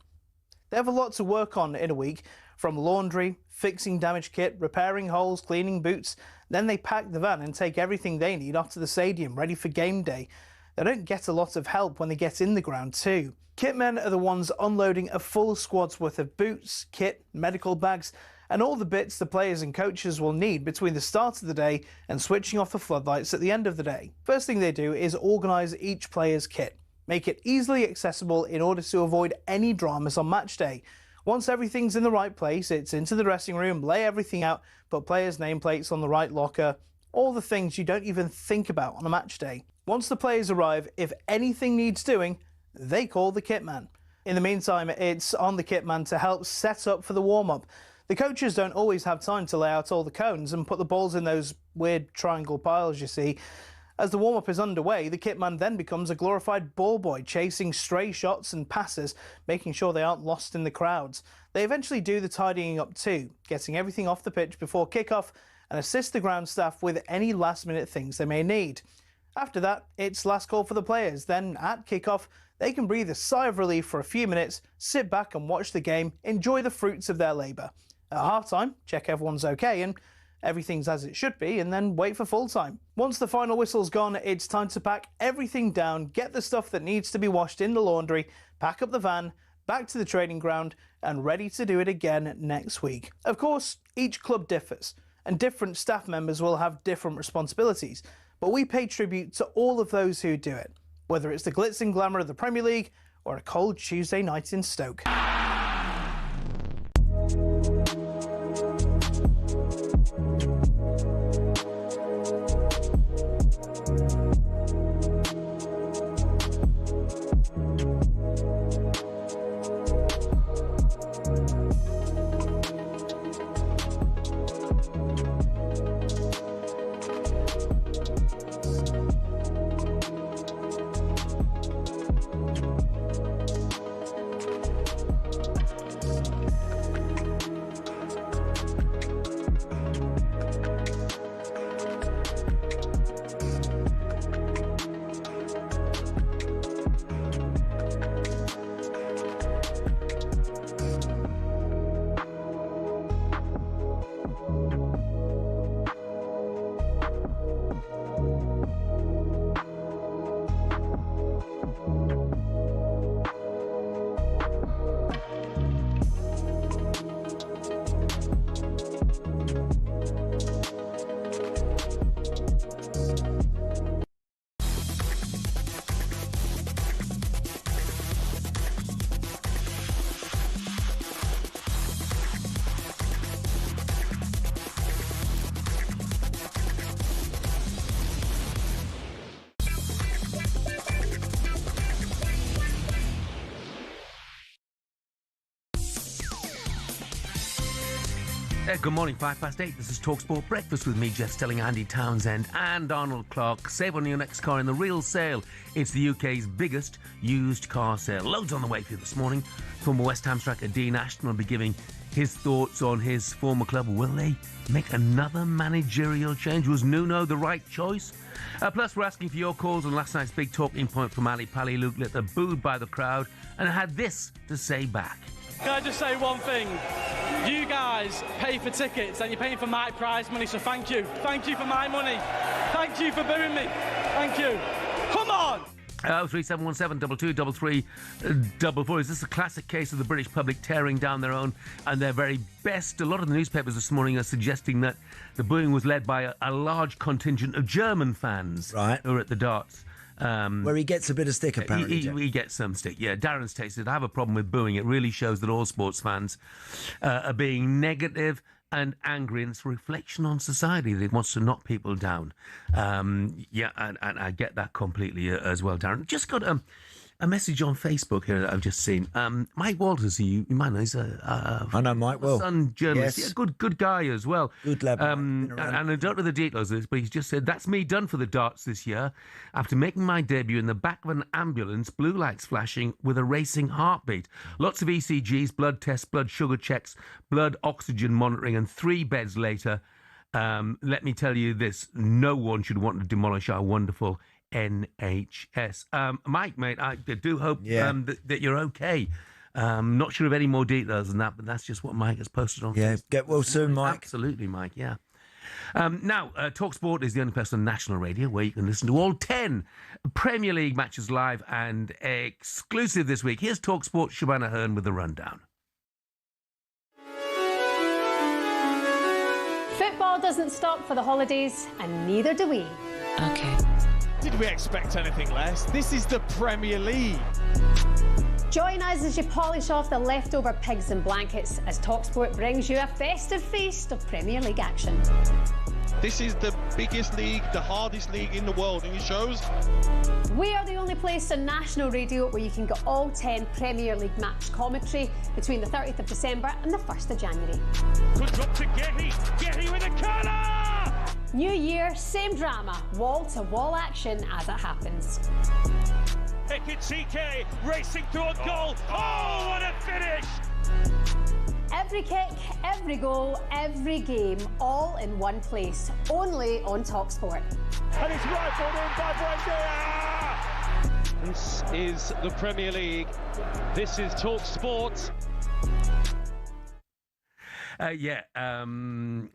They have a lot to work on in a week, from laundry, fixing damaged kit, repairing holes, cleaning boots. Then they pack the van and take everything they need off to the stadium, ready for game day. They don't get a lot of help when they get in the ground too. Kitmen are the ones unloading a full squad's worth of boots, kit, medical bags, and all the bits the players and coaches will need between the start of the day and switching off the floodlights at the end of the day. First thing they do is organise each player's kit. Make it easily accessible in order to avoid any dramas on match day. Once everything's in the right place, it's into the dressing room, lay everything out, put players' nameplates on the right locker, all the things you don't even think about on a match day. Once the players arrive, if anything needs doing, they call the kitman. In the meantime, it's on the kitman to help set up for the warm-up. The coaches don't always have time to lay out all the cones and put the balls in those weird triangle piles you see. As the warm-up is underway, the kitman then becomes a glorified ball boy, chasing stray shots and passes, making sure they aren't lost in the crowds. They eventually do the tidying up too, getting everything off the pitch before kick-off and assist the ground staff with any last-minute things they may need. After that, it's last call for the players. Then, at kick-off, they can breathe a sigh of relief for a few minutes, sit back and watch the game, enjoy the fruits of their labour. At half-time, check everyone's okay and everything's as it should be, and then wait for full-time. Once the final whistle's gone, it's time to pack everything down, get the stuff that needs to be washed in the laundry, pack up the van, back to the training ground, and ready to do it again next week. Of course, each club differs, and different staff members will have different responsibilities, but we pay tribute to all of those who do it, whether it's the glitz and glamour of the Premier League or a cold Tuesday night in Stoke. Good morning, 8:05. This is talkSPORT Breakfast with me, Jeff Stelling Andy Townsend and Arnold Clark. Save on your next car in the real sale. It's the UK's biggest used car sale. Loads on the way for you this morning. Former West Ham striker Dean Ashton will be giving his thoughts on his former club. Will they make another managerial change? Was Nuno the right choice? Plus, we're asking for your calls on last night's big talking point from Ali Pali. Luke Litter booed by the crowd and had this to say back. Can I just say one thing? You guys pay for tickets and you're paying for my prize money, so thank you. Thank you for my money. Thank you for booing me. Thank you. Come on! 03717 223344. Is this a classic case of the British public tearing down their own and their very best? A lot of the newspapers this morning are suggesting that the booing was led by a large contingent of German fans who were at the darts. Where he gets a bit of stick, apparently. He gets some stick, yeah. Darren's tasted. I have a problem with booing. It really shows that all sports fans are being negative and angry, and it's a reflection on society that it wants to knock people down. And I get that completely as well, Darren. Just got a message on Facebook here that I've just seen. Mike Walters, you might know, he's I know Mike well. Sun journalist. Yes. Yeah, good guy as well. Good lad. And I don't know the details of this, but he's just said, that's me done for the darts this year. After making my debut in the back of an ambulance, blue lights flashing with a racing heartbeat. Lots of ECGs, blood tests, blood sugar checks, blood oxygen monitoring, and 3 beds later. Let me tell you this, no one should want to demolish our wonderful NHS. Mike, mate, I do hope that you're okay. Not sure of any more details than that, but that's just what Mike has posted on Facebook. Get well soon, Mike. Absolutely, Mike, yeah. Now, talkSPORT is the only place on national radio where you can listen to all 10 Premier League matches live and exclusive this week. Here's talkSPORT Shabana Hearn with the rundown. Football doesn't stop for the holidays, and neither do we. Okay. Did we expect anything less? This is the Premier League. Join us as you polish off the leftover pigs and blankets as talkSPORT brings you a festive feast of Premier League action. This is the biggest league, the hardest league in the world, and it shows. We are the only place on national radio where you can get all 10 Premier League match commentary between the 30th of December and the 1st of January. Good drop to Guehi. Guehi with a curler! New year, same drama, wall-to-wall action as it happens. Ekitike racing through a goal. Oh, what a finish! Every kick, every goal, every game, all in one place, only on talkSPORT. And it's rifled in by Brenda. This is the Premier League. This is talkSPORT.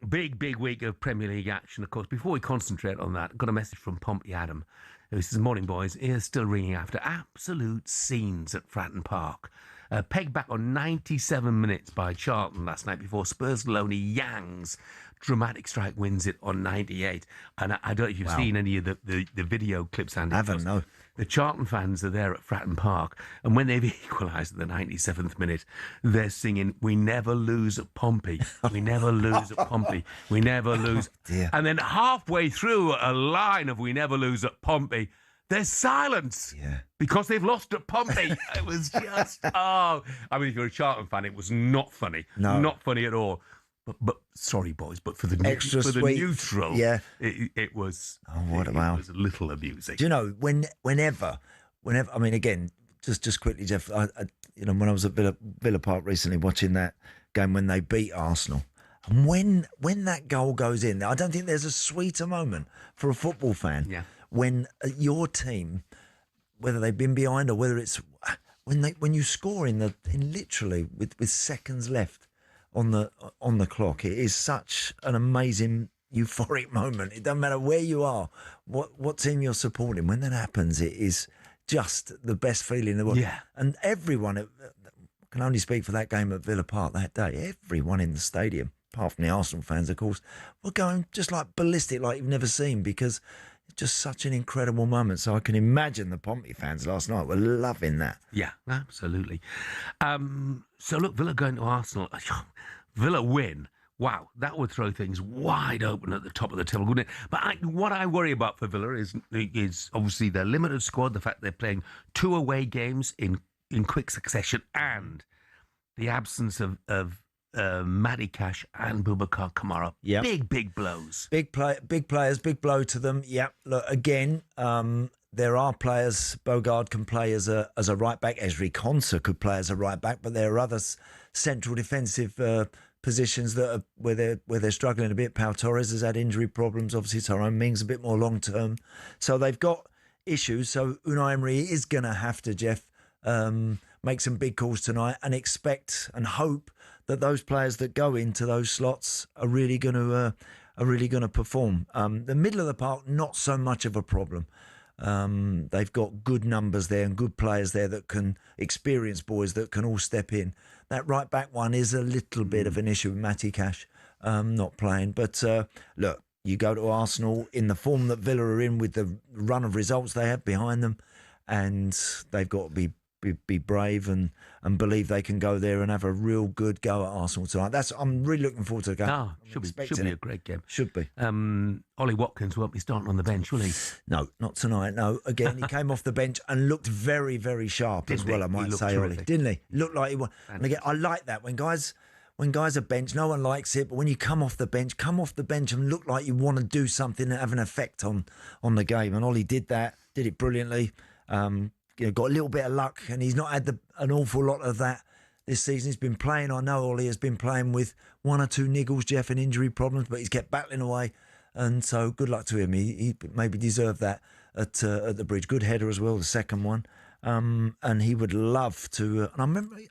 Big week of Premier League action, of course. Before we concentrate on that, I've got a message from Pompey Adam, who says, "Morning, boys. Ears still ringing after absolute scenes at Fratton Park. Pegged back on 97 minutes by Charlton last night before Spurs loanee Yang's dramatic strike wins it on 98. And I don't know if you've seen any of the video clips, Andy. I haven't, no. The Charlton fans are there at Fratton Park, and when they've equalised at the 97th minute, they're singing, "We never lose at Pompey. We never lose at Pompey. We never lose." Dear. And then halfway through a line of "We never lose at Pompey," there's silence. Yeah. Because they've lost at Pompey. It was just, I mean, if you're a Charlton fan, it was not funny. No. Not funny at all. But sorry, boys, but for the neutral, yeah, it was. Oh, what it was a little amusing. Do you know whenever? I mean, again, just quickly, Jeff. When I was at Villa Park recently watching that game when they beat Arsenal, and when that goal goes in, I don't think there's a sweeter moment for a football fan. Yeah. When your team, whether they've been behind or whether it's when you score in literally with seconds left on the clock, it is such an amazing euphoric moment. It doesn't matter where you are, what team you're supporting. When that happens, it is just the best feeling in the world. Yeah. And everyone, I can only speak for that game at Villa Park that day, everyone in the stadium, apart from the Arsenal fans, of course, were going just like ballistic, like you've never seen, because it's just such an incredible moment. So I can imagine the Pompey fans last night were loving that. Yeah, absolutely. So look, Villa going to Arsenal. Villa win. Wow, that would throw things wide open at the top of the table, wouldn't it? But what I worry about for Villa is obviously their limited squad, the fact they're playing 2 away games in quick succession, and the absence of Matty Cash and Boubacar Kamara. Yep. Big blows. Big players, big blow to them. Yeah. Look, again, there are players. Bogard can play as a right back. Ezri Konsa could play as a right back, but there are other central defensive positions where they're struggling a bit. Pau Torres has had injury problems. Obviously, Tyrone Mings a bit more long term, so they've got issues. So Unai Emery is going to have to, Jeff, make some big calls tonight and expect and hope that those players that go into those slots are really going to perform. The middle of the park, not so much of a problem. They've got good numbers there and good players there that can, experienced boys that can all step in. That right back one is a little bit of an issue with Matty Cash not playing. But look, you go to Arsenal in the form that Villa are in with the run of results they have behind them, and they've got to be brave and believe they can go there and have a real good go at Arsenal tonight. I'm really looking forward to the game. Should be a great game. Should be. Ollie Watkins won't be starting on the bench, will he? No, not tonight. No. Again, he came off the bench and looked very, very sharp as well, I might say, Ollie. Didn't he? Looked like he won. And again, I like that. When guys are bench, no one likes it, but when you come off the bench and look like you want to do something and have an effect on the game. And Ollie did that, did it brilliantly. Got a little bit of luck, and he's not had an awful lot of that this season. He's been playing, I know Ollie has been playing with 1 or 2 niggles, Jeff, and injury problems, but he's kept battling away, and so good luck to him. He maybe deserved that at the bridge. Good header as well, the second one, and he would love to. And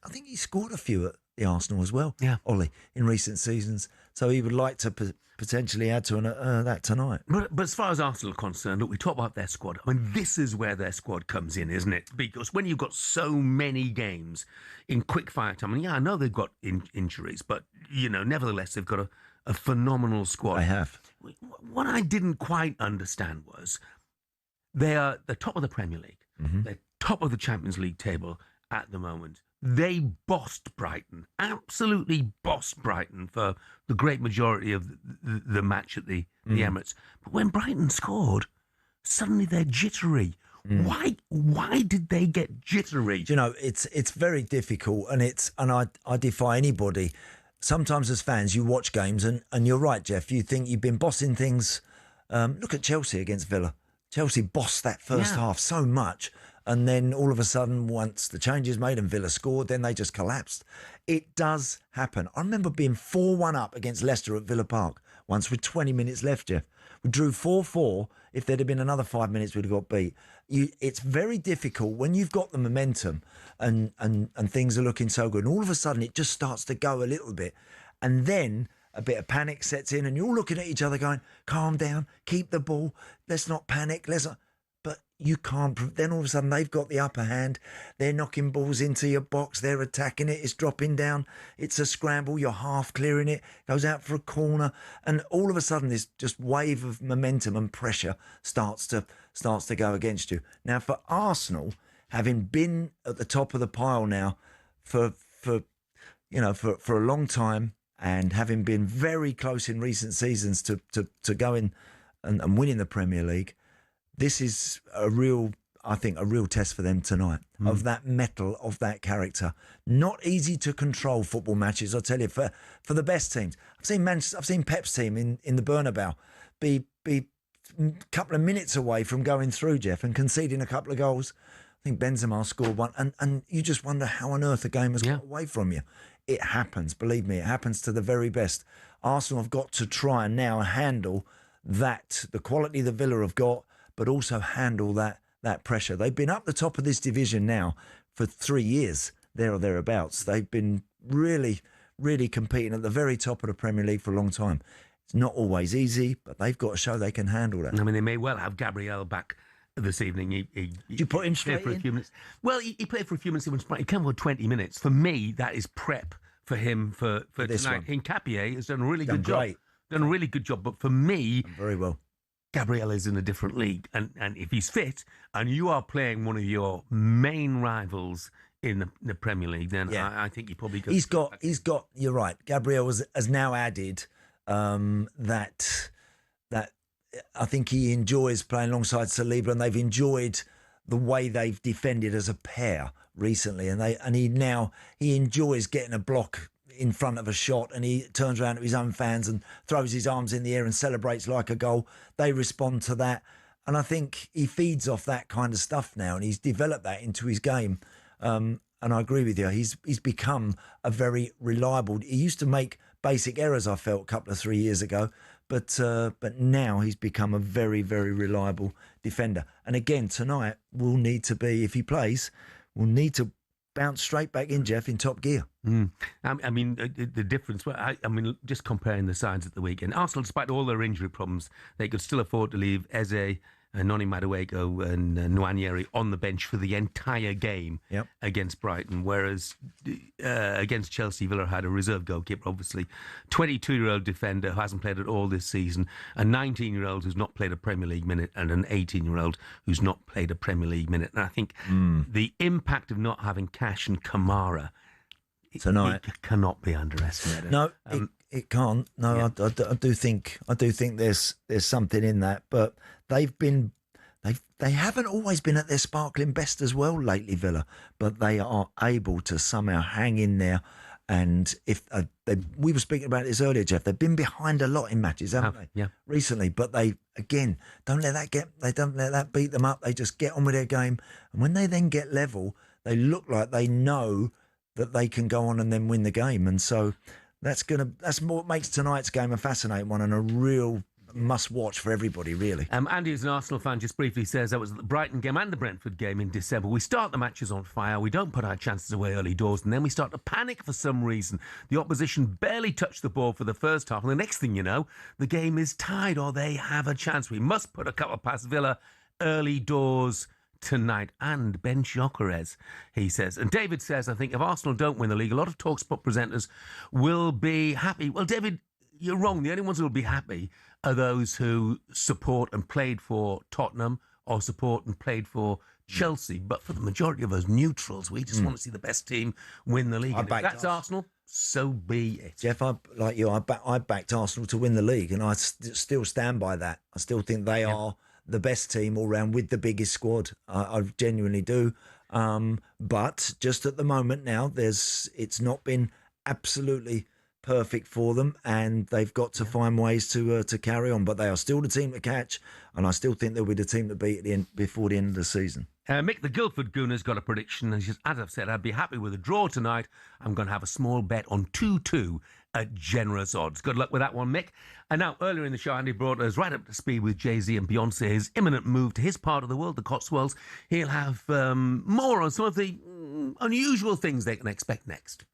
I think he scored a few at the Arsenal as well, Ollie, in recent seasons. So he would like to potentially add to that tonight. But as far as Arsenal are concerned, look, we talk about their squad. I mean, this is where their squad comes in, isn't it? Because when you've got so many games in quick fire time, and I know they've got injuries, but, nevertheless, they've got a phenomenal squad. They have. What I didn't quite understand was they are the top of the Premier League. Mm-hmm. They're top of the Champions League table at the moment. They bossed Brighton, absolutely bossed Brighton for the great majority of the match at the Emirates. But when Brighton scored, suddenly they're jittery. Why did they get jittery? It's very difficult, and I defy anybody. Sometimes as fans, you watch games, and you're right, Jeff. You think you've been bossing things Look at Chelsea against Villa. Chelsea bossed that first half so much, and then all of a sudden, once the changes made and Villa scored, then they just collapsed. It does happen. I remember being 4-1 up against Leicester at Villa Park once with 20 minutes left, Jeff. We drew 4-4. If there'd have been another 5 minutes, we'd have got beat. It's very difficult when you've got the momentum and things are looking so good, and all of a sudden it just starts to go a little bit, and then a bit of panic sets in, and you're all looking at each other going, calm down, keep the ball, let's not panic, But you can't. Then all of a sudden they've got the upper hand. They're knocking balls into your box. They're attacking it. It's dropping down. It's a scramble. You're half clearing it. Goes out for a corner, and all of a sudden this just wave of momentum and pressure starts to go against you. Now for Arsenal, having been at the top of the pile now for a long time, and having been very close in recent seasons to going and winning the Premier League, this is a real test for them tonight, of that mettle, of that character. Not easy to control football matches, I tell you, for the best teams. I've seen Pep's team in the Bernabeu be a couple of minutes away from going through, Jeff, and conceding a couple of goals. I think Benzema scored one, and you just wonder how on earth the game has got away from you. It happens, believe me, it happens to the very best. Arsenal have got to try and now handle that, the quality the Villa have got, but also handle that pressure. They've been up the top of this division now for 3 years, there or thereabouts. They've been really, really competing at the very top of the Premier League for a long time. It's not always easy, but they've got to show they can handle that. I mean, they may well have Gabriel back this evening. Did you put him straight for a few minutes? Well, he played for a few minutes. He came for 20 minutes. For me, that is prep for him for tonight. Hincapié has done a really good job. Done a really good job. But for me, very well. Gabriel is in a different league, and if he's fit, and you are playing one of your main rivals in the Premier League, then I think he probably he's got. You're right. Gabriel has now added that I think he enjoys playing alongside Saliba, and they've enjoyed the way they've defended as a pair recently, and he enjoys getting a block in front of a shot, and he turns around to his own fans and throws his arms in the air and celebrates like a goal. They respond to that, and I think he feeds off that kind of stuff now, and he's developed that into his game. And I agree with you. He's become a very reliable. He used to make basic errors, I felt, a couple of 3 years ago, but now he's become a very, very reliable defender. And again, tonight we'll need to be, if he plays, we'll need to bounce straight back in, Jeff, in top gear. I mean, the difference, just comparing the sides at the weekend, Arsenal, despite all their injury problems, they could still afford to leave Eze, Noni Madueke and Nwaneri on the bench for the entire game against Brighton, whereas against Chelsea, Villa had a reserve goalkeeper, obviously, 22-year-old defender who hasn't played at all this season, a 19-year-old who's not played a Premier League minute, and an 18-year-old who's not played a Premier League minute. And I think the impact of not having Cash and Kamara tonight it cannot be underestimated. No, it can't. No, I do think there's something in that, but they haven't always been at their sparkling best as well lately, Villa, but they are able to somehow hang in there. And if we were speaking about this earlier, Jeff, they've been behind a lot in matches, haven't they? Yeah. Recently, but they again don't let that beat them up. They just get on with their game, and when they then get level, they look like they know that they can go on and then win the game. And so that's what makes tonight's game a fascinating one and a real must-watch for everybody, really. Andy, as an Arsenal fan, just briefly says that was the Brighton game and the Brentford game in December. We start the matches on fire, we don't put our chances away early doors, and then we start to panic for some reason. The opposition barely touched the ball for the first half, and the next thing you know, the game is tied or they have a chance. We must put a couple past Villa early doors tonight, and bench Gyökeres, he says. And David says, I think if Arsenal don't win the league, a lot of talkSPORT presenters will be happy. Well, David, you're wrong. The only ones who will be happy are those who support and played for Tottenham or support and played for Chelsea. But for the majority of us neutrals, we just want to see the best team win the league. And if that's Arsenal, so be it. Jeff, I backed Arsenal to win the league, and I still stand by that. I still think they are the best team all round with the biggest squad. I genuinely do. But just at the moment now, it's not been absolutely perfect for them, and they've got to find ways to carry on. But they are still the team to catch, and I still think they'll be the team to beat at the end, before the end of the season. Mick the Guildford Gooner's got a prediction. As I've said, I'd be happy with a draw tonight. I'm going to have a small bet on 2-2 at generous odds. Good luck with that one, Mick. And now, earlier in the show, Andy brought us right up to speed with Jay-Z and Beyonce, his imminent move to his part of the world, the Cotswolds. He'll have more on some of the unusual things they can expect next.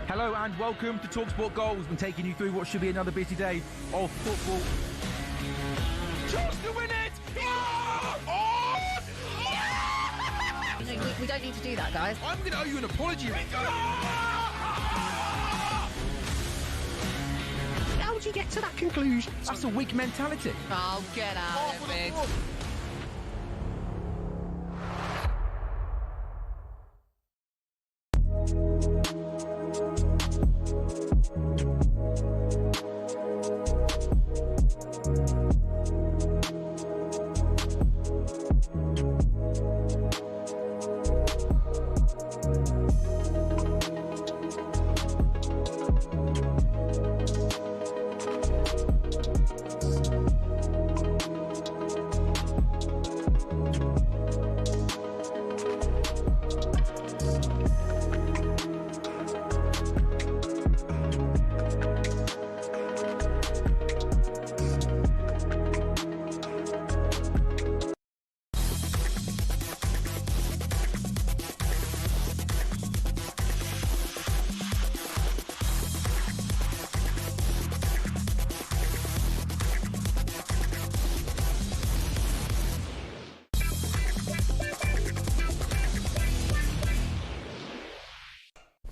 Hello and welcome to talkSPORT Goals. We're taking you through what should be another busy day of football. Chance to win it! We don't need to do that, guys. I'm going to owe you an apology. How would you get to that conclusion? That's a weak mentality. Oh, get out of it.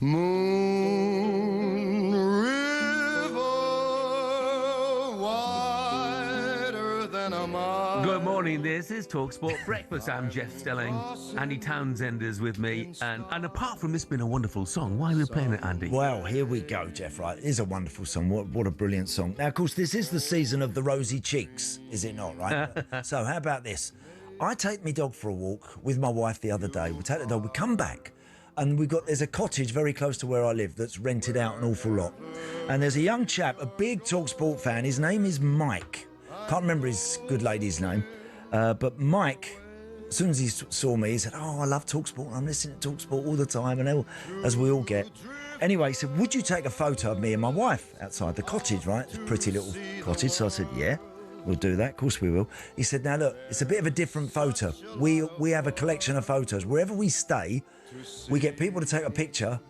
Moon Good morning, this is talkSPORT Breakfast. I'm Jeff Stelling. Andy Townsend is with me. And apart from this being a wonderful song, why are we playing it, Andy? Well, here we go, Jeff, right? It is a wonderful song. What a brilliant song. Now, of course, this is the season of the rosy cheeks, is it not, right? So how about this? I take my dog for a walk with my wife the other day. We take the dog, we come back, and there's a cottage very close to where I live that's rented out an awful lot. And there's a young chap, a big talkSPORT fan. His name is Mike. Can't remember his good lady's name. But Mike, as soon as he saw me, he said, "Oh, I love talkSPORT. I'm listening to talkSPORT all the time," and as we all get. Anyway, he said, "Would you take a photo of me and my wife outside the cottage, right? It's a pretty little cottage." So I said, "Yeah, we'll do that. Of course we will." He said, "Now look, it's a bit of a different photo. We have a collection of photos. Wherever we stay, we get people to take a picture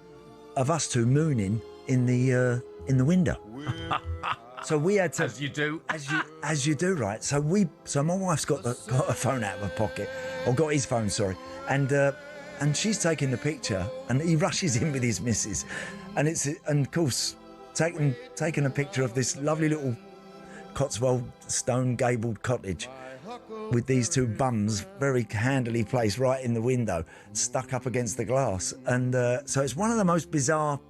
of us two mooning in the window." So we had to, as you do, right? So my wife's got a phone out of her pocket, or got his phone, sorry, and she's taking the picture, and he rushes in with his missus, and of course taking a picture of this lovely little Cotswold stone gabled cottage with these two bums very handily placed right in the window, stuck up against the glass, and so it's one of the most bizarre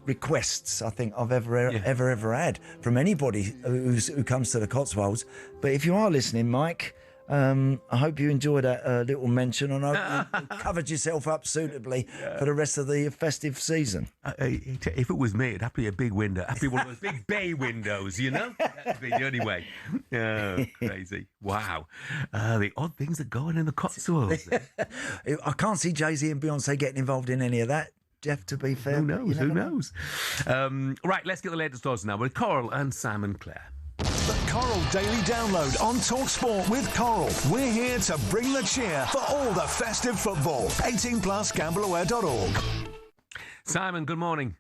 requests I think I've ever had from anybody who comes to the Cotswolds. But if you are listening, Mike, I hope you enjoyed that little mention, and I hope you covered yourself up suitably for the rest of the festive season. If it was me, it'd have to be a big window. It'd have to be one of those big bay windows, you know? That'd be the only way. Oh, crazy. Wow. The odd things that go on in the Cotswolds. I can't see Jay-Z and Beyonce getting involved in any of that, Jeff, to be fair. Who knows? Right, let's get the latest thoughts now with Coral and Sam and Claire. The Coral Daily Download on talkSPORT with Coral. We're here to bring the cheer for all the festive football. 18 plus, gambleaware.org. Simon, good morning.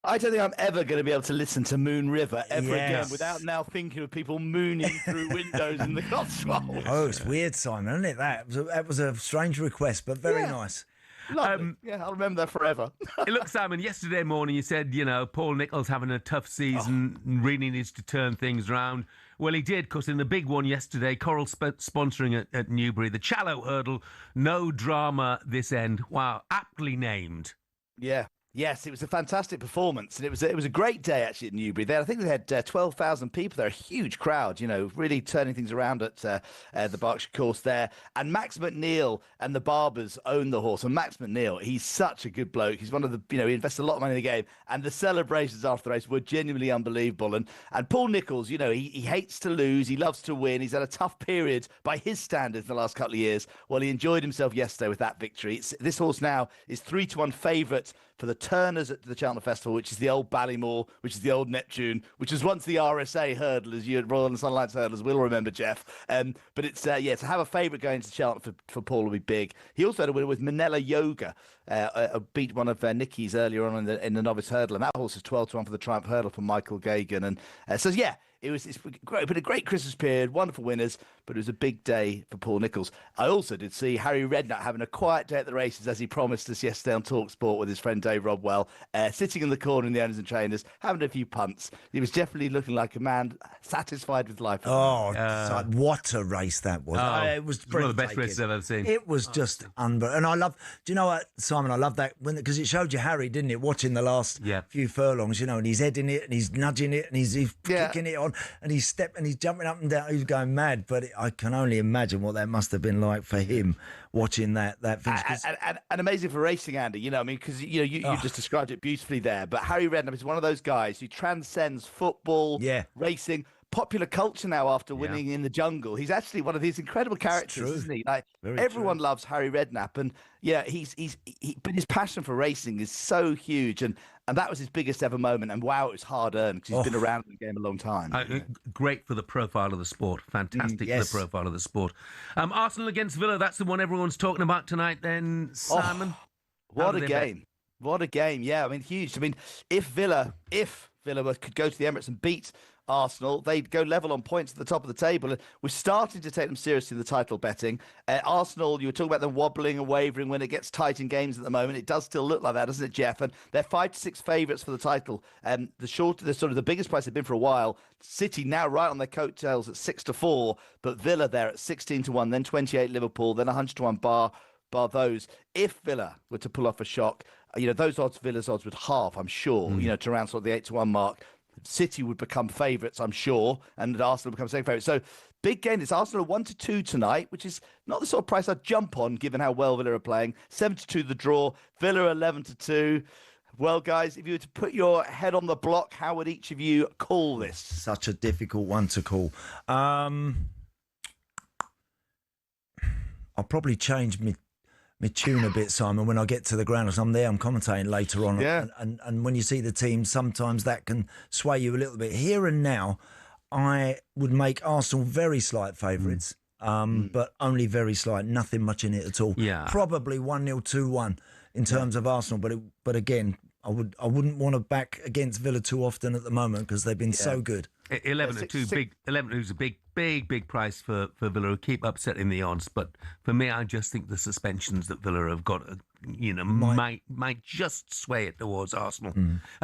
I don't think I'm ever going to be able to listen to Moon River ever again without now thinking of people mooning through windows in the Cotswolds. Oh, it's weird, Simon, isn't it? That was a strange request, but very nice. Lovely. I'll remember that forever. Look, Simon, yesterday morning you said, Paul Nicholls having a tough season, really needs to turn things around. Well, he did, because in the big one yesterday, Coral sponsoring at Newbury, the Shallow Hurdle, no drama this end. Wow, aptly named. Yeah. Yes, it was a fantastic performance, and it was a great day actually at Newbury. I think they had 12,000 people there, a huge crowd, really turning things around at the Berkshire course there. And Max McNeil and the Barbers own the horse. And Max McNeil, he's such a good bloke. He's one of the, he invested a lot of money in the game, and the celebrations after the race were genuinely unbelievable. And Paul Nicholls, he hates to lose, he loves to win. He's had a tough period by his standards in the last couple of years. Well, he enjoyed himself yesterday with that victory. This horse now is 3-1 favourite for the Turners at the Cheltenham Festival, which is the old Ballymore, which is the old Neptune, which was once the RSA hurdle, as you Royal and Sun Alliance hurdlers will remember, Jeff. But it's, to have a favourite going to Cheltenham for Paul will be big. He also had a winner with Manila Yoga, beat one of Nicky's earlier on in the novice hurdle, and that horse is 12-1 for the Triumph Hurdle from Michael Gagan. And it's great, been a great Christmas period, wonderful winners, but it was a big day for Paul Nicholls. I also did see Harry Redknapp having a quiet day at the races, as he promised us yesterday on talkSPORT with his friend Dave Rodwell, sitting in the corner in the owners and trainers, having a few punts. He was definitely looking like a man satisfied with life. What a race that was. It was one of the best races I've ever seen. It was just unbelievable. And I love, do you know what, Simon, I love that, because it showed you Harry, didn't it, watching the last few furlongs, and he's heading it, and he's nudging it, and he's kicking it on, and he's jumping up and down, he was going mad. But I can only imagine what that must have been like for him watching that finish. And amazing for racing, Andy, because you just described it beautifully there. But Harry Redknapp is one of those guys who transcends football, racing, popular culture now after winning in the Jungle. He's actually one of these incredible characters, isn't he? Like, everyone loves Harry Redknapp, and but his passion for racing is so huge, and that was his biggest ever moment. And wow, it was hard earned, because he's been around in the game a long time. Great for the profile of the sport. Fantastic for the profile of the sport. Arsenal against Villa, that's the one everyone's talking about tonight then, Simon. What a game. What a game. Yeah, huge. If Villa could go to the Emirates and beat Arsenal. They'd go level on points at the top of the table. We're starting to take them seriously in the title betting. Arsenal, you were talking about them wobbling and wavering when it gets tight in games at the moment. It does still look like that, doesn't it, Jeff? And they're 5 to 6 favourites for the title. The biggest price they've been for a while. City now right on their coattails at 6 to 4, but Villa there at 16 to 1, then 28 Liverpool, then 100 to 1 bar those. If Villa were to pull off a shock, those odds, Villa's odds would halve, I'm sure, to around sort of the 8 to 1 mark. City would become favourites, I'm sure, and Arsenal would become second favourites. So big game. It's Arsenal 1 to 2 tonight, which is not the sort of price I'd jump on given how well Villa are playing. 7 to 2 the draw. Villa 11 to 2. Well, guys, if you were to put your head on the block, how would each of you call this? Such a difficult one to call. I'll probably change my tune a bit, Simon, when I get to the ground. As I'm commentating later on. Yeah. And when you see the team, sometimes that can sway you a little bit. Here and now, I would make Arsenal very slight favourites, but only very slight, nothing much in it at all. Yeah. Probably 1-0, 2-1 in terms of Arsenal, but again, I wouldn't want to back against Villa too often at the moment because they've been so good. 11 to 2, big. 11 is a big price for Villa, who keep upsetting the odds. But for me, I just think the suspensions that Villa have got, might just sway it towards Arsenal.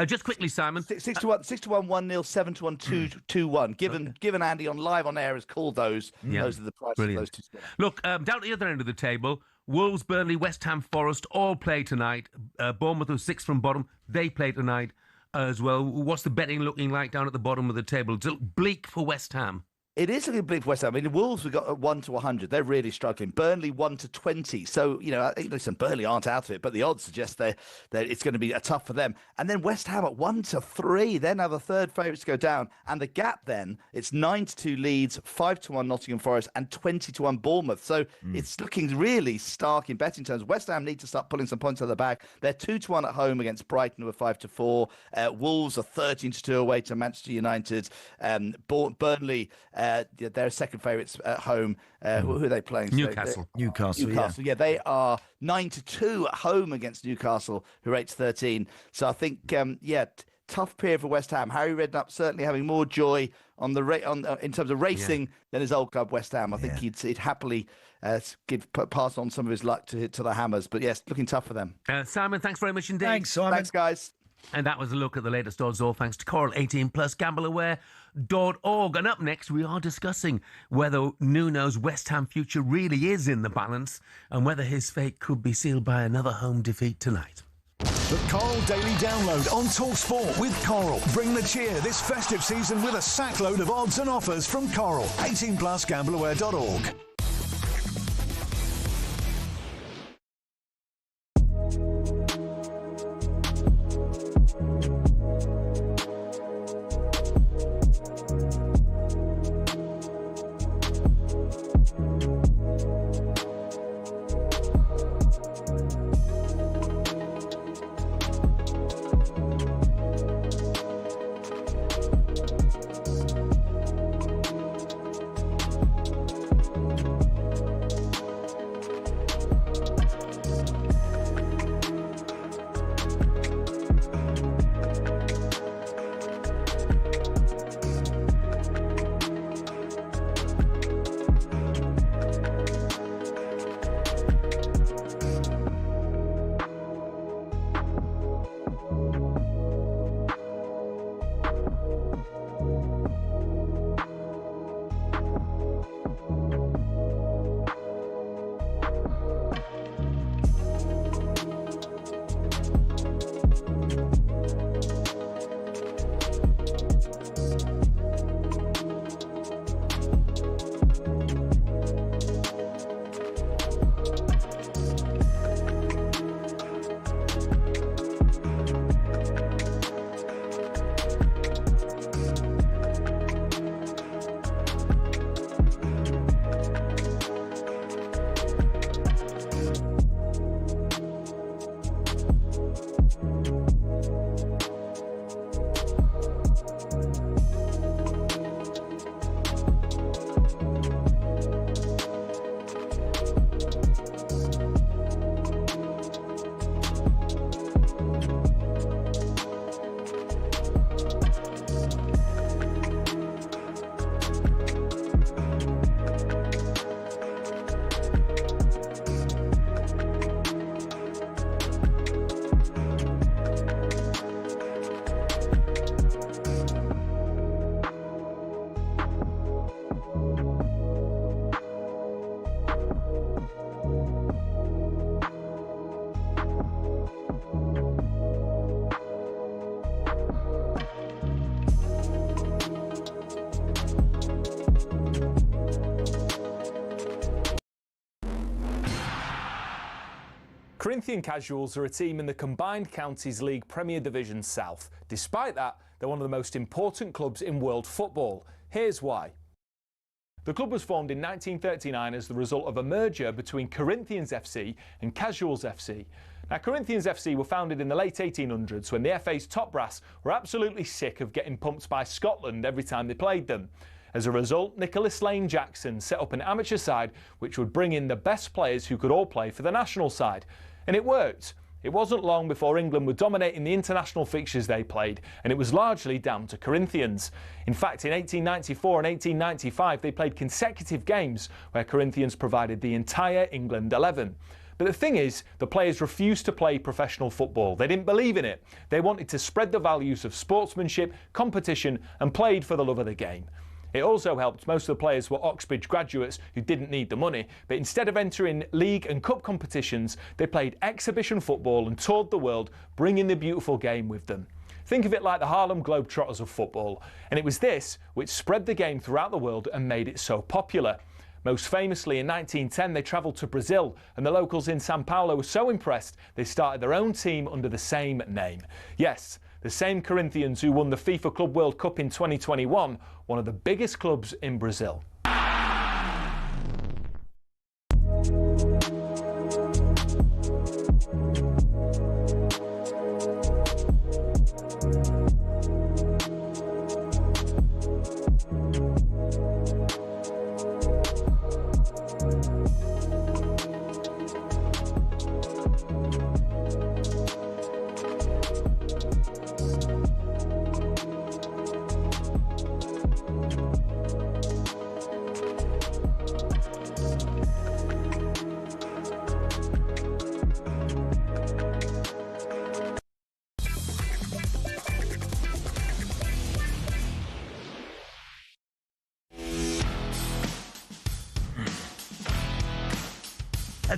Just quickly, Simon, 6 to 1, 1-0, 7 to 1, 2-1. Given Andy live on air has called those. Those are the prices of those two. Look, down at the other end of the table, Wolves, Burnley, West Ham, Forest all play tonight. Bournemouth, who's 6th from bottom, they play tonight as well. What's the betting looking like down at the bottom of the table? Does it look bleak for West Ham? It is looking bleak for West Ham. I mean, Wolves have got 1 to 100. They're really struggling. Burnley 1 to 20. So, listen, Burnley aren't out of it, but the odds suggest that it's going to be tough for them. And then West Ham at 1 to 3. They're now the third favourites to go down. And the gap then, it's 9 to 2 Leeds, 5 to 1 Nottingham Forest, and 20 to 1 Bournemouth. So it's looking really stark in betting terms. West Ham need to start pulling some points out of the bag. They're 2 to 1 at home against Brighton, who are 5 to 4. Wolves are 13 to 2 away to Manchester United. Burnley, they're second favourites at home. Who are they playing? Newcastle. Newcastle. Yeah, they are 9 to 2 at home against Newcastle, who are 8 to 13. So I think, tough period for West Ham. Harry Redknapp certainly having more joy on the in terms of racing than his old club West Ham. I think he'd happily pass on some of his luck to the Hammers. But yes, looking tough for them. Simon, thanks very much indeed. Thanks, Simon. Thanks, guys. And that was a look at the latest odds, all thanks to Coral. 18 plus, gambleaware.org. And up next, we are discussing whether Nuno's West Ham future really is in the balance and whether his fate could be sealed by another home defeat tonight. The Coral Daily Download on talkSPORT with Coral. Bring the cheer this festive season with a sackload of odds and offers from Coral. 18 plus, gambleaware.org. Corinthian Casuals are a team in the Combined Counties League Premier Division South. Despite that, they're one of the most important clubs in world football. Here's why. The club was formed in 1939 as the result of a merger between Corinthians FC and Casuals FC. Now, Corinthians FC were founded in the late 1800s when the FA's top brass were absolutely sick of getting pumped by Scotland every time they played them. As a result, Nicholas Lane Jackson set up an amateur side which would bring in the best players who could all play for the national side. And it worked. It wasn't long before England were dominating the international fixtures they played, and it was largely down to Corinthians. In fact, in 1894 and 1895, they played consecutive games where Corinthians provided the entire England 11. But the thing is, the players refused to play professional football. They didn't believe in it. They wanted to spread the values of sportsmanship, competition, and played for the love of the game. It also helped most of the players were Oxbridge graduates who didn't need the money, but instead of entering league and cup competitions, they played exhibition football and toured the world, bringing the beautiful game with them. Think of it like the Harlem Globetrotters of football, and it was this which spread the game throughout the world and made it so popular. Most famously, in 1910, they travelled to Brazil, and the locals in Sao Paulo were so impressed they started their own team under the same name. Yes, the same Corinthians who won the FIFA Club World Cup in 2021, one of the biggest clubs in Brazil.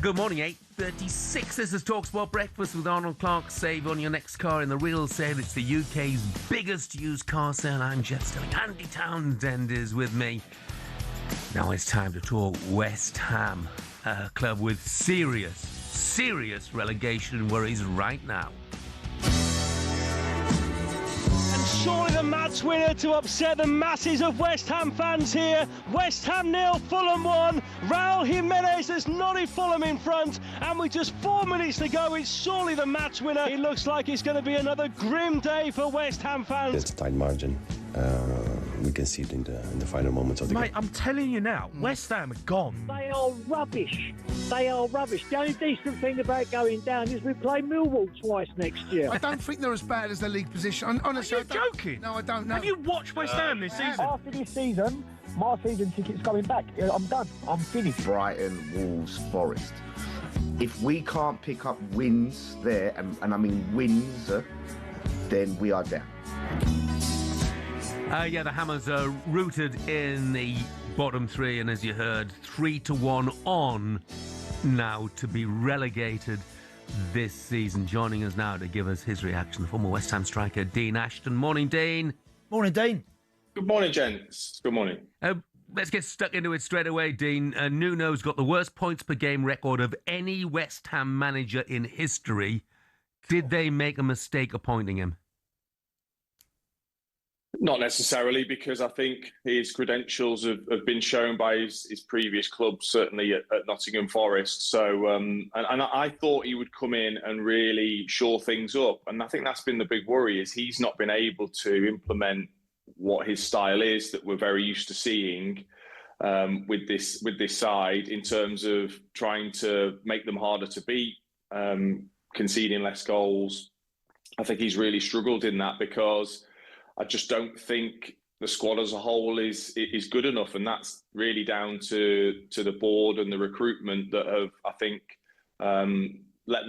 Good morning, 8:36. This is talkSPORT Breakfast with Arnold Clark. Save on your next car in the real sale. It's the UK's biggest used car sale. I'm Jeff Stelling Andy Townsend is with me. Now it's time to talk West Ham, a club with serious relegation worries right now. Surely the match winner to upset the masses of West Ham fans here. West Ham 0, Fulham 1. Raul Jimenez has nodded Fulham in front, and with just 4 minutes to go, it's surely the match winner. It looks like it's going to be another grim day for West Ham fans. It's a tight margin. We can see it in the final moments of the game. I'm telling you now, West Ham are gone. They are rubbish. They are rubbish. The only decent thing about going down is we play Millwall twice next year. I don't think they're as bad as their league position. Honestly, are you joking? No, I don't know. Have you watched West Ham this season? After this season, my season ticket's coming back. I'm done. I'm finished. Brighton, Wolves, Forest. If we can't pick up wins there, and I mean wins, then we are down. The Hammers are rooted in the bottom three, and as you heard, 3-1 on now to be relegated this season. Joining us now to give us his reaction, the former West Ham striker, Dean Ashton. Morning, Dean. Morning, Dean. Good morning, gents. Good morning. Let's get stuck into it straight away, Dean. Nuno's got the worst points per game record of any West Ham manager in history. Did they make a mistake appointing him? Not necessarily, because I think his credentials have been shown by his previous club, certainly at Nottingham Forest. So, and I thought he would come in and really shore things up. And I think that's been the big worry, is he's not been able to implement what his style is that we're very used to seeing with this side, in terms of trying to make them harder to beat, conceding less goals. I think he's really struggled in that, because I just don't think the squad as a whole is good enough, and that's really down to the board and the recruitment that have, I think, let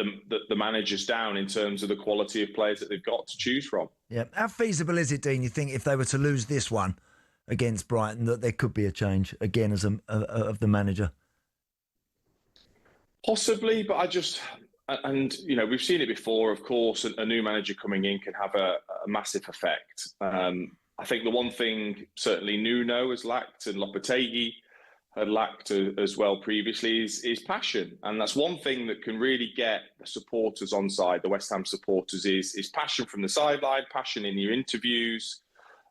the managers down in terms of the quality of players that they've got to choose from. Yeah, how feasible is it, Dean? You think if they were to lose this one against Brighton, that there could be a change again as of the manager? Possibly, but and we've seen it before. Of course, a new manager coming in can have a massive effect. I think the one thing certainly Nuno has lacked, and Lopetegui had lacked as well previously is passion. And that's one thing that can really get the supporters on side, the West Ham supporters, is passion from the sideline, passion in your interviews,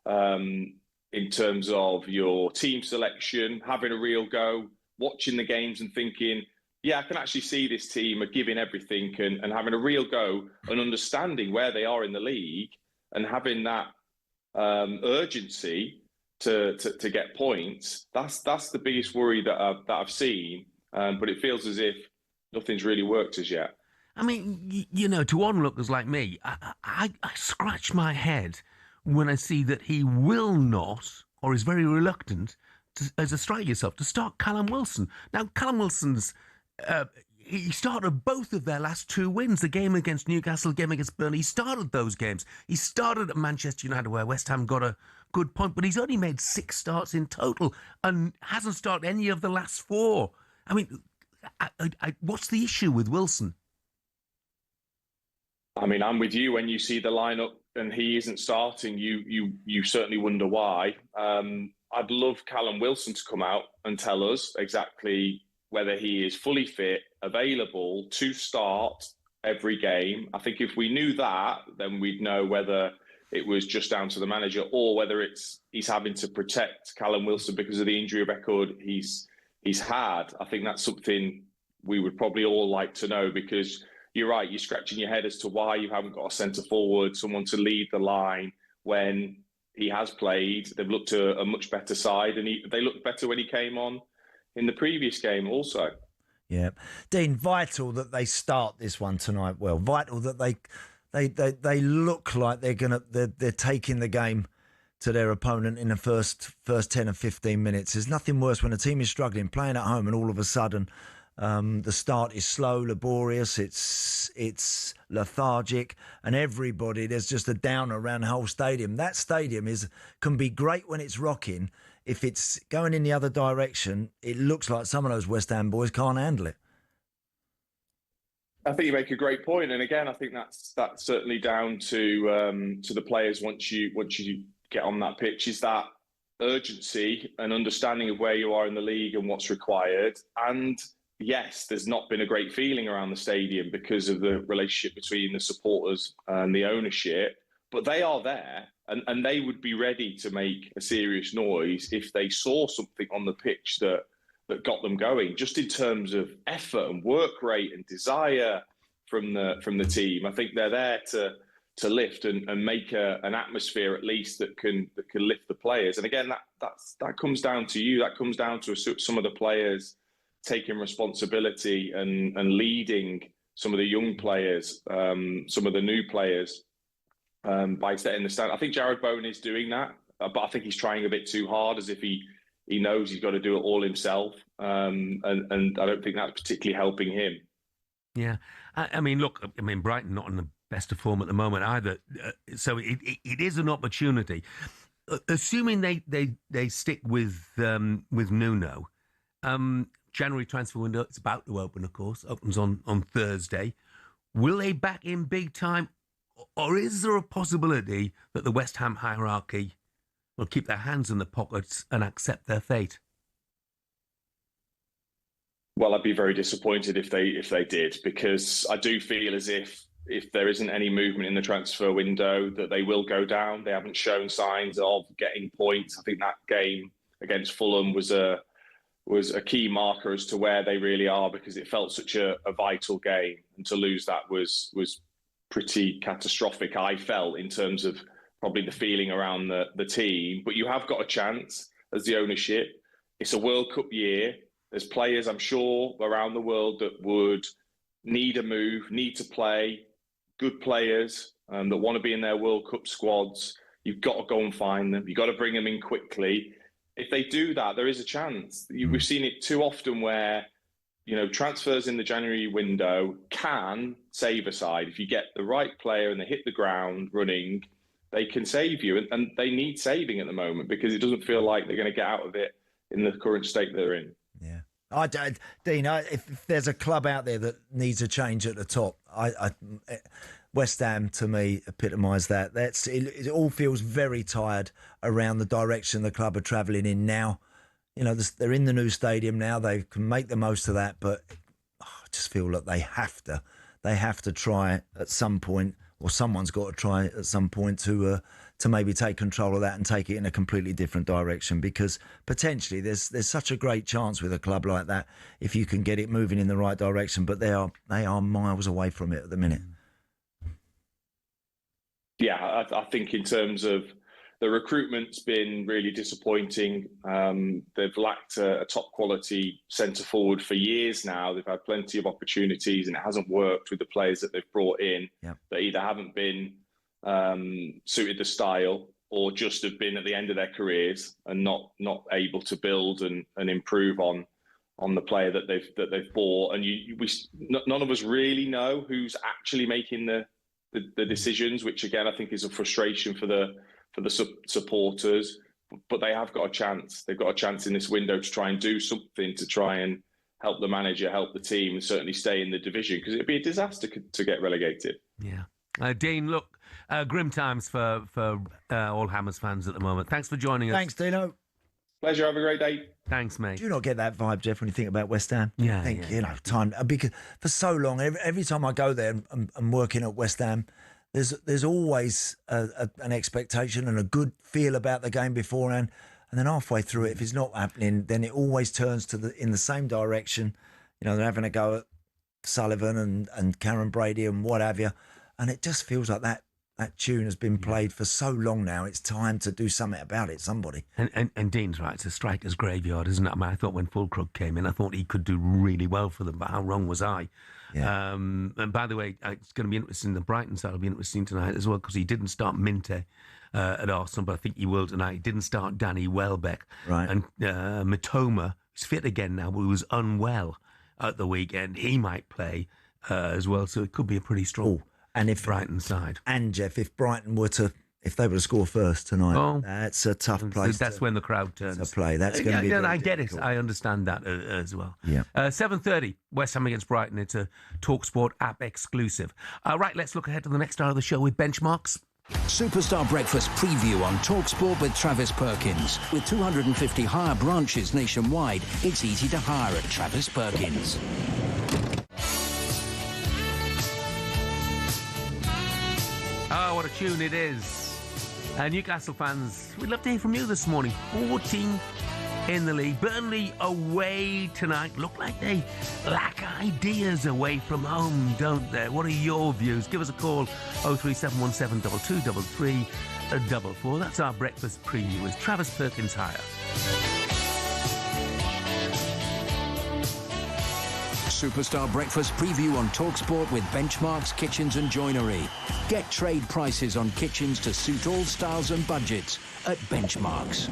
in terms of your team selection, having a real go, watching the games and thinking, yeah, I can actually see this team are giving everything and having a real go and understanding where they are in the league and having that urgency to get points. That's the biggest worry that I've seen, but it feels as if nothing's really worked as yet. I mean, to onlookers like me, I scratch my head when I see that he will not, or is very reluctant, as a striker yourself, to start Callum Wilson. Now, Callum Wilson's, he started both of their last 2 wins, the game against Newcastle, the game against Burnley. He started those games. He started at Manchester United, where West Ham got a good point, but he's only made 6 starts in total and hasn't started any of the last 4. I mean, what's the issue with Wilson? I mean, I'm with you. When you see the lineup and he isn't starting, you certainly wonder why. I'd love Callum Wilson to come out and tell us exactly whether he is fully fit, available to start every game. I think if we knew that, then we'd know whether it was just down to the manager or whether he's having to protect Callum Wilson because of the injury record he's had. I think that's something we would probably all like to know, because you're right, you're scratching your head as to why you haven't got a centre forward, someone to lead the line when he has played. They've looked a much better side, and they looked better when he came on in the previous game also. Yeah. Dean, vital that they start this one tonight well. Vital that they look like they're taking the game to their opponent in the first 10 or 15 minutes. There's nothing worse when a team is struggling, playing at home, and all of a sudden the start is slow, laborious, it's lethargic, and there's just a downer around the whole stadium. That stadium can be great when it's rocking. If it's going in the other direction, it looks like some of those West Ham boys can't handle it. I think you make a great point, and again, I think that's certainly down to the players once you get on that pitch. Is that urgency and understanding of where you are in the league and what's required. And yes, there's not been a great feeling around the stadium because of the relationship between the supporters and the ownership, but they are there. And they would be ready to make a serious noise if they saw something on the pitch that got them going, just in terms of effort and work rate and desire from the team. I think they're there to lift and make an atmosphere at least that can lift the players. And again, that comes down to you. That comes down to some of the players taking responsibility and leading some of the young players, some of the new players. By setting the stand. I think Jared Bowen is doing that, but I think he's trying a bit too hard, as if he knows he's got to do it all himself, and I don't think that's particularly helping him. Yeah, I mean, look, Brighton not in the best of form at the moment either, so it is an opportunity. Assuming they stick with Nuno, January transfer window, it's about to open, of course, opens on Thursday. Will they back in big time? Or is there a possibility that the West Ham hierarchy will keep their hands in the pockets and accept their fate? Well, I'd be very disappointed if they did, because I do feel as if there isn't any movement in the transfer window, that they will go down. They haven't shown signs of getting points. I think that game against Fulham was a key marker as to where they really are, because it felt such a vital game, and to lose that was pretty catastrophic, I felt, in terms of probably the feeling around the team. But you have got a chance as the ownership. It's a World Cup year. There's players, I'm sure, around the world that would need a move, need to play, good players that want to be in their World Cup squads. You've got to go and find them. You've got to bring them in quickly. If they do that, there is a chance. We've seen it too often where transfers in the January window can save a side. If you get the right player and they hit the ground running, they can save you. And they need saving at the moment, because it doesn't feel like they're going to get out of it in the current state they're in. Yeah. Dean, if there's a club out there that needs a change at the top, West Ham, to me, epitomise that. It all feels very tired around the direction the club are travelling in now. You know, they're in the new stadium now. They can make the most of that, but I just feel that they have to try at some point, or someone's got to try at some point to maybe take control of that and take it in a completely different direction, because potentially there's such a great chance with a club like that if you can get it moving in the right direction, but they are miles away from it at the minute. Yeah, I think in terms of the recruitment's been really disappointing. They've lacked a top quality centre forward for years now. They've had plenty of opportunities and it hasn't worked with the players that they've brought in. Yep. That either haven't been suited the style or just have been at the end of their careers and not able to build and improve on the player that they've bought. And none of us really know who's actually making the decisions, which again I think is a frustration for the supporters, but they have got a chance. They've got a chance in this window to try and do something to try and help the manager, help the team, and certainly stay in the division, because it'd be a disaster to get relegated. Yeah. Dean, look, grim times for all Hammers fans at the moment. Thanks for joining us. Thanks, Dino. Pleasure. Have a great day. Thanks, mate. Do you not get that vibe, Jeff, when you think about West Ham? Yeah. I think, time, because for so long, every time I go there and I'm working at West Ham, there's always an expectation and a good feel about the game beforehand, and then halfway through it, if it's not happening, then it always turns in the same direction. You know, they're having a go at Sullivan and Karen Brady and what have you, and it just feels like that tune has been played for so long now. It's time to do something about it, somebody. And Dean's right, it's a striker's graveyard, isn't it? I mean, I thought when Fulcrook came in, I thought he could do really well for them, but how wrong was I? Yeah. And by the way, it's going to be interesting. The Brighton side will be interesting tonight as well, because he didn't start Minte at Arsenal, but I think he will tonight. He didn't start Danny Welbeck. Right. And Matoma, who's fit again now, but he was unwell at the weekend. He might play as well, so it could be a pretty strong Brighton side. And Jeff, if Brighton were to score first tonight, that's a tough place. That's when the crowd turns to play. That's going to be. I get it. I understand that as well. Yeah. 7:30, West Ham against Brighton. It's a talkSPORT app exclusive. Right, let's look ahead to the next hour of the show with benchmarks. Superstar Breakfast preview on talkSPORT with Travis Perkins. With 250 hire branches nationwide, it's easy to hire at Travis Perkins. Oh, what a tune it is. Newcastle fans, we'd love to hear from you this morning. 14 in the league. Burnley away tonight. Look like they lack ideas away from home, don't they? What are your views? Give us a call, 03717 2233 44. That's our breakfast preview with Travis Perkins Hire. Superstar Breakfast preview on talkSPORT with Benchmarks Kitchens and Joinery. Get trade prices on kitchens to suit all styles and budgets at Benchmarks.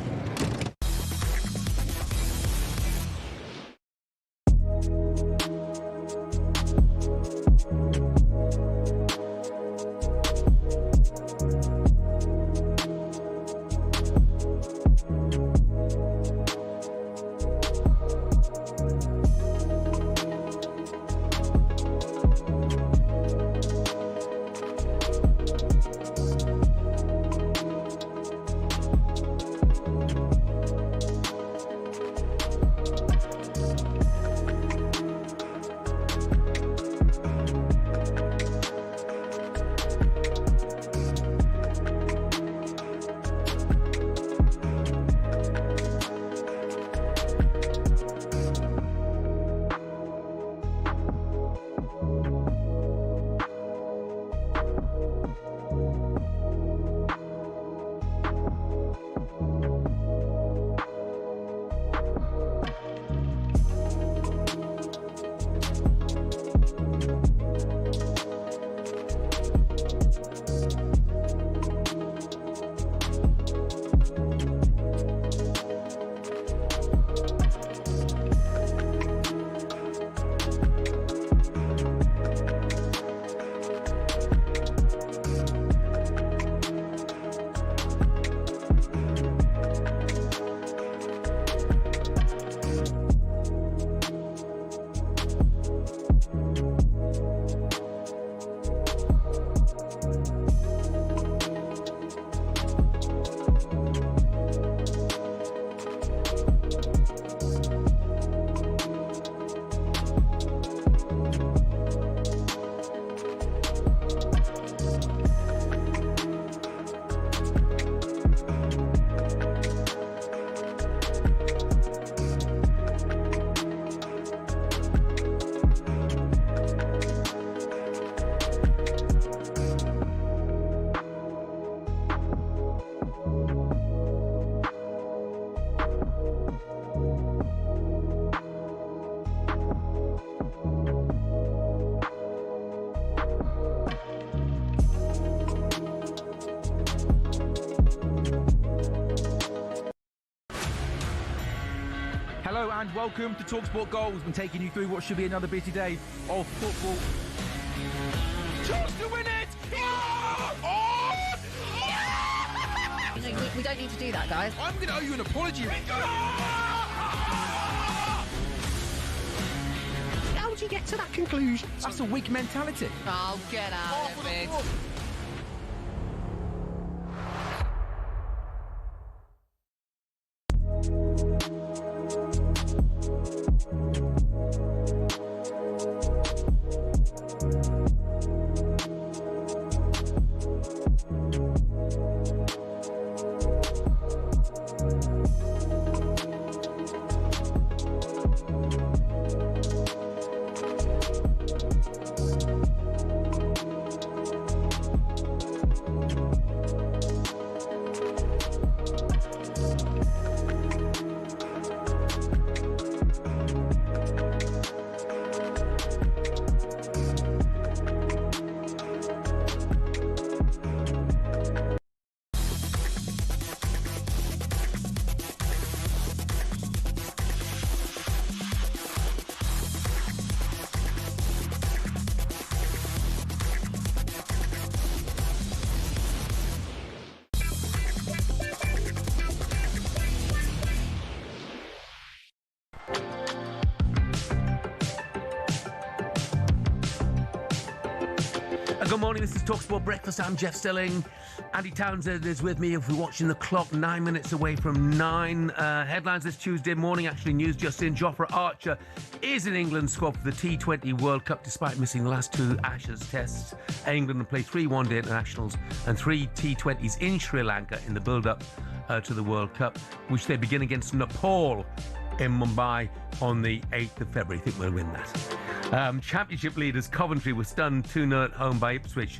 and welcome to talkSPORT Goals. We're taking you through what should be another busy day of football. Chance to win it! We don't need to do that, guys. I'm going to owe you an apology. How would you get to that conclusion? That's a weak mentality. Oh, get out of it. Good morning, this is talkSPORT Breakfast. I'm Jeff Stelling. Andy Townsend is with me. If we're watching the clock, 9 minutes away from 9. Headlines this Tuesday morning, actually news just in. Jofra Archer is in England's squad for the T20 World Cup despite missing the last 2 Ashes tests. England will play 3 one-day internationals and 3 T20s in Sri Lanka in the build-up to the World Cup, which they begin against Nepal in Mumbai on the 8th of February. I think we'll win that. Championship leaders Coventry were stunned 2-0 at home by Ipswich,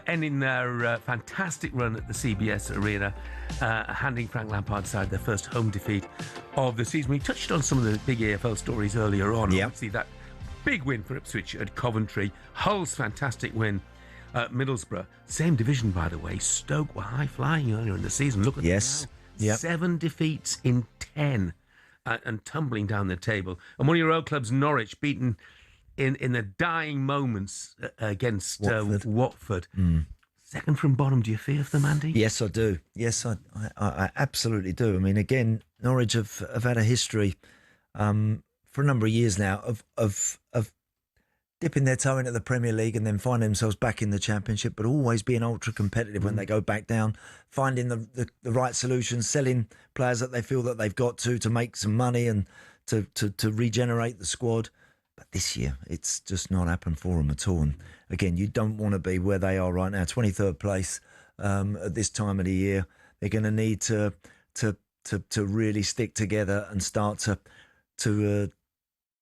ending their fantastic run at the CBS Arena, handing Frank Lampard's side their first home defeat of the season. We touched on some of the big AFL stories earlier on. Yeah. Obviously, that big win for Ipswich at Coventry. Hull's fantastic win at Middlesbrough. Same division, by the way. Stoke were high-flying earlier in the season. Look at them now. Yep. 7 defeats in 10 and tumbling down the table. And one of your old clubs, Norwich, beaten in the dying moments against Watford. Second from bottom. Do you fear for them, Andy? Yes, I do. Yes, I absolutely do. I mean, again, Norwich have had a history for a number of years now of dipping their toe into the Premier League and then finding themselves back in the Championship, but always being ultra competitive when they go back down, finding the right solutions, selling players that they feel that they've got to make some money and to regenerate the squad. But this year, it's just not happened for them at all. And again, you don't want to be where they are right now, 23rd place at this time of the year. They're going to need to really stick together and start to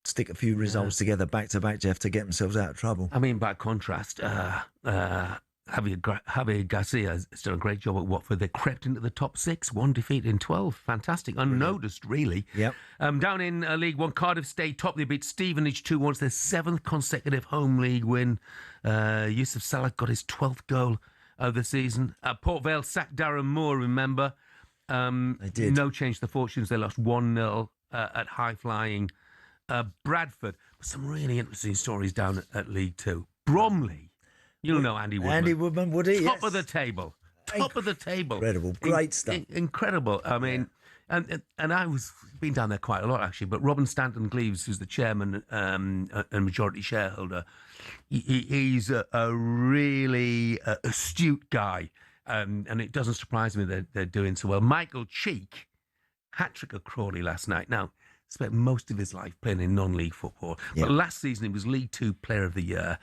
stick a few results together back to back, Jeff, to get themselves out of trouble. I mean, by contrast, Javier Garcia has done a great job at Watford. They crept into the top 6, 1 defeat in 12. Fantastic, unnoticed, really. Yep. Down in League One, Cardiff stayed top. They beat Stevenage 2-1. It's their 7th consecutive home league win. Yusuf Salah got his 12th goal of the season. Port Vale sacked Darren Moore, remember. They did. No change to the fortunes. They lost 1-0 at high-flying Bradford. But some really interesting stories down at League Two. Bromley. You'll know Andy Woodman. Andy Woodman, would he? Top of the table. Top of the table. Incredible. Great stuff. Incredible. I mean, and I was been down there quite a lot, actually, but Robin Stanton-Cleaves, who's the chairman and majority shareholder, he's a really astute guy, and it doesn't surprise me that they're doing so well. Michael Cheek, hat-trick at Crawley last night. Now, spent most of his life playing in non-league football, but last season he was League Two Player of the Year.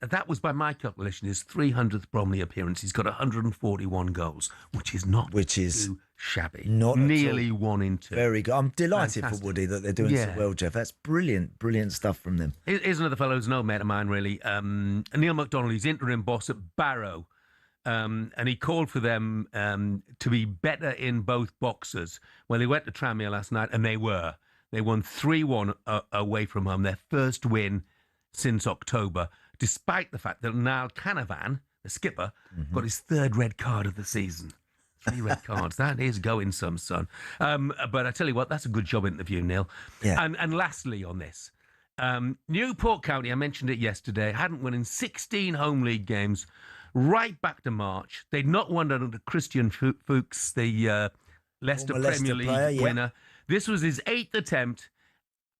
That was, by my calculation, his 300th Bromley appearance. He's got 141 goals, which is too shabby. Not nearly 1 in 2. Very good. I'm delighted Fantastic. for Woody that they're doing so well, Jeff. That's brilliant stuff from them. Here's another fellow who's no mate of mine, really. Neil McDonald, he's interim boss at Barrow. And he called for them to be better in both boxes. Well, they went to Tranmere last night, and they were. They won 3-1 away from home, their first win since October, despite the fact that Niall Canavan, the skipper, got his 3rd red card of the season. 3 red cards. That is going some, son. But I tell you what, that's a good job interview, Neil. Yeah. And lastly on this, Newport County, I mentioned it yesterday, hadn't won in 16 home league games, right back to March. They'd not won under Christian Fuchs, the Leicester Premier League winner. This was his 8th attempt,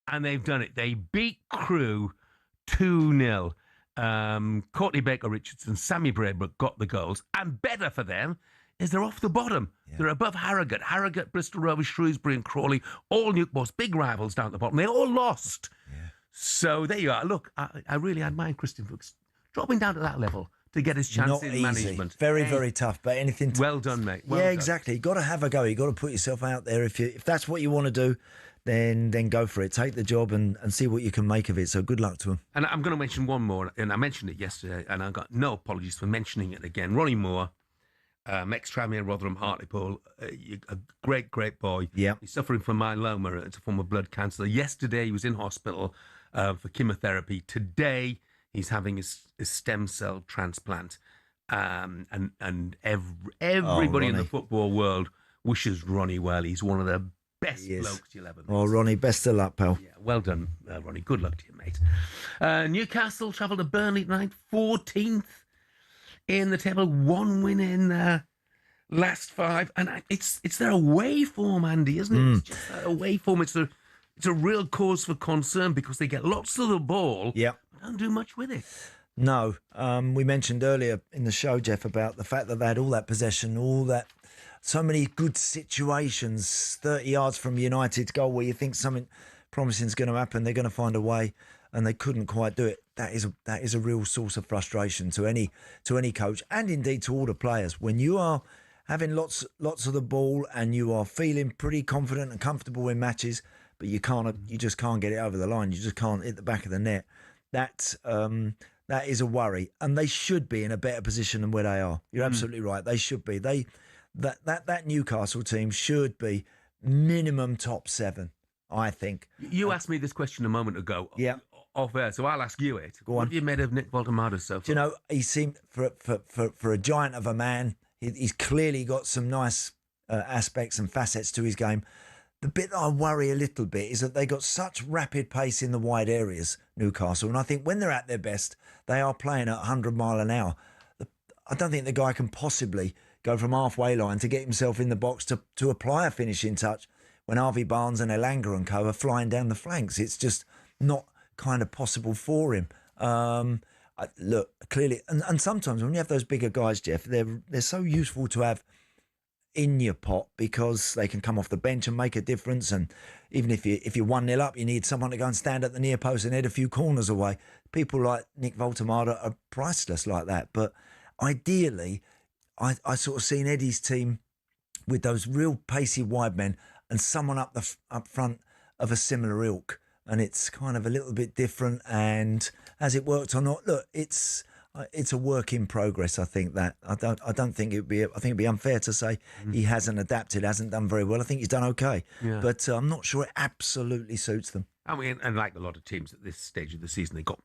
and they've done it. They beat Crewe 2-0. Courtney Baker-Richardson, Sammy Braybrook got the goals. And better for them is they're off the bottom. Yeah. They're above Harrogate. Harrogate, Bristol Rovers, Shrewsbury and Crawley, all Newport's big rivals down at the bottom. They all lost. Yeah. So there you are. Look, I really admire Christian Fuchs dropping down to that level to get his chance in management. Very, very tough. But anything... Well done, mate. Well done. Exactly. You've got to have a go. You've got to put yourself out there. If that's what you want to do, then go for it. Take the job and see what you can make of it. So good luck to him. And I'm going to mention one more, and I mentioned it yesterday, and I got no apologies for mentioning it again. Ronnie Moore, ex-Tranmere, Rotherham, Hartlepool, a great, great boy. Yeah. He's suffering from myeloma. It's a form of blood cancer. Yesterday, he was in hospital for chemotherapy. Today, he's having his stem cell transplant. And everybody in the football world wishes Ronnie well. He's one of the best blokes you'll ever meet. Oh, Ronnie, best of luck, pal. Yeah, well done, Ronnie. Good luck to you, mate. Newcastle travelled to Burnley tonight, 14th in the table, 1 win in their last 5, and it's their away form, Andy, isn't it? It's just that away form. It's a real cause for concern because they get lots of the ball, but don't do much with it. No, we mentioned earlier in the show, Jeff, about the fact that they had all that possession, all that. So many good situations, 30 yards from United's goal where you think something promising is going to happen, they're going to find a way, and they couldn't quite do it. That is a real source of frustration to any coach, and indeed to all the players. When you are having lots of the ball and you are feeling pretty confident and comfortable in matches, but you just can't get it over the line. You just can't hit the back of the net. That is a worry, and they should be in a better position than where they are. You're absolutely right. They should be. That Newcastle team should be minimum top 7, I think. You asked me this question a moment ago. Yeah. Off air, so I'll ask you it. Go on. What have you made of Nick Voldemado so far? Do you know, he seemed, for a giant of a man, he's clearly got some nice aspects and facets to his game. The bit that I worry a little bit is that they got such rapid pace in the wide areas, Newcastle, and I think when they're at their best, they are playing at 100 mile an hour. I don't think the guy can possibly go from halfway line to get himself in the box to apply a finishing touch when Harvey Barnes and Elanga and co are flying down the flanks. It's just not kind of possible for him. Look, clearly, and sometimes when you have those bigger guys, Jeff, they're so useful to have in your pot because they can come off the bench and make a difference. And even if you're 1-0 up, you need someone to go and stand at the near post and head a few corners away. People like Nick Voldemado are priceless like that. But ideally, I sort of seen Eddie's team with those real pacey wide men and someone up front of a similar ilk, and it's kind of a little bit different. And has it worked or not? Look, it's a work in progress. I think that I don't think it'd be. I think it'd be unfair to say he hasn't adapted, hasn't done very well. I think he's done okay, but I'm not sure it absolutely suits them. I mean, and like a lot of teams at this stage of the season, they got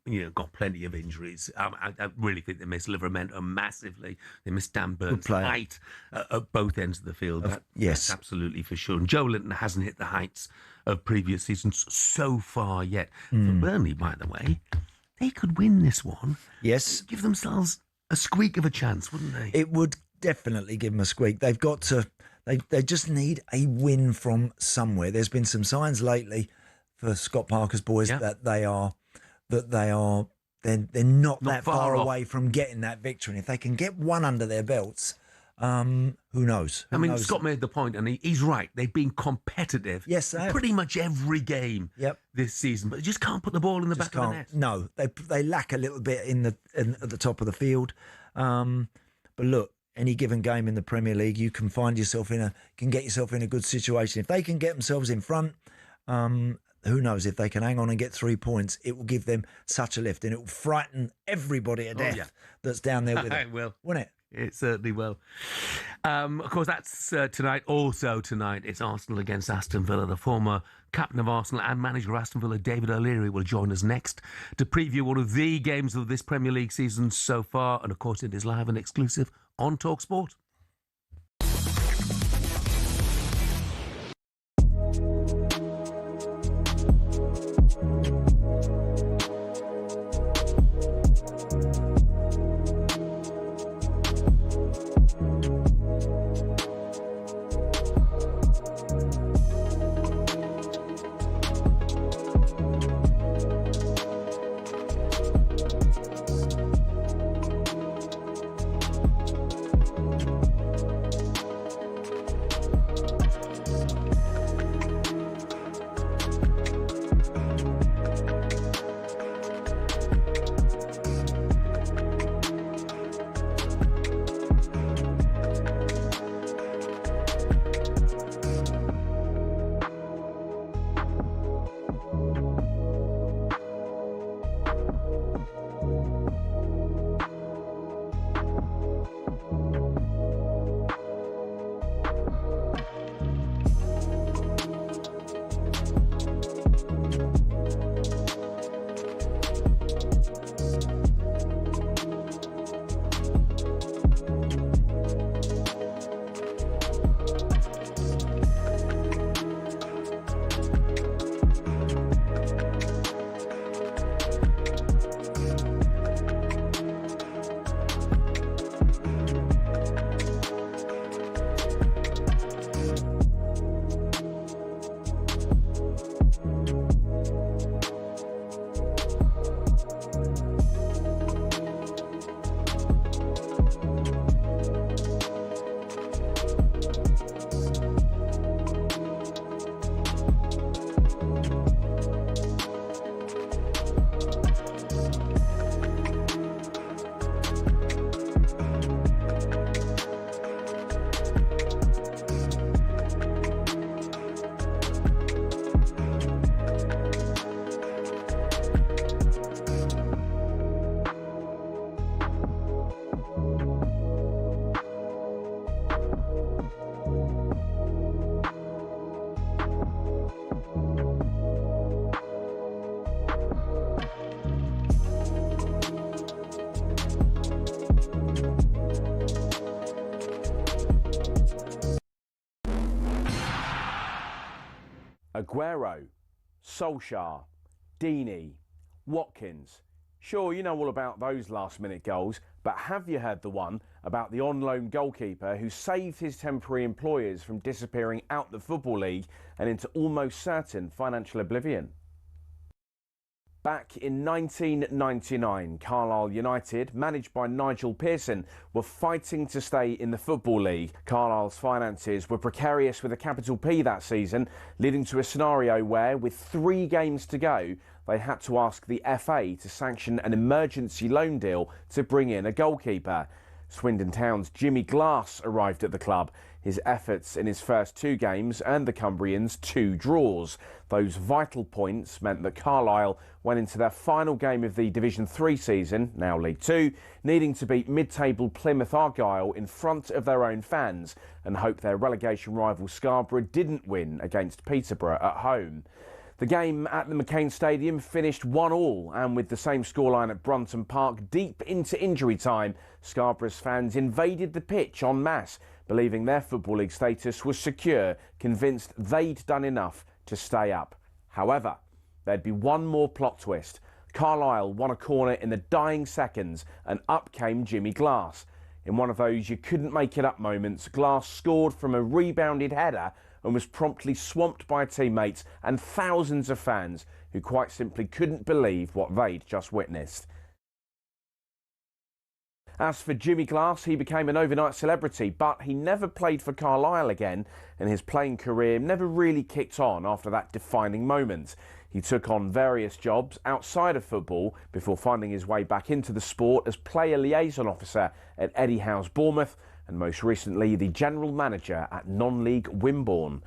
plenty of injuries. I really think they miss Livramento massively. They miss Dan Burns' height at both ends of the field. That's absolutely for sure. And Joe Linton hasn't hit the heights of previous seasons so far yet. For Burnley, by the way, they could win this one. Yes. Give themselves a squeak of a chance, wouldn't they? It would definitely give them a squeak. They've got to. They just need a win from somewhere. There's been some signs lately for Scott Parker's boys that they're not that far away from getting that victory. And if they can get one under their belts, who knows? I mean, Scott made the point, and he's right. They've been competitive. Yes, they have. Pretty much every game this season, but they just can't put the ball in the back of the net. No, they lack a little bit at the top of the field. But look, any given game in the Premier League, you can find yourself can get yourself in a good situation. If they can get themselves in front, who knows, if they can hang on and get 3 points, it will give them such a lift, and it will frighten everybody to death that's down there with them. It will. Won't it? It certainly will. Of course, that's tonight. Also tonight, it's Arsenal against Aston Villa. The former captain of Arsenal and manager of Aston Villa, David O'Leary, will join us next to preview one of the games of this Premier League season so far. And of course, it is live and exclusive on talkSPORT. Aguero, Solskjaer, Deeney, Watkins. Sure, you know all about those last-minute goals, but have you heard the one about the on-loan goalkeeper who saved his temporary employers from disappearing out the Football League and into almost certain financial oblivion? Back in 1999, Carlisle United, managed by Nigel Pearson, were fighting to stay in the Football League. Carlisle's finances were precarious with a capital P that season, leading to a scenario where, with 3 games to go, they had to ask the FA to sanction an emergency loan deal to bring in a goalkeeper. Swindon Town's Jimmy Glass arrived at the club. His efforts in his first 2 games earned the Cumbrians 2 draws. Those vital points meant that Carlisle went into their final game of the Division 3 season, now League 2, needing to beat mid-table Plymouth Argyle in front of their own fans and hope their relegation rival Scarborough didn't win against Peterborough at home. The game at the McCain Stadium finished 1-1, and with the same scoreline at Brunton Park deep into injury time, Scarborough's fans invaded the pitch en masse, believing their Football League status was secure, convinced they'd done enough to stay up. However, there'd be one more plot twist. Carlisle won a corner in the dying seconds, and up came Jimmy Glass. In one of those you couldn't make it up moments, Glass scored from a rebounded header and was promptly swamped by teammates and thousands of fans who quite simply couldn't believe what they'd just witnessed. As for Jimmy Glass, he became an overnight celebrity, but he never played for Carlisle again, and his playing career never really kicked on after that defining moment. He took on various jobs outside of football before finding his way back into the sport as player liaison officer at Eddie Howe's Bournemouth, and most recently the general manager at non-league Wimborne.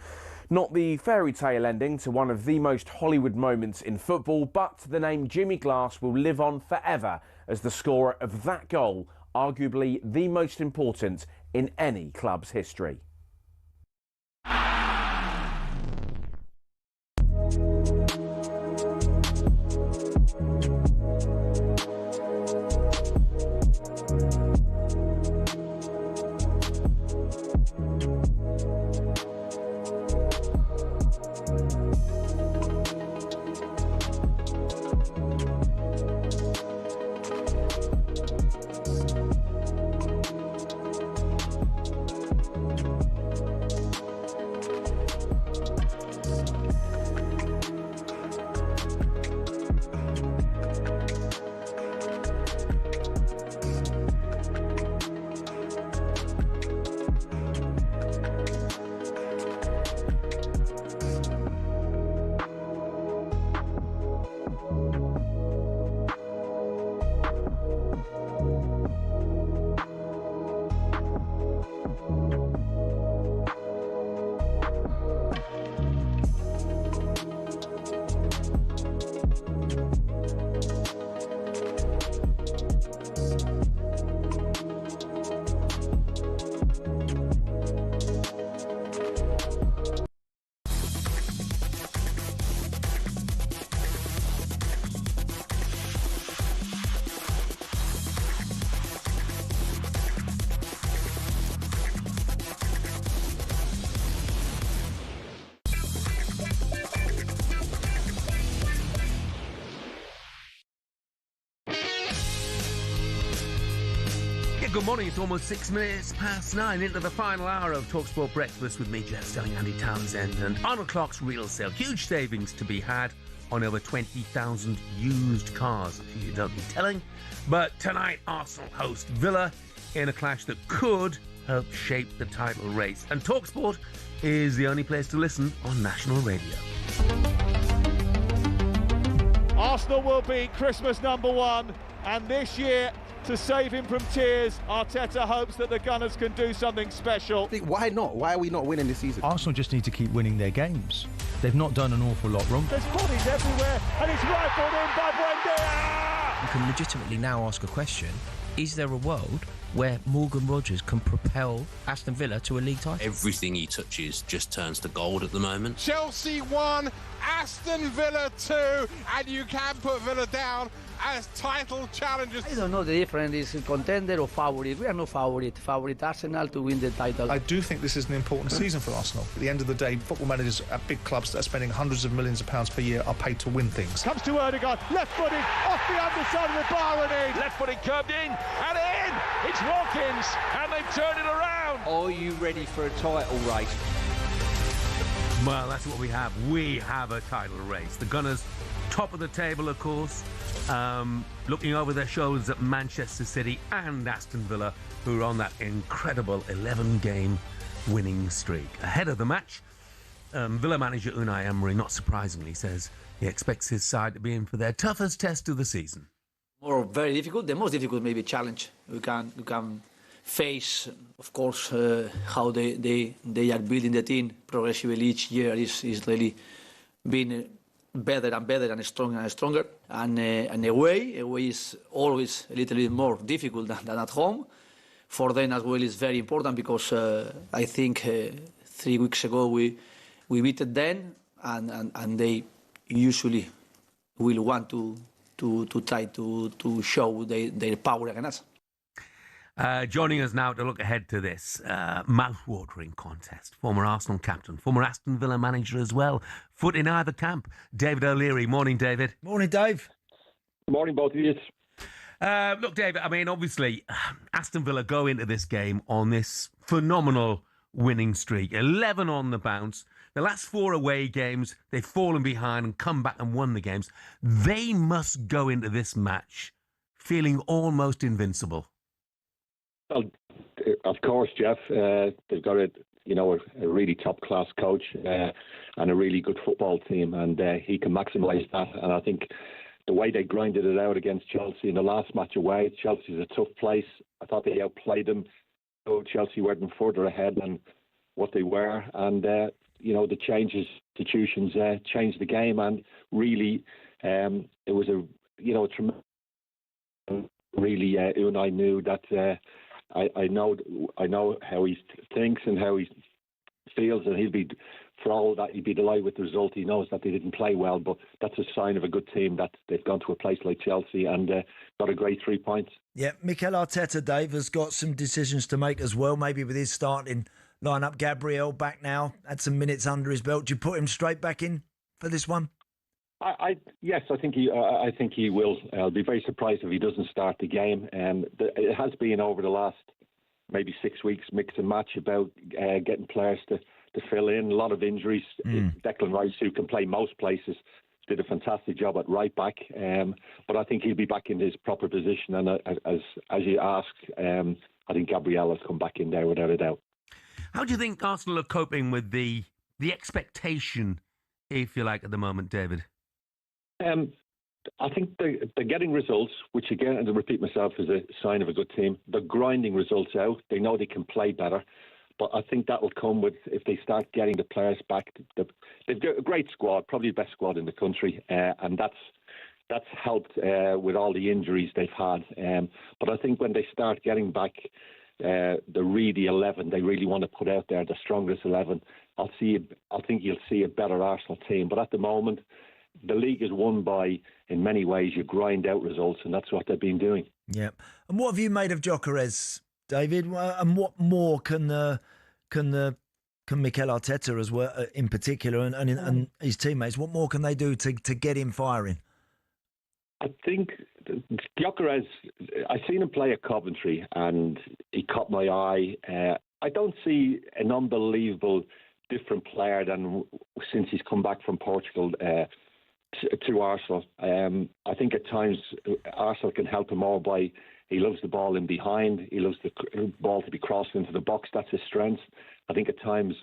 Not the fairy tale ending to one of the most Hollywood moments in football, but the name Jimmy Glass will live on forever as the scorer of that goal, arguably the most important in any club's history. Good morning, it's almost 6 minutes past 9 into the final hour of talkSPORT Breakfast with me, Jeff Stelling Andy Townsend, and on o'clock's real sale. Huge savings to be had on over 20,000 used cars. You don't be telling. But tonight, Arsenal host Villa in a clash that could help shape the title race. And talkSPORT is the only place to listen on national radio. Arsenal will be Christmas #1, and this year, to save him from tears, Arteta hopes that the Gunners can do something special. Why not? Why are we not winning this season? Arsenal just need to keep winning their games. They've not done an awful lot wrong. There's bodies everywhere, and it's rifled in by Buendia! You can legitimately now ask a question. Is there a world where Morgan Rogers can propel Aston Villa to a league title? Everything he touches just turns to gold at the moment. Chelsea 1, Aston Villa 2, and you can put Villa down as title challengers. I don't know the difference is contender or favorite. We are no favorite. Favorite Arsenal to win the title. I do think this is an important season for Arsenal. At the end of the day, football managers at big clubs that are spending hundreds of millions of pounds per year are paid to win things. Comes to Erdogan, left footed, off the underside of the bar and in. Left footed curved in and in. It's Watkins and they've turned it around. Are you ready for a title race? Well, that's what we have. We have a title race. The Gunners, top of the table, of course, looking over their shoulders at Manchester City and Aston Villa, who are on that incredible 11-game winning streak. Ahead of the match, Villa manager Unai Emery, not surprisingly, says he expects his side to be in for their toughest test of the season. Or very difficult. The most difficult maybe challenge we can face, of course, how they are building the team progressively each year is really being better and better and stronger and stronger. And away is always a little bit more difficult than at home. For them as well is very important because I think 3 weeks ago we beat them and they usually will want to try to show their power against us. Joining us now to look ahead to this mouth-watering contest, former Arsenal captain, former Aston Villa manager as well, foot in either camp, David O'Leary. Morning, David. Morning, Dave. Morning, both of you. Look, David, I mean, obviously, Aston Villa go into this game on this phenomenal winning streak, 11 on the bounce. The last 4 away games, they've fallen behind and come back and won the games. They must go into this match feeling almost invincible. Well, of course, Jeff. They've got a really top-class coach and a really good football team, and he can maximise that. And I think the way they grinded it out against Chelsea in the last match away, Chelsea's a tough place. I thought they outplayed them. So Chelsea were them further ahead than what they were, and the institutions changed the game, and really it was a tremendous. Really, Unai knew that. I know how he thinks and how he feels, and he'd be delighted with the result. He knows that they didn't play well, but that's a sign of a good team that they've gone to a place like Chelsea and got a great 3 points. Yeah, Mikel Arteta, Dave, has got some decisions to make as well, maybe with his starting line-up. Gabriel back now, had some minutes under his belt. Do you put him straight back in for this one? Yes, I think he will. I'll be very surprised if he doesn't start the game. It has been over the last maybe 6 weeks mix and match about getting players to fill in. A lot of injuries. Declan Rice, who can play most places, did a fantastic job at right back. But I think he'll be back in his proper position. And as you asked, I think Gabriel has come back in there without a doubt. How do you think Arsenal are coping with the expectation, if you like, at the moment, David? I think they're getting results, which again, and to repeat myself, is a sign of a good team. They're grinding results out. They know they can play better. But I think that will come with if they start getting the players back. They've got a great squad, probably the best squad in the country, and that's helped with all the injuries they've had. But I think when they start getting back the 11 they really want to put out there, the strongest 11, I think you'll see a better Arsenal team. But at the moment, the league is won by, in many ways, you grind out results, and that's what they've been doing. Yeah. And what have you made of Gyökeres, David? And what more can Mikel Arteta as well, in particular, and his teammates? What more can they do to get him firing? I think Gyökeres, I seen him play at Coventry, and he caught my eye. I don't see an unbelievable different player than since he's come back from Portugal to Arsenal. I think at times Arsenal can help him more by he loves the ball in behind. He loves the ball to be crossed into the box. That's his strength. I think at times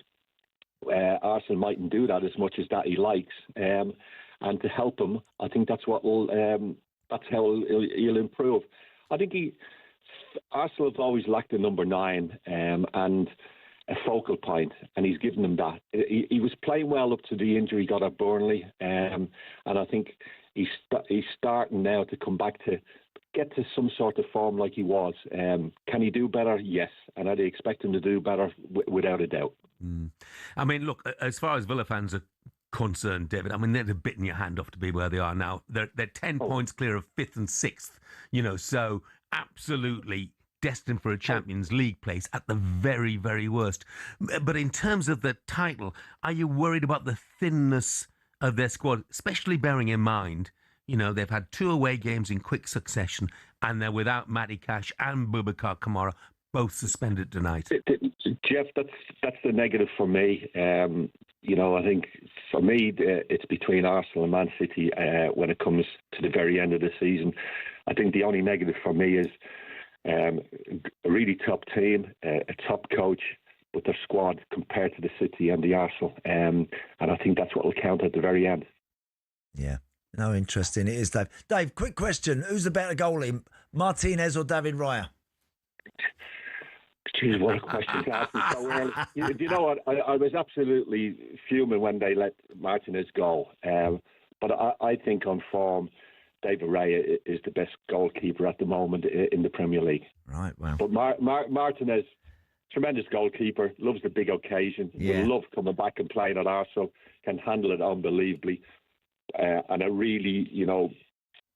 Arsenal mightn't do that as much as that he likes. And to help him, I think that's what that's how he'll improve. I think Arsenal have always lacked a number 9 and a focal point, and he's given them that. He was playing well up to the injury he got at Burnley, and I think he's starting now to come back to get to some sort of form like he was. Can he do better? Yes, and I'd expect him to do better without a doubt. I mean, look, as far as Villa fans are concerned, David. I mean, they'd have bitten your hand off to be where they are now. They're 10 points clear of 5th and 6th, so absolutely destined for a Champions League place at the very, very worst. But in terms of the title, are you worried about the thinness of their squad, especially bearing in mind, they've had 2 away games in quick succession and they're without Matty Cash and Boubacar Kamara, both suspended tonight? Jeff, that's the negative for me. I think for me, it's between Arsenal and Man City when it comes to the very end of the season. I think the only negative for me is a really top team, a top coach, but their squad compared to the City and the Arsenal. And I think that's what will count at the very end. Yeah. No, interesting. It is, Dave. Dave, quick question. Who's the better goalie, Martinez or David Raya? Jeez, what a question to ask me so early. Do you know what? I was absolutely fuming when they let Martinez go. But I think on form, David Raya is the best goalkeeper at the moment in the Premier League. Right, wow. But Martinez, tremendous goalkeeper, loves the big occasion. Yeah. Love coming back and playing at Arsenal, can handle it unbelievably. And I really,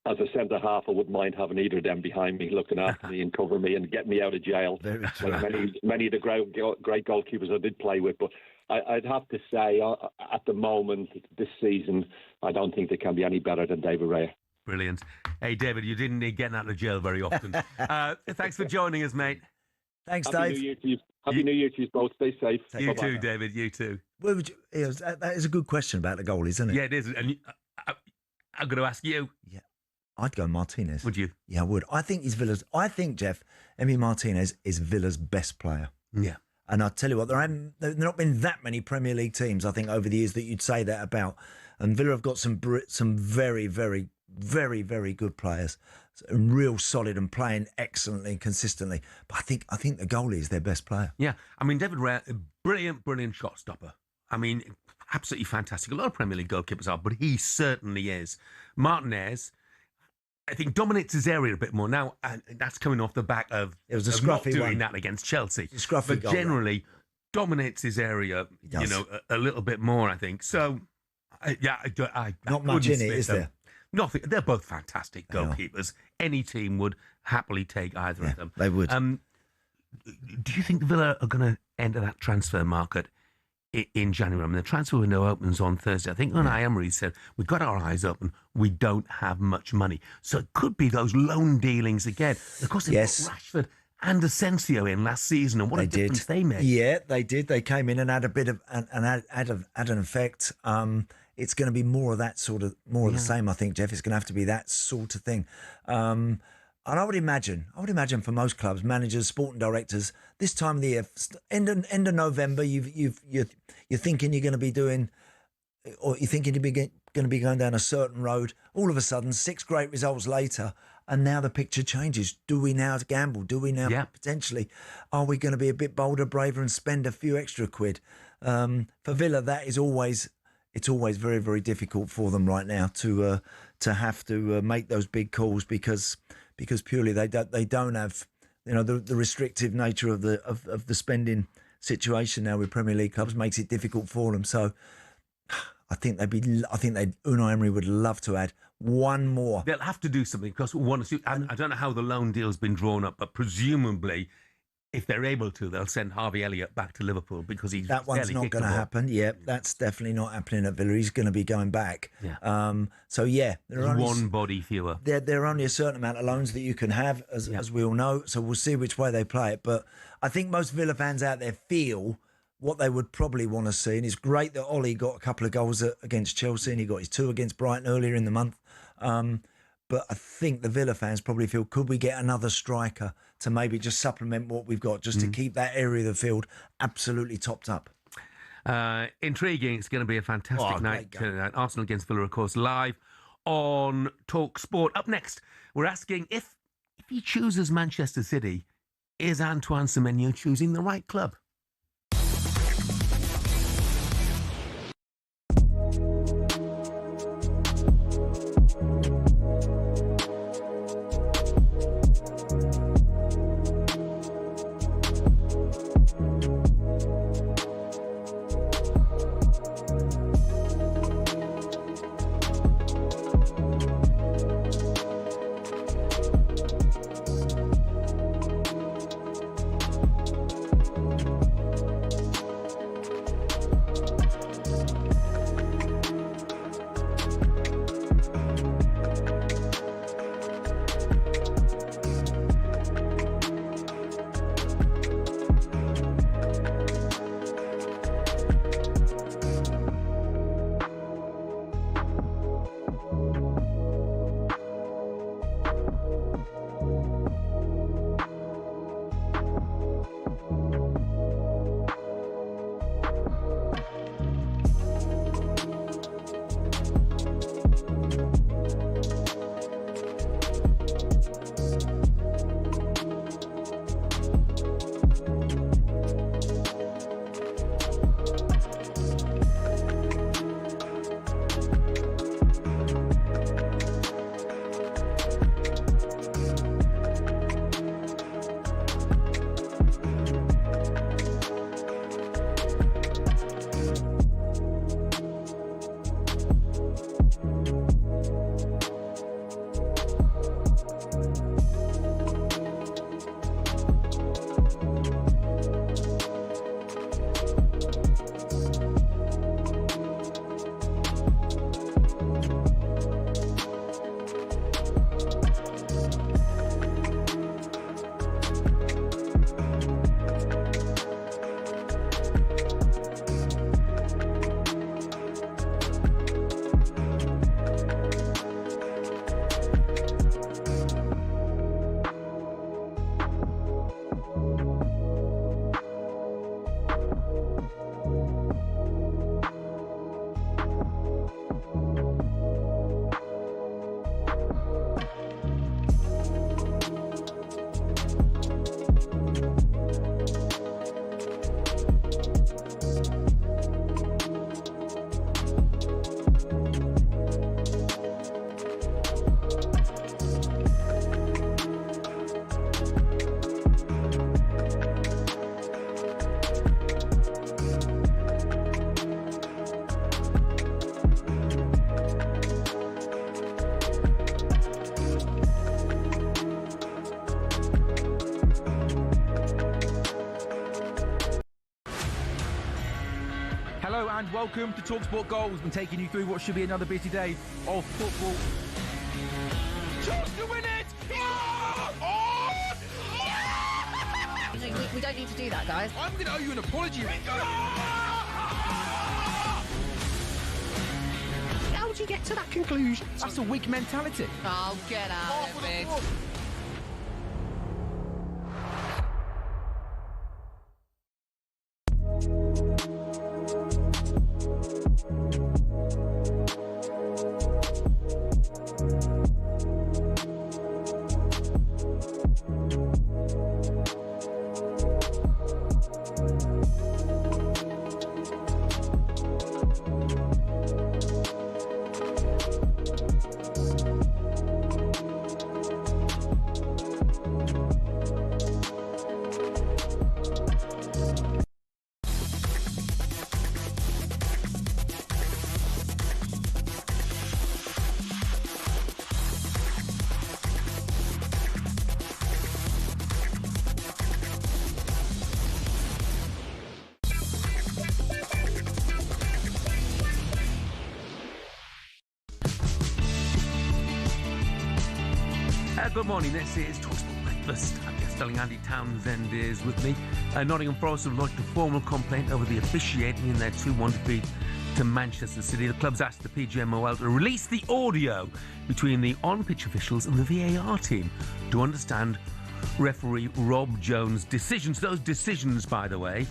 as a centre-half, I wouldn't mind having either of them behind me, looking after me and cover me and get me out of jail. Very true. Like many of the great goalkeepers I did play with. But I'd have to say, at the moment, this season, I don't think they can be any better than David Raya. Brilliant. Hey, David, you didn't need getting out of jail very often. Thanks for joining us, mate. Thanks, Happy Dave. New Year to you. Happy New Year to you both. Stay safe. You too, David. You too. Where would you? That is a good question about the goal, isn't it? Yeah, it is. And I'm going to ask you. Yeah, I'd go Martinez. Would you? Yeah, I would. I think he's Villa's. I think Jeff Martinez is Villa's best player. Yeah. And I'll tell you what, there have not been that many Premier League teams, I think, over the years that you'd say that about. And Villa have got some very, very, very, very good players, real solid and playing excellently and consistently. But I think the goalie is their best player. Yeah, I mean, David Raya, brilliant shot stopper. I mean, absolutely fantastic. A lot of Premier League goalkeepers are, but he certainly is. Martinez, I think, dominates his area a bit more now, and that's coming off the back of it was a scruffy scruffy doing one. That against Chelsea. Scruffy but goal, generally dominates his area, a little bit more, I think. So, I not much in it, is there? Nothing. They're both fantastic goalkeepers. Any team would happily take either of them. They would. Do you think Villa are going to enter that transfer market in January? I mean, the transfer window opens on Thursday. I think Unai Emery said, we've got our eyes open. We don't have much money. So it could be those loan dealings again. Of course, they put Rashford and Asensio in last season, and what a difference they made. Yeah, they did. They came in and had a bit of an effect. It's going to be more of that sort of, more of the same, I think, Jeff. It's going to have to be that sort of thing. And I would imagine for most clubs, managers, sporting directors, this time of the year, end of November, you're thinking you're going to be doing, or you're thinking you're going to be going down a certain road. All of a sudden, 6 great results later, and now the picture changes. Do we now gamble? Do we now potentially? Are we going to be a bit bolder, braver, and spend a few extra quid? For Villa, that is always. It's always very, very difficult for them right now to have to make those big calls because purely they don't have the restrictive nature of the spending situation now with Premier League clubs makes it difficult for them. So I think Unai Emery would love to add one more. They'll have to do something because I don't know how the loan deal's been drawn up, but presumably, if they're able to, they'll send Harvey Elliott back to Liverpool because he's that one's not going to happen. Yeah, that's definitely not happening at Villa. He's going to be going back. Yeah. There are only one body fewer. There are only a certain amount of loans that you can have, as we all know. So we'll see which way they play it. But I think most Villa fans out there feel what they would probably want to see. And it's great that Ollie got a couple of goals against Chelsea and he got his 2 against Brighton earlier in the month. But I think the Villa fans probably feel, could we get another striker to maybe just supplement what we've got, just to keep that area of the field absolutely topped up? Intriguing. It's going to be a fantastic night tonight. Arsenal against Villa, of course, live on talkSPORT. Up next, we're asking if he chooses Manchester City, is Antoine Semenyo choosing the right club? welcome to talkSPORT Goals. We're taking you through what should be another busy day of football. Chance to win it! We don't need to do that, guys. I'm going to owe you an apology. How would you get to that conclusion? That's a weak mentality. Oh, get out of it. Good morning, this is talkSPORT Breakfast. I'm Jeff Stelling Andy Townsend is with me. Nottingham Forest have lodged a formal complaint over the officiating in their 2-1 defeat to Manchester City. The club's asked the PGMOL to release the audio between the on-pitch officials and the VAR team to understand referee Rob Jones' decisions. Those decisions, by the way,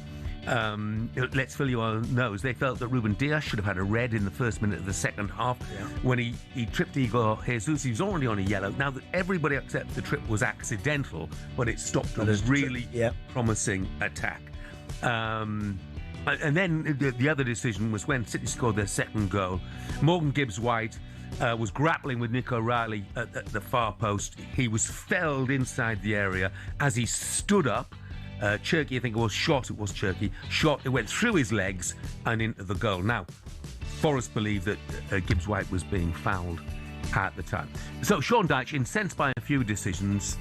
let's fill you all nose. They felt that Ruben Dias should have had a red in the first minute of the second half when he tripped Igor Jesus. He was already on a yellow. Now that everybody accepts the trip was accidental, but it stopped a really promising attack. And then the other decision was when City scored their second goal. Morgan Gibbs-White was grappling with Nick O'Reilly at the far post. He was felled inside the area as he stood up. Cherky, I think it was Cherky, shot, it went through his legs and into the goal. Now, Forest believed that Gibbs-White was being fouled at the time. So Sean Dyche, incensed by a few decisions,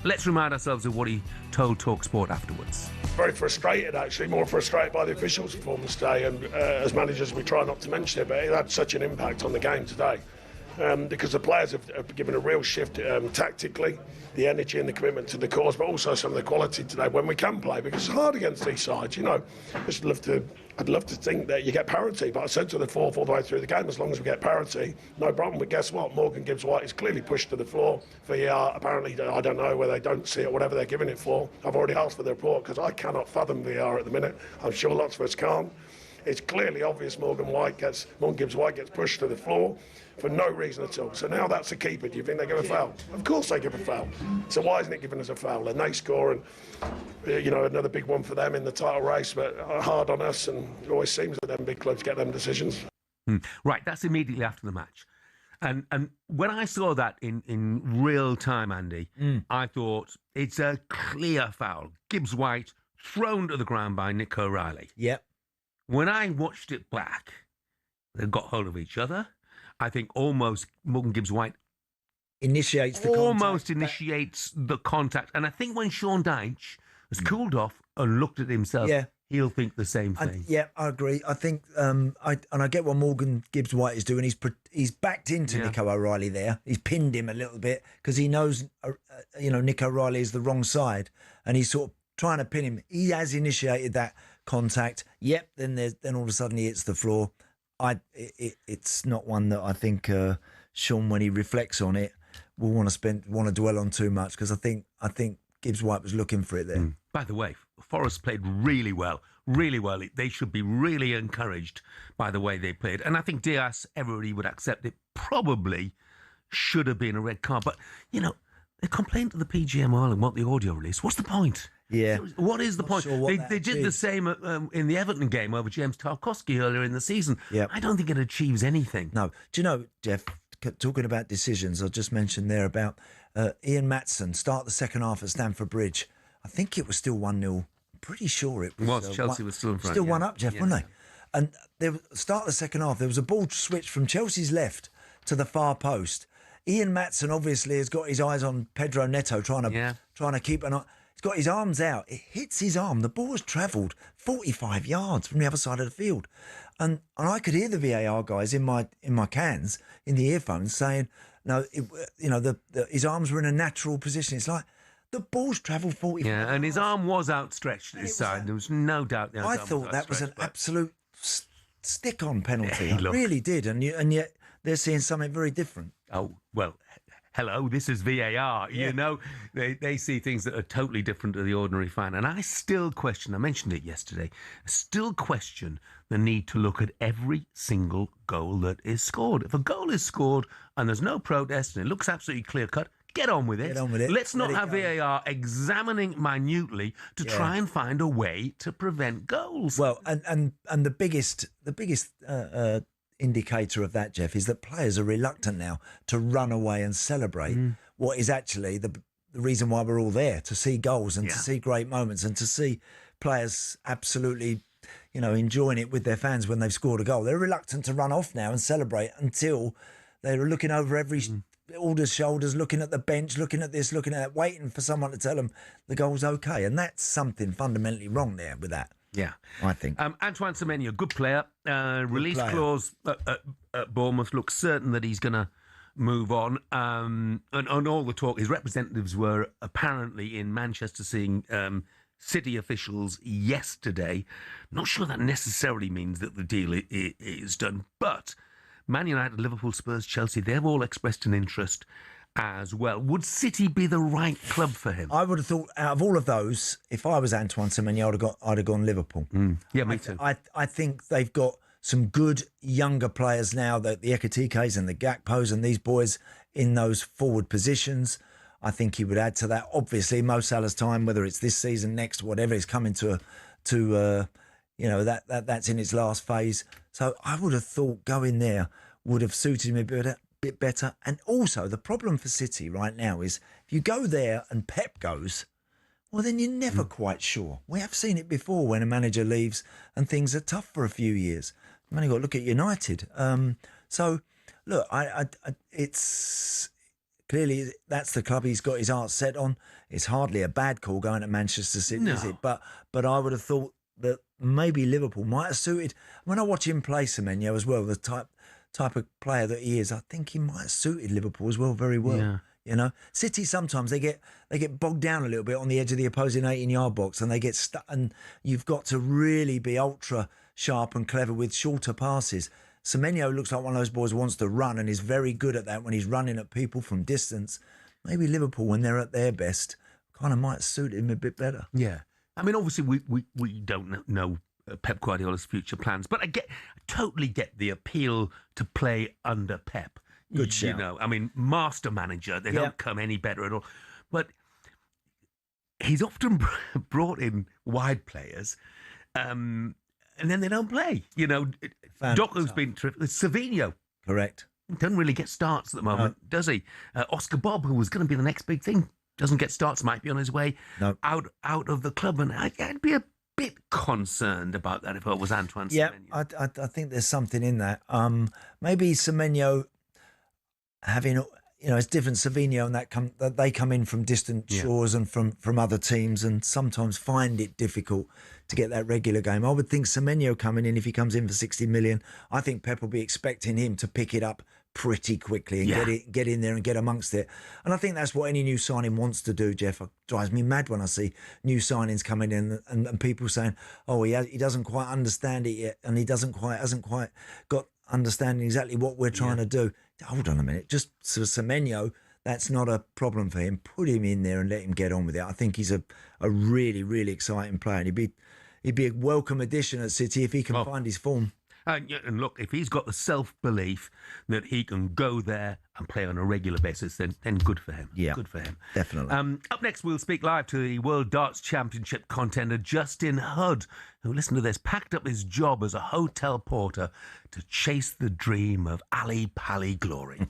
let's remind ourselves of what he told talkSPORT afterwards. Very frustrated, actually, more frustrated by the officials' performance today, and as managers we try not to mention it, but it had such an impact on the game today. Because the players have given a real shift tactically, the energy and the commitment to the cause, but also some of the quality today when we can play, because it's hard against these sides. You know, I'd love to think that you get parity, but I said to the fourth all the way through the game, as long as we get parity, no problem. But guess what? Morgan Gibbs-White is clearly pushed to the floor. VAR, apparently, I don't know whether they don't see it, whatever they're giving it for. I've already asked for the report because I cannot fathom VAR at the minute. I'm sure lots of us can't. It's clearly obvious Morgan Gibbs-White gets pushed to the floor for no reason at all. So now that's a keeper. Do you think they give a foul? Of course they give a foul. So why isn't it giving us a foul? And they score, and another big one for them in the title race, but hard on us. And it always seems that them big clubs get them decisions. Right, that's immediately after the match. And when I saw that in real time, Andy, I thought it's a clear foul. Gibbs-White thrown to the ground by Nick O'Reilly. Yep. When I watched it back, they got hold of each other. I think almost Morgan Gibbs-White initiates the contact. And I think when Sean Dyche has cooled off and looked at himself, he'll think the same thing. I agree. I think, I get what Morgan Gibbs-White is doing. He's backed into Nico O'Reilly there. He's pinned him a little bit because he knows, Nick O'Reilly is the wrong side, and he's sort of trying to pin him. He has initiated that contact. Then all of a sudden he hits the floor. It's not one that I think Sean, when he reflects on it, will want to dwell on too much, because I think Gibbs-White was looking for it there. By the way, Forest played really well. Really well. They should be really encouraged by the way they played. And I think Dias, everybody would accept it, probably should have been a red card. But, they complained to the PGMOL and want the audio release. What's the point? Yeah. What is the point? Sure they did the same in the Everton game over James Tarkowski earlier in the season. Yep. I don't think it achieves anything. No. Do you know, Jeff, talking about decisions, I just mentioned there about Ian Maatson, start the second half at Stamford Bridge. I think it was still 1-0. I'm pretty sure it was. Chelsea was still in front. Still one up, Jeff, weren't they? And start the second half, there was a ball switch from Chelsea's left to the far post. Ian Maatson obviously has got his eyes on Pedro Neto, trying to keep an eye. He's got his arms out. It hits his arm. The ball has travelled 45 yards from the other side of the field. And I could hear the VAR guys in my cans, in the earphones, saying, no, his arms were in a natural position. It's like, the ball's travelled 45 yards. Yeah, and his arm was outstretched at his side. There was no doubt. I thought that was an absolute stick-on penalty. I really did. And yet they're seeing something very different. Oh, well, hello, this is VAR. Yeah. You know, they see things that are totally different to the ordinary fan. And I still question, I mentioned it yesterday, I still question the need to look at every single goal that is scored. If a goal is scored and there's no protest and it looks absolutely clear-cut, get on with it. Get on with it. Let's not have VAR examining minutely to try and find a way to prevent goals. Well, and the biggest indicator of that, Jeff, is that players are reluctant now to run away and celebrate what is actually the reason why we're all there, to see goals and to see great moments and to see players absolutely, enjoying it with their fans when they've scored a goal. They're reluctant to run off now and celebrate until they're looking over all the shoulders, looking at the bench, looking at this, looking at that, waiting for someone to tell them the goal's okay. And that's something fundamentally wrong there with that. Yeah, I think. Antoine Semenyo, good player. Release clause at Bournemouth. Looks certain that he's going to move on. And all the talk, his representatives were apparently in Manchester seeing City officials yesterday. Not sure that necessarily means that the deal is done, but Man United, Liverpool, Spurs, Chelsea, they've all expressed an interest as well. Would City be the right club for him? I would have thought, out of all of those, if I was Antoine Semenyo, I'd have gone Liverpool. Yeah, me too. I think they've got some good younger players now, the Ekitikes and the Gakpos and these boys in those forward positions. I think he would add to that. Obviously, Mo Salah's time, whether it's this season, next, whatever, is coming to that's in its last phase. So I would have thought going there would have suited him a bit better. And also, the problem for City right now is if you go there and Pep goes, well, then you're never quite sure. We have seen it before when a manager leaves and things are tough for a few years. You've only got to look at United. So, look, it's clearly that's the club he's got his heart set on. It's hardly a bad call going to Manchester City, is it? But I would have thought that maybe Liverpool might have suited. When I watch him play Semenyo as well, the type of player that he is, I think he might have suited Liverpool as well very well. Yeah. City sometimes they get bogged down a little bit on the edge of the opposing 18-yard box and they get stuck, and you've got to really be ultra sharp and clever with shorter passes. Semenyo looks like one of those boys who wants to run and is very good at that when he's running at people from distance. Maybe Liverpool, when they're at their best, kind of might suit him a bit better. Yeah. I mean, obviously, we don't know Pep Guardiola's future plans, but I totally get the appeal to play under Pep. Good shout. I mean, master manager, they don't come any better at all. But he's often brought in wide players, and then they don't play. Doku's been terrific. Savinho. Correct. Doesn't really get starts at the moment, does he? Oscar Bob, who was going to be the next big thing, doesn't get starts, might be on his way out of the club. And I'd be a bit concerned about that if I was Antoine Semenyo. Yeah, I think there's something in that. Maybe Semenyo having, it's different. Savinho and that they come in from distant shores and from other teams and sometimes find it difficult to get that regular game. I would think Semenyo coming in, if he comes in for 60 million, I think Pep will be expecting him to pick it up pretty quickly and get in there and get amongst it. And I think that's what any new signing wants to do, Jeff. It drives me mad when I see new signings coming in and people saying, oh, he doesn't quite understand it yet and he hasn't quite got understanding exactly what we're trying to do. Hold on a minute. Just so Semenyo, that's not a problem for him. Put him in there and let him get on with it. I think he's a really, really exciting player. And he'd be a welcome addition at City if he can find his form. And look, if he's got the self-belief that he can go there and play on a regular basis, then good for him. Yeah, good for him. Definitely. Up next, we'll speak live to the World Darts Championship contender Justin Hudd, who, listen to this, packed up his job as a hotel porter to chase the dream of Ali Pali glory.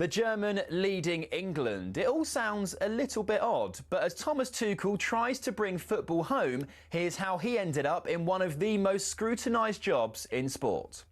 The German leading England. It all sounds a little bit odd, but as Thomas Tuchel tries to bring football home, here's how he ended up in one of the most scrutinised jobs in sport.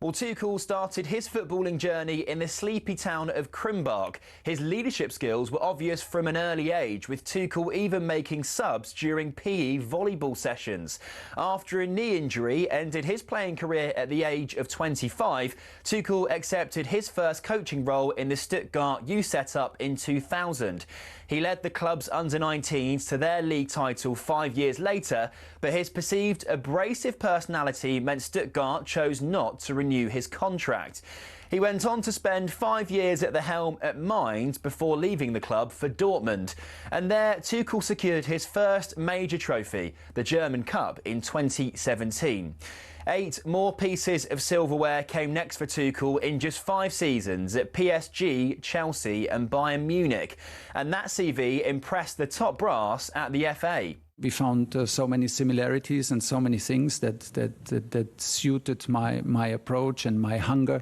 Well, Tuchel started his footballing journey in the sleepy town of Krimbach. His leadership skills were obvious from an early age, with Tuchel even making subs during PE volleyball sessions. After a knee injury ended his playing career at the age of 25, Tuchel accepted his first coaching role in the Stuttgart U setup in 2000. He led the club's under-19s to their league title 5 years later, but his perceived abrasive personality meant Stuttgart chose not to renew his contract. He went on to spend 5 years at the helm at Mainz before leaving the club for Dortmund. And there, Tuchel secured his first major trophy, the German Cup, in 2017. 8 more pieces of silverware came next for Tuchel in just 5 seasons at PSG, Chelsea and Bayern Munich. And that CV impressed the top brass at the FA. We found so many similarities and so many things that suited my approach and my hunger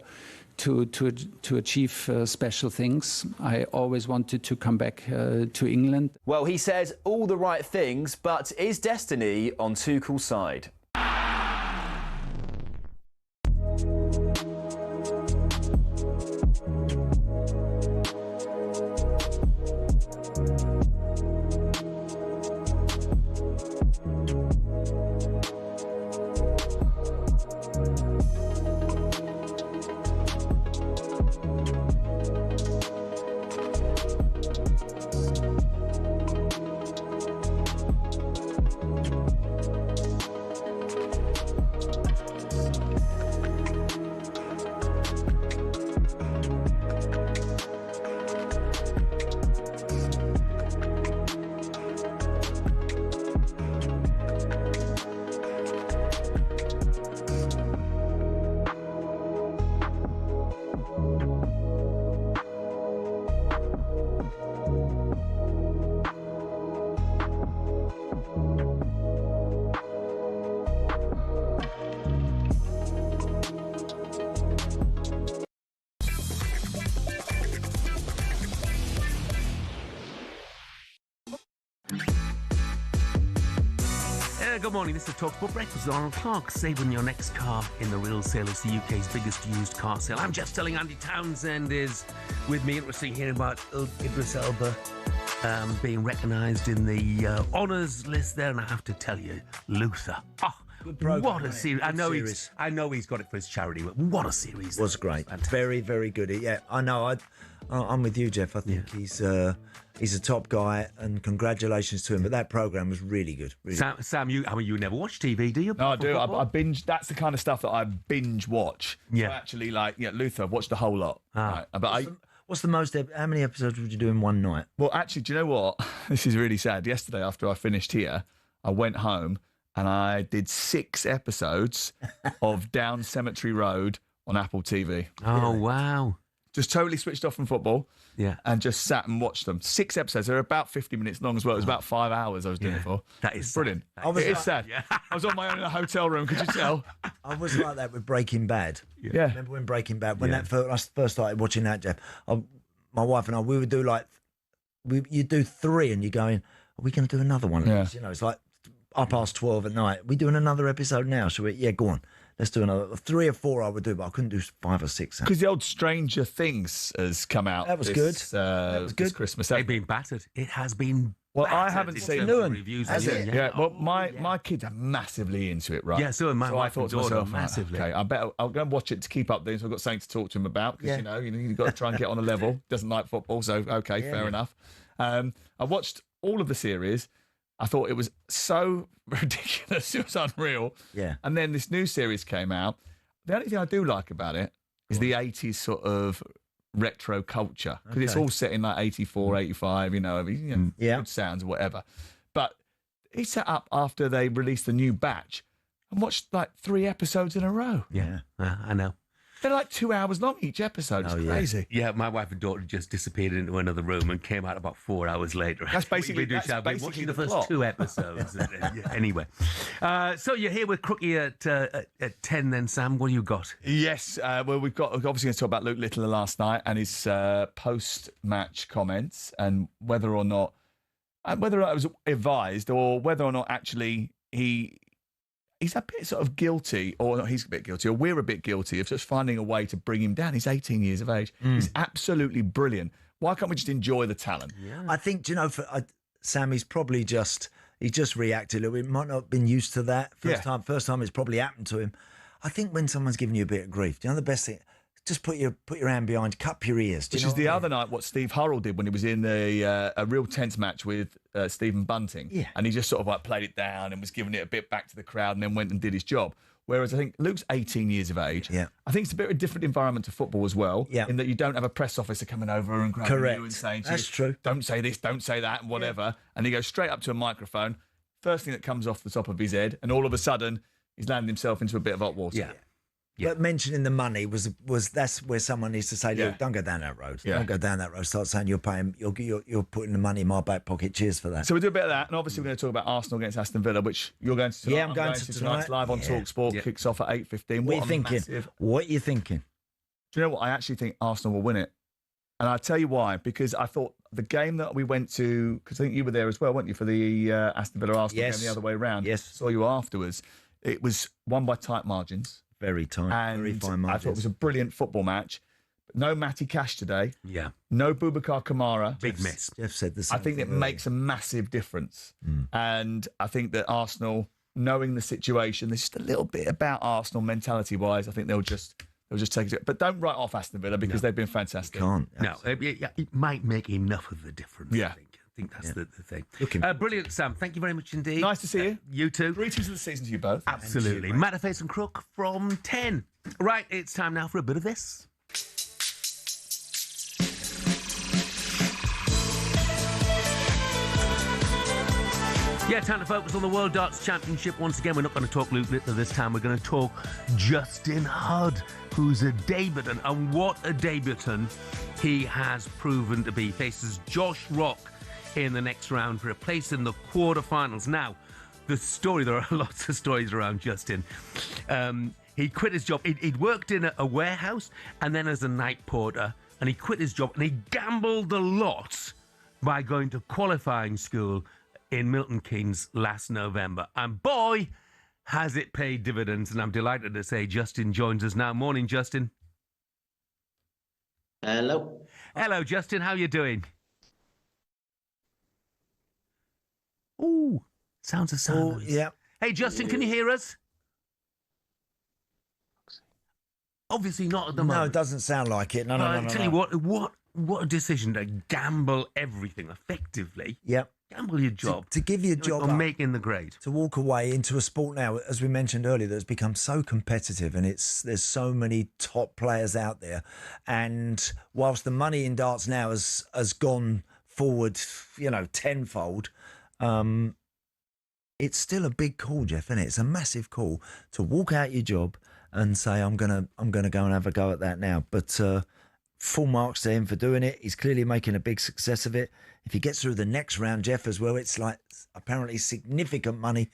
to achieve special things. I always wanted to come back to England. Well, he says all the right things, but is destiny on Tuchel's side? Good morning, this is talkSPORT Breakfast with Arnold Clark. Saving your next car in the real sale. It's the UK's biggest used car sale. I'm Jeff Stelling Andy Townsend is with me. Interesting hearing about Idris Elba being recognised in the honours list there. And I have to tell you, Luther. Oh, what a series. I know he's got it for his charity, but what a series. Was great. Fantastic. Very, very good. Yeah, I know. I'm with you, Jeff. I think he's a top guy, and congratulations to him. But that programme was really good. Really Sam, you never watch TV, do you? No, I do. I binge. That's the kind of stuff that I binge watch. Yeah. So actually, Luther, I've watched the whole lot. Right. But what's the most? How many episodes would you do in one night? Well, actually, do you know what? This is really sad. Yesterday, after I finished here, I went home and I did 6 episodes of Down Cemetery Road on Apple TV. Oh, wow. Just totally switched off from football. Yeah. And just sat and watched them. 6 episodes. They're about 50 minutes long as well. It was about 5 hours I was doing it for. That is brilliant. It is sad. Yeah. I was on my own in a hotel room, could you tell? I was like that with Breaking Bad. Yeah. Remember when Breaking Bad, when I first started watching that, Jeff, my wife and I, we would do you do 3 and you're going, are we going to do another one? Yeah. You know, it's like 12:30 at night. We doing another episode now? So yeah, go on. Let's do another 3 or 4. I would do, but I couldn't do 5 or 6. Because the old Stranger Things has come out. That was good. That was good. This Christmas. They've been battered. It has been. Well, battered. I haven't seen reviews. Has it? Yeah. Well, my kids are massively into it, right? Yeah. So my I thought to myself, massively. Okay, I'll go and watch it to keep up there. So I've got something to talk to him about because you've got to try and get on a level. Doesn't like football, so okay, fair enough. I watched all of the series. I thought it was so ridiculous. It was unreal. Yeah. And then this new series came out. The only thing I do like about it is the 80s sort of retro culture. Because it's all set in like 84, 85, good sounds or whatever. But he set up after they released the new batch and watched like 3 episodes in a row. Yeah, I know. They're like 2 hours long each episode. It's crazy. Yeah, my wife and daughter just disappeared into another room and came out about 4 hours later. That's basically, I've been watching the first 2 episodes. Anyway, so you're here with Crookie at 10 then, Sam. What do you got? Yes, well, we've got obviously going to talk about Luke Littler last night and his post-match comments and whether or not it was advised or whether or not actually he's a bit sort of guilty, or not, he's a bit guilty, or we're a bit guilty of just finding a way to bring him down. He's 18 years of age. He's absolutely brilliant. Why can't we just enjoy the talent? Yeah. I think, Sam, he's probably just reacted a little bit. Might not have been used to that. First time it's probably happened to him. I think when someone's giving you a bit of grief, the best thing, just put your hand behind, cup your ears. Which is the other night what Steve Hurrell did when he was in a real tense match with Stephen Bunting. Yeah. And he just sort of like played it down and was giving it a bit back to the crowd and then went and did his job. Whereas I think Luke's 18 years of age. Yeah. I think it's a bit of a different environment to football as well. Yeah. In that you don't have a press officer coming over and grabbing you and saying to you, true. Don't say this, don't say that, and whatever. Yeah. And he goes straight up to a microphone. First thing that comes off the top of his head, and all of a sudden he's landed himself into a bit of hot water. Yeah. But mentioning the money was that's where someone needs to say, look, don't go down that road. Yeah. Don't go down that road. Start saying you're putting the money in my back pocket. Cheers for that. So we'll do a bit of that, and obviously we're going to talk about Arsenal against Aston Villa, which you're going to tonight. Yeah, I'm going to tonight. It's live on talkSPORT. Yeah. Kicks off at 8:15. What are you thinking? What are you thinking? Do you know what? I actually think Arsenal will win it, and I'll tell you why. Because I thought the game that we went to, because I think you were there as well, weren't you, for the Aston Villa Arsenal game the other way around? Yes. Saw you afterwards. It was won by tight margins. Very tight, and very fine margins. I thought it was a brilliant football match. But no Matty Cash today. Yeah. No Boubacar Kamara. Big miss. Jeff said the same. I think it makes a massive difference. And I think that Arsenal, knowing the situation, there's just a little bit about Arsenal mentality-wise. I think they'll just take it. But don't write off Aston Villa because they've been fantastic. Can't. No, it might make enough of a difference. Yeah. I think that's the thing. Brilliant, Sam. Thank you very much indeed. Nice to see you. You too. Greetings of the season to you both. Absolutely. Matterface and Crook from 10. Right, it's time now for a bit of this. Yeah, time to focus on the World Darts Championship. Once again, we're not going to talk Luke Littler this time. We're going to talk Justin Hudd, who's a debutant. And what a debutant he has proven to be. Faces Josh Rock in the next round for a place in the quarterfinals. Now, there are lots of stories around Justin. He quit his job. He'd worked in a warehouse and then as a night porter, and he quit his job and he gambled a lot by going to qualifying school in Milton Keynes last November. And boy, has it paid dividends. And I'm delighted to say Justin joins us now. Morning, Justin. Hello. Hello, Justin. How are you doing? Ooh, sounds of silence. Yeah. Hey, Justin, can you hear us? Obviously not at the moment. No, it doesn't sound like it. No. Tell you what a decision to gamble everything effectively. Yep. Gamble your job. To give your job on up, making the grade. To walk away into a sport now, as we mentioned earlier, that's become so competitive and there's so many top players out there. And whilst the money in darts now has gone forward, tenfold, it's still a big call, Jeff, isn't it? It's a massive call to walk out your job and say, I'm gonna go and have a go at that now. But full marks to him for doing it. He's clearly making a big success of it. If he gets through the next round, Jeff, as well, it's like apparently significant money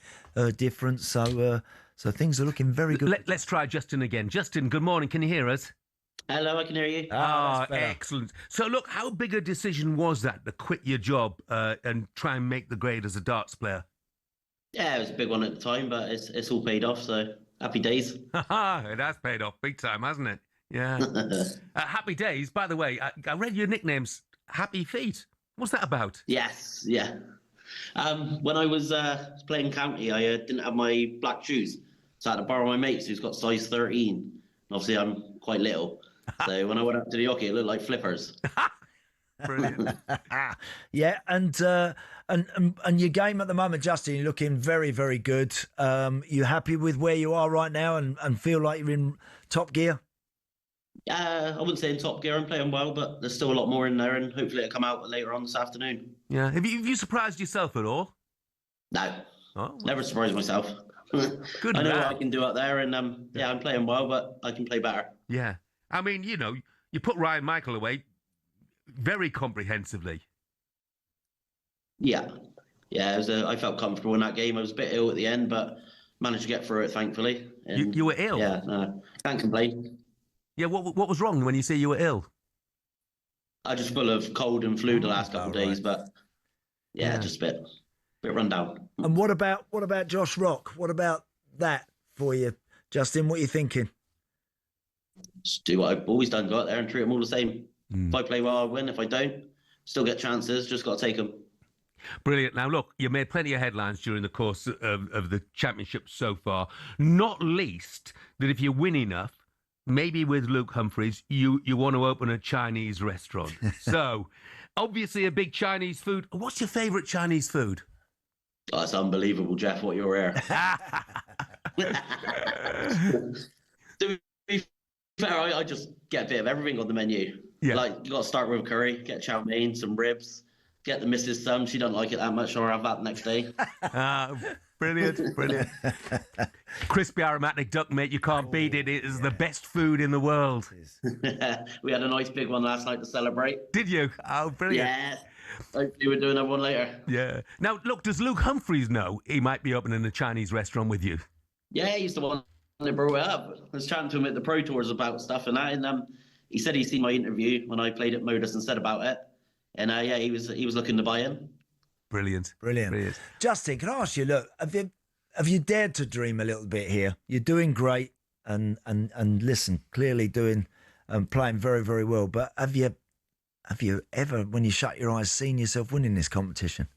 difference. So things are looking very good. Let's try Justin again. Justin, good morning. Can you hear us? Hello, I can hear you. Excellent. So look, how big a decision was that to quit your job and try and make the grade as a darts player? Yeah, it was a big one at the time, but it's all paid off, so happy days. It has paid off big time, hasn't it? Yeah. Happy days. By the way, I read your nicknames, Happy Feet. What's that about? Yes, yeah. When I was playing county, I didn't have my black shoes, so I had to borrow my mate's who's got size 13. Obviously, I'm quite little, so when I went up to the hockey, it looked like flippers. Brilliant. Yeah, and your game at the moment, Justin, you're looking very, very good. You happy with where you are right now and feel like you're in top gear? I wouldn't say in top gear. I'm playing well, but there's still a lot more in there, and hopefully it'll come out later on this afternoon. Yeah. Have you surprised yourself at all? No. Oh, well. Never surprised myself. Good I know lad. what I can do out there, and I'm playing well, but I can play better. Yeah. I mean, you know, you put Ryan Michael away very comprehensively. Yeah. I felt comfortable in that game. I was a bit ill at the end, but managed to get through it, thankfully. And You were ill? Yeah, no, can't complain. Yeah, what was wrong when you say you were ill? I just full of cold and flu the last couple of days, but just a bit run down. And what about Josh Rock? What about that for you, Justin? What are you thinking? Just do what I've always done, go out there and treat them all the same. If I play well, I win. If I don't, still get chances, just got to take them. Brilliant. Now, look, you made plenty of headlines during the course of the championship so far, not least that if you win enough, maybe with Luke Humphries, you want to open a Chinese restaurant. So, obviously a big Chinese food. What's your favourite Chinese food? Oh, it's unbelievable, Jeff, what you're here. To be fair, I just get a bit of everything on the menu. Yeah. Like, you got to start with curry, get chow mein, some ribs, get the missus some. She doesn't like it that much, so I'll have that the next day. Brilliant. Crispy aromatic duck, mate. You can't beat it. It is the best food in the world. We had a nice big one last night to celebrate. Did you? Oh, brilliant. Yeah. Hopefully we're doing another one later. Yeah. Now, look, does Luke Humphries know he might be opening a Chinese restaurant with you? Yeah, he's the one that brought it up. I was chatting to him at the Pro Tours about stuff and that, and he said he's seen my interview when I played at Modus and said about it. And he was looking to buy in. Brilliant. Justin, can I ask you, look, have you dared to dream a little bit here? You're doing great and listen, clearly doing playing very, very well. But have you ever, when you shut your eyes, seen yourself winning this competition?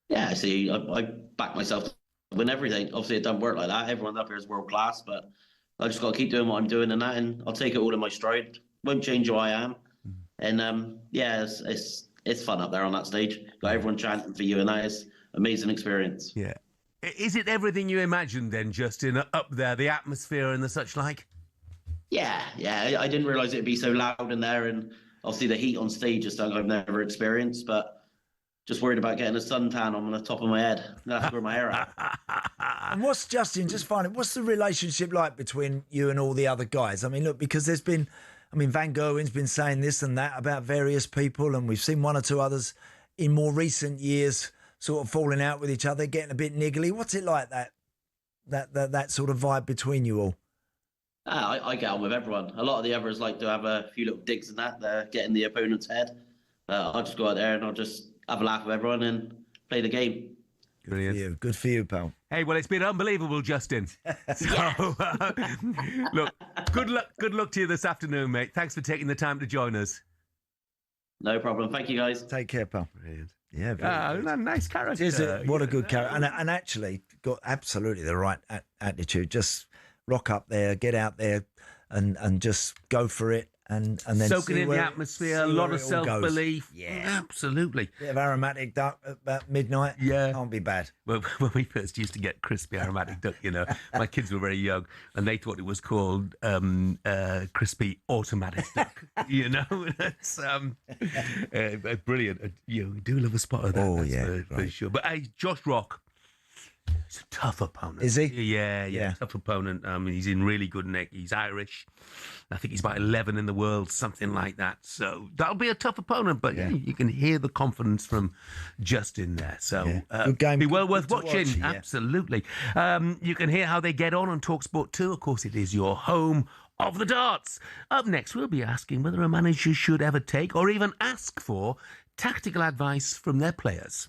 Yeah, see, I back myself to win everything. Obviously, it doesn't work like that. Everyone up here is world class, but I just got to keep doing what I'm doing and that, and I'll take it all in my stride. Won't change who I am. And it's fun up there on that stage. Got everyone chanting for you, and that is amazing experience. Yeah. Is it everything you imagined then, Justin, up there, the atmosphere and the such like? Yeah. I didn't realise it'd be so loud in there, and obviously the heat on stage is something I've never experienced, but just worried about getting a suntan on the top of my head. That's where my hair at. And what's, Justin, just find it, what's the relationship like between you and all the other guys? I mean, look, because there's been, Van Gerwen's been saying this and that about various people, and we've seen one or two others in more recent years sort of falling out with each other, getting a bit niggly. What's it like, that sort of vibe between you all? I get on with everyone. A lot of the others like to have a few little digs and that, get in the opponent's head. I'll just go out there and I'll just have a laugh with everyone and play the game. Brilliant. Good for you, pal. Hey, well, it's been unbelievable, Justin. So, look, good luck to you this afternoon, mate. Thanks for taking the time to join us. No problem. Thank you, guys. Take care, pal. Brilliant. Yeah, very good. Nice character. What a good character. And actually got absolutely the right attitude. Just rock up there, get out there and just go for it. And then soaking in the atmosphere, a lot of self-belief. Yeah, absolutely. Bit of aromatic duck about midnight. Yeah, can't be bad. Well, when we first used to get crispy aromatic duck, my kids were very young, and they thought it was called crispy automatic duck. It's brilliant. You do love a spot of that. Oh yeah, for sure. But hey, Josh Rock. He's a tough opponent. Is he? Yeah. Tough opponent. He's in really good nick. He's Irish. I think he's about 11 in the world, something like that. So that'll be a tough opponent, but you can hear the confidence from Justin there. So good game. Be well worth watching. Watch, absolutely. You can hear how they get on talkSPORT 2. Of course, it is your home of the darts. Up next, we'll be asking whether a manager should ever take or even ask for tactical advice from their players.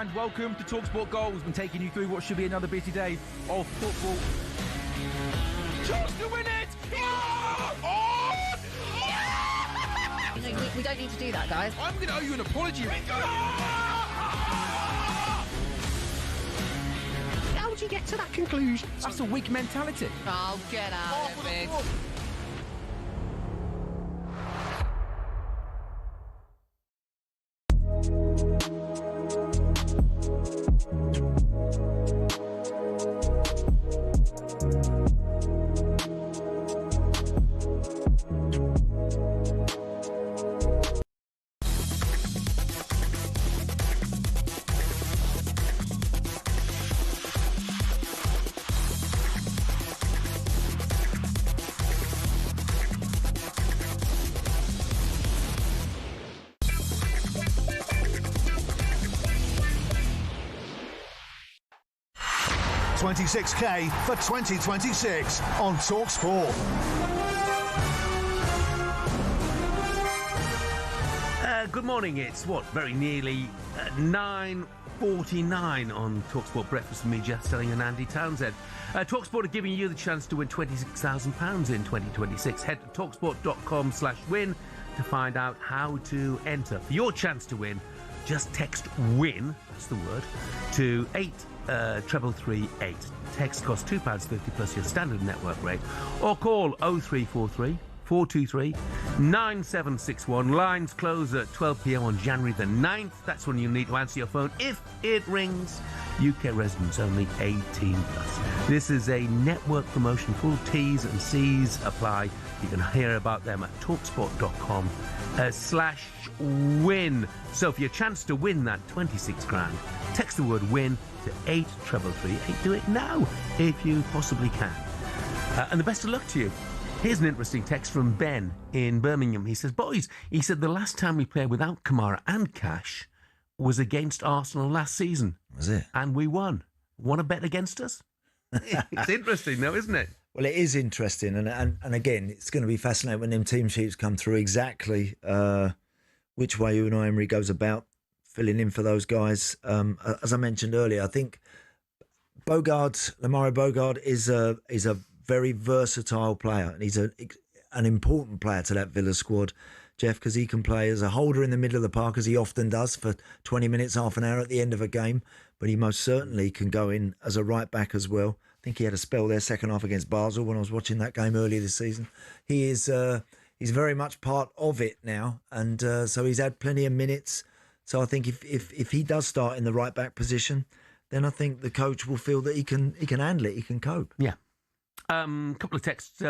and welcome to talkSPORT Goals. We've been taking you through what should be another busy day of football. Chance to win it! Oh! We don't need to do that, guys. I'm going to owe you an apology. How would you get to that conclusion? That's a weak mentality. Oh, get out of it. $26K for 2026 on talkSPORT. Good morning. It's very nearly 9:49 on talkSPORT Breakfast with me, Jeff Stelling and Andy Townsend. talkSPORT are giving you the chance to win £26,000 in 2026. Head to talksport.com/win to find out how to enter. For your chance to win, just text WIN, that's the word, to 83338. Text costs £2.50 plus your standard network rate, or call 0343 423 9761. Lines close at 12 p.m. on January the 9th. That's when you need to answer your phone if it rings. UK residents only 18 plus. This is a network promotion. Full T's and C's apply. You can hear about them at talksport.com/win. So for your chance to win that 26 grand, text the word WIN to 83338. Do it now if you possibly can. And the best of luck to you. Here's an interesting text from Ben in Birmingham. He says, boys, the last time we played without Kamara and Cash was against Arsenal last season. Was it? And we won. Want to bet against us? It's interesting though, isn't it? Well, it is interesting. And again, it's going to be fascinating when them team sheets come through exactly which way Unai Emery goes about filling in for those guys. As I mentioned earlier, I think Lamaro Bogard is a very versatile player, and he's an important player to that Villa squad, Jeff, because he can play as a holder in the middle of the park, as he often does, for 20 minutes, half an hour at the end of a game, but he most certainly can go in as a right back as well. I think he had a spell there second half against Basel when I was watching that game earlier this season. He is he's very much part of it now, and so he's had plenty of minutes. So I think if he does start in the right back position, then I think the coach will feel that he can handle it, he can cope. Yeah. Couple of texts.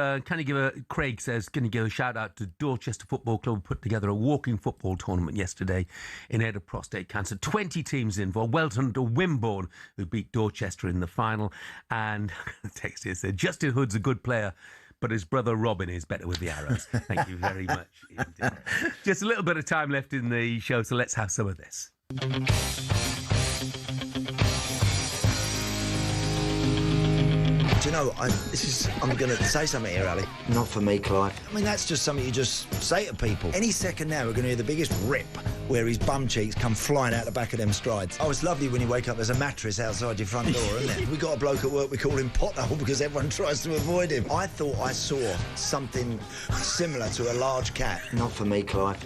Craig says, can you give a shout out to Dorchester Football Club? Put together a walking football tournament yesterday in aid of prostate cancer. 20 teams involved. Welton to Wimborne, who beat Dorchester in the final. And the text here said, Justin Hood's a good player, but his brother Robin is better with the arrows. Thank you very much. Just a little bit of time left in the show, so let's have some of this. Do you know, I'm going to say something here, Ali. Not for me, Clive. I mean, that's just something you just say to people. Any second now, we're going to hear the biggest rip where his bum cheeks come flying out the back of them strides. Oh, it's lovely when you wake up, there's a mattress outside your front door, isn't it? We got a bloke at work we call him Pothole because everyone tries to avoid him. I thought I saw something similar to a large cat. Not for me, Clive.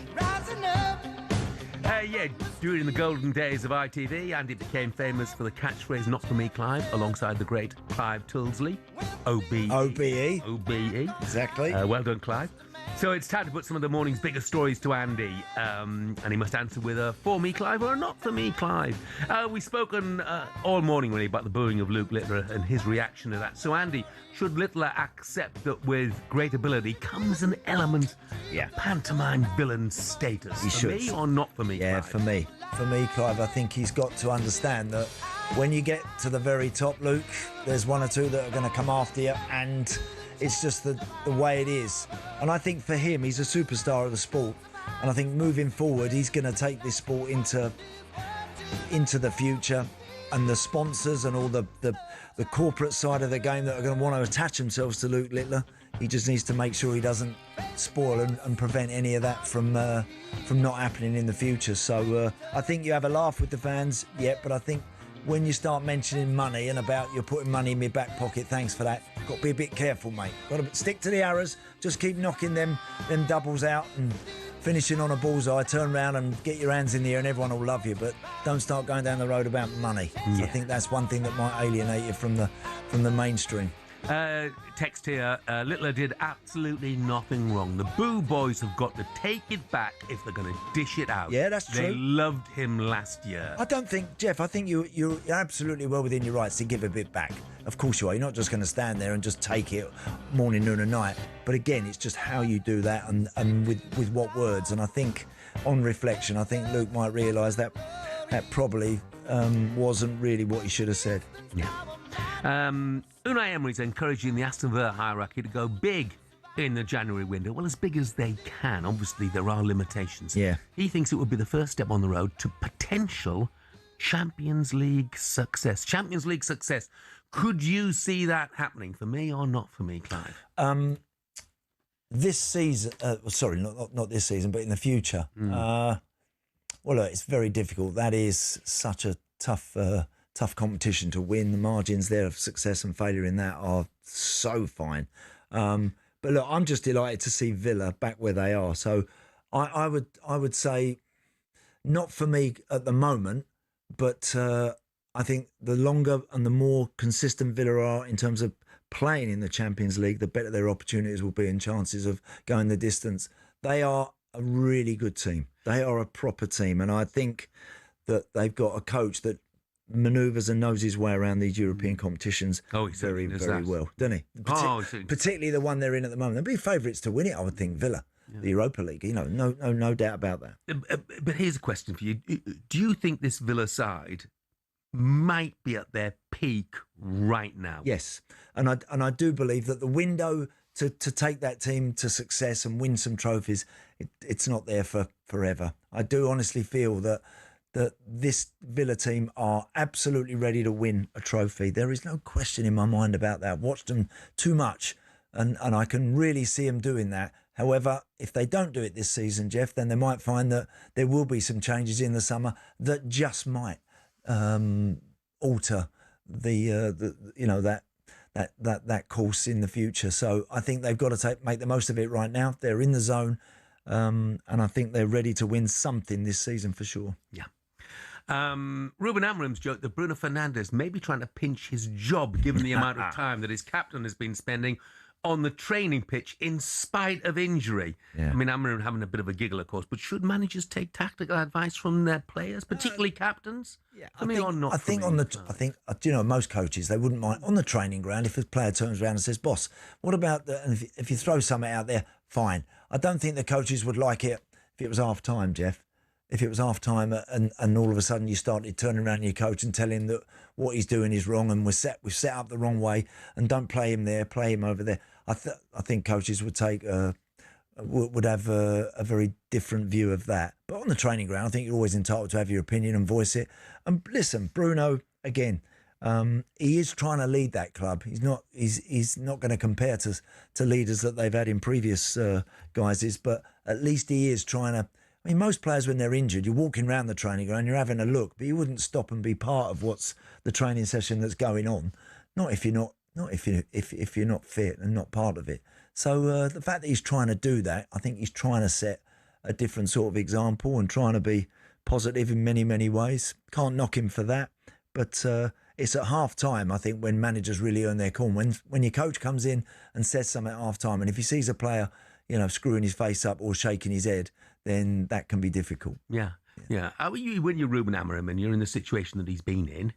During the golden days of ITV, Andy became famous for the catchphrase "Not for me, Clive," alongside the great Clive Tyldesley. OBE. Exactly. Well done, Clive. So it's time to put some of the morning's biggest stories to Andy, and he must answer with a "for me, Clive" or a "not for me, Clive." We've spoken all morning really about the booing of Luke Littler and his reaction to that. So Andy, should Littler accept that with great ability comes an element of pantomime villain status? He should. Me or not for me? Yeah, Clive? for me. For me, Clive, I think he's got to understand that when you get to the very top, Luke, there's one or two that are going to come after you, and it's just the way it is. And I think for him, he's a superstar of the sport. And I think moving forward, he's going to take this sport into the future. and the sponsors and all the corporate side of the game that are going to want to attach themselves to Luke Littler. He just needs to make sure he doesn't spoil and prevent any of that from not happening in the future. So I think you have a laugh with the fans, but I think when you start mentioning money and about you're putting money in my back pocket, thanks for that. Got to be a bit careful, mate. Got to stick to the arrows. Just keep knocking them doubles out and finishing on a bullseye. Turn around and get your hands in the air, and everyone will love you. But don't start going down the road about money. Yeah. I think that's one thing that might alienate you from the mainstream. Text here, Littler did absolutely nothing wrong. The Boo Boys have got to take it back if they're going to dish it out. Yeah, that's true. They loved him last year. I don't think, Jeff, I think you're absolutely well within your rights to give a bit back. Of course you are. You're not just going to stand there and just take it morning, noon and night. But again, it's just how you do that and with what words. And I think, on reflection, I think Luke might realise that probably wasn't really what he should have said. Yeah. Unai Emery's encouraging the Aston Villa hierarchy to go big in the January window. Well, as big as they can. Obviously, there are limitations. Yeah. He thinks it would be the first step on the road to potential Champions League success. Champions League success. Could you see that happening for me or not for me, Clive? This season, sorry, not this season, but in the future. Well, look, it's very difficult. That is such a tough competition to win. The margins there of success and failure in that are so fine. But look, I'm just delighted to see Villa back where they are. So I would say not for me at the moment, but I think the longer and the more consistent Villa are in terms of playing in the Champions League, the better their opportunities will be and chances of going the distance. They are a really good team. They are a proper team. And I think that they've got a coach that manoeuvres and knows his way around these European competitions very, very well, doesn't he? Particularly the one they're in at the moment. They'll be favourites to win it, I would think, Villa, the Europa League. No doubt about that. But here's a question for you. Do you think this Villa side might be at their peak right now? Yes. And I do believe that the window to take that team to success and win some trophies, it's not there for forever. I do honestly feel that this Villa team are absolutely ready to win a trophy. There is no question in my mind about that. I've watched them too much and I can really see them doing that. However, if they don't do it this season, Jeff, then they might find that there will be some changes in the summer that just might alter that course in the future. So I think they've got to make the most of it right now. They're in the zone, and I think they're ready to win something this season for sure. Yeah. Ruben Amorim's joked that Bruno Fernandes may be trying to pinch his job given the amount of time that his captain has been spending on the training pitch in spite of injury. Yeah. I mean, Amorim having a bit of a giggle, of course, but should managers take tactical advice from their players, particularly captains? Yeah, I think most coaches, they wouldn't mind on the training ground if a player turns around and says, "Boss, what about if you throw something out there, fine." I don't think the coaches would like it if it was half time, Jeff. If it was half time and all of a sudden you started turning around your coach and telling him that what he's doing is wrong and we've set up the wrong way and don't play him there, play him over there. I think coaches would have a very different view of that. But on the training ground, I think you're always entitled to have your opinion and voice it. And listen, Bruno, again, he is trying to lead that club. He's not going to compare to leaders that they've had in previous guises, but at least he is trying to. I mean, most players, when they're injured, you're walking around the training ground, you're having a look, but you wouldn't stop and be part of what's the training session that's going on. Not if you're not fit and not part of it. So the fact that he's trying to do that, I think he's trying to set a different sort of example and trying to be positive in many, many ways. Can't knock him for that. But it's at half time, I think, when managers really earn their corn. When your coach comes in and says something at half time, and if he sees a player, screwing his face up or shaking his head, then that can be difficult. Yeah. When you're Ruben Amorim and you're in the situation that he's been in,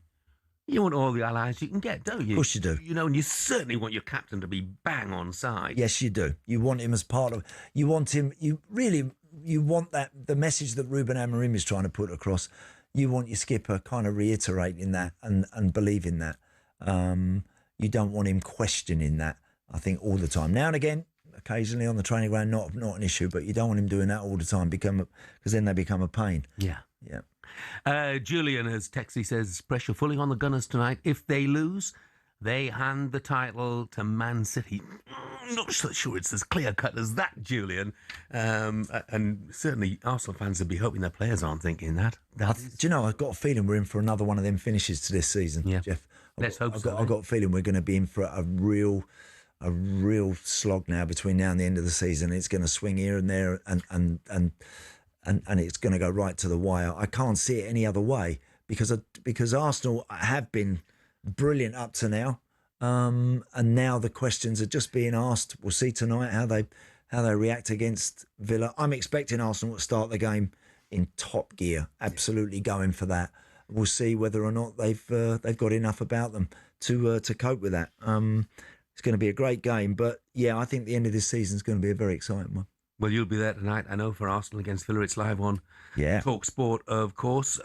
you want all the allies you can get, don't you? Of course you do. And you certainly want your captain to be bang on side. Yes, you do. You want him as part of. You want him. You want that. The message that Ruben Amorim is trying to put across. You want your skipper kind of reiterating that and believing that. You don't want him questioning that. I think all the time. Now and again. Occasionally on the training ground, not an issue, but you don't want him doing that all the time because then they become a pain. Yeah. Yeah. Julian has texted, he says, pressure fully on the Gunners tonight. If they lose, they hand the title to Man City. Not so sure it's as clear-cut as that, Julian. And certainly Arsenal fans would be hoping their players aren't thinking that. Do you know, I've got a feeling we're in for another one of them finishes to this season, Jeff. Let's hope so. I've got a feeling we're going to be in for a real slog now between now and the end of the season. It's going to swing here and there, and it's going to go right to the wire. I can't see it any other way because Arsenal have been brilliant up to now, and now the questions are just being asked. We'll see tonight how they react against Villa. I'm expecting Arsenal to start the game in top gear, absolutely going for that. We'll see whether or not they've got enough about them to cope with that. It's going to be a great game, but yeah, I think the end of this season is going to be a very exciting one. Well, you'll be there tonight, I know, for Arsenal against Villa. It's live on talkSPORT, of course.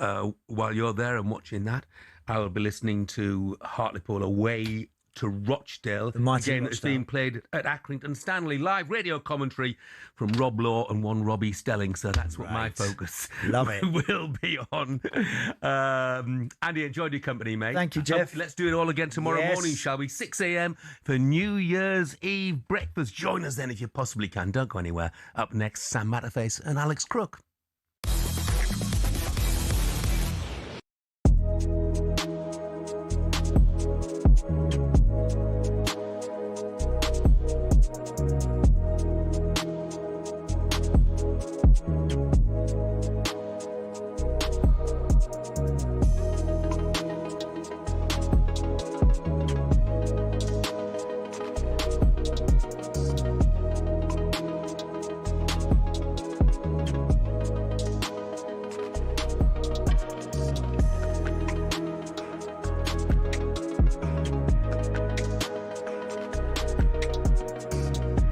While you're there and watching that, I'll be listening to Hartlepool away to Rochdale. The game that's being played at Accrington Stanley. Live radio commentary from Rob Law and one Robbie Stelling. So that's what my focus will be on. Andy, enjoyed your company, mate. Thank you, Jeff. Let's do it all again tomorrow morning, shall we? 6 a.m. for New Year's Eve breakfast. Join us then if you possibly can. Don't go anywhere. Up next, Sam Matterface and Alex Crook.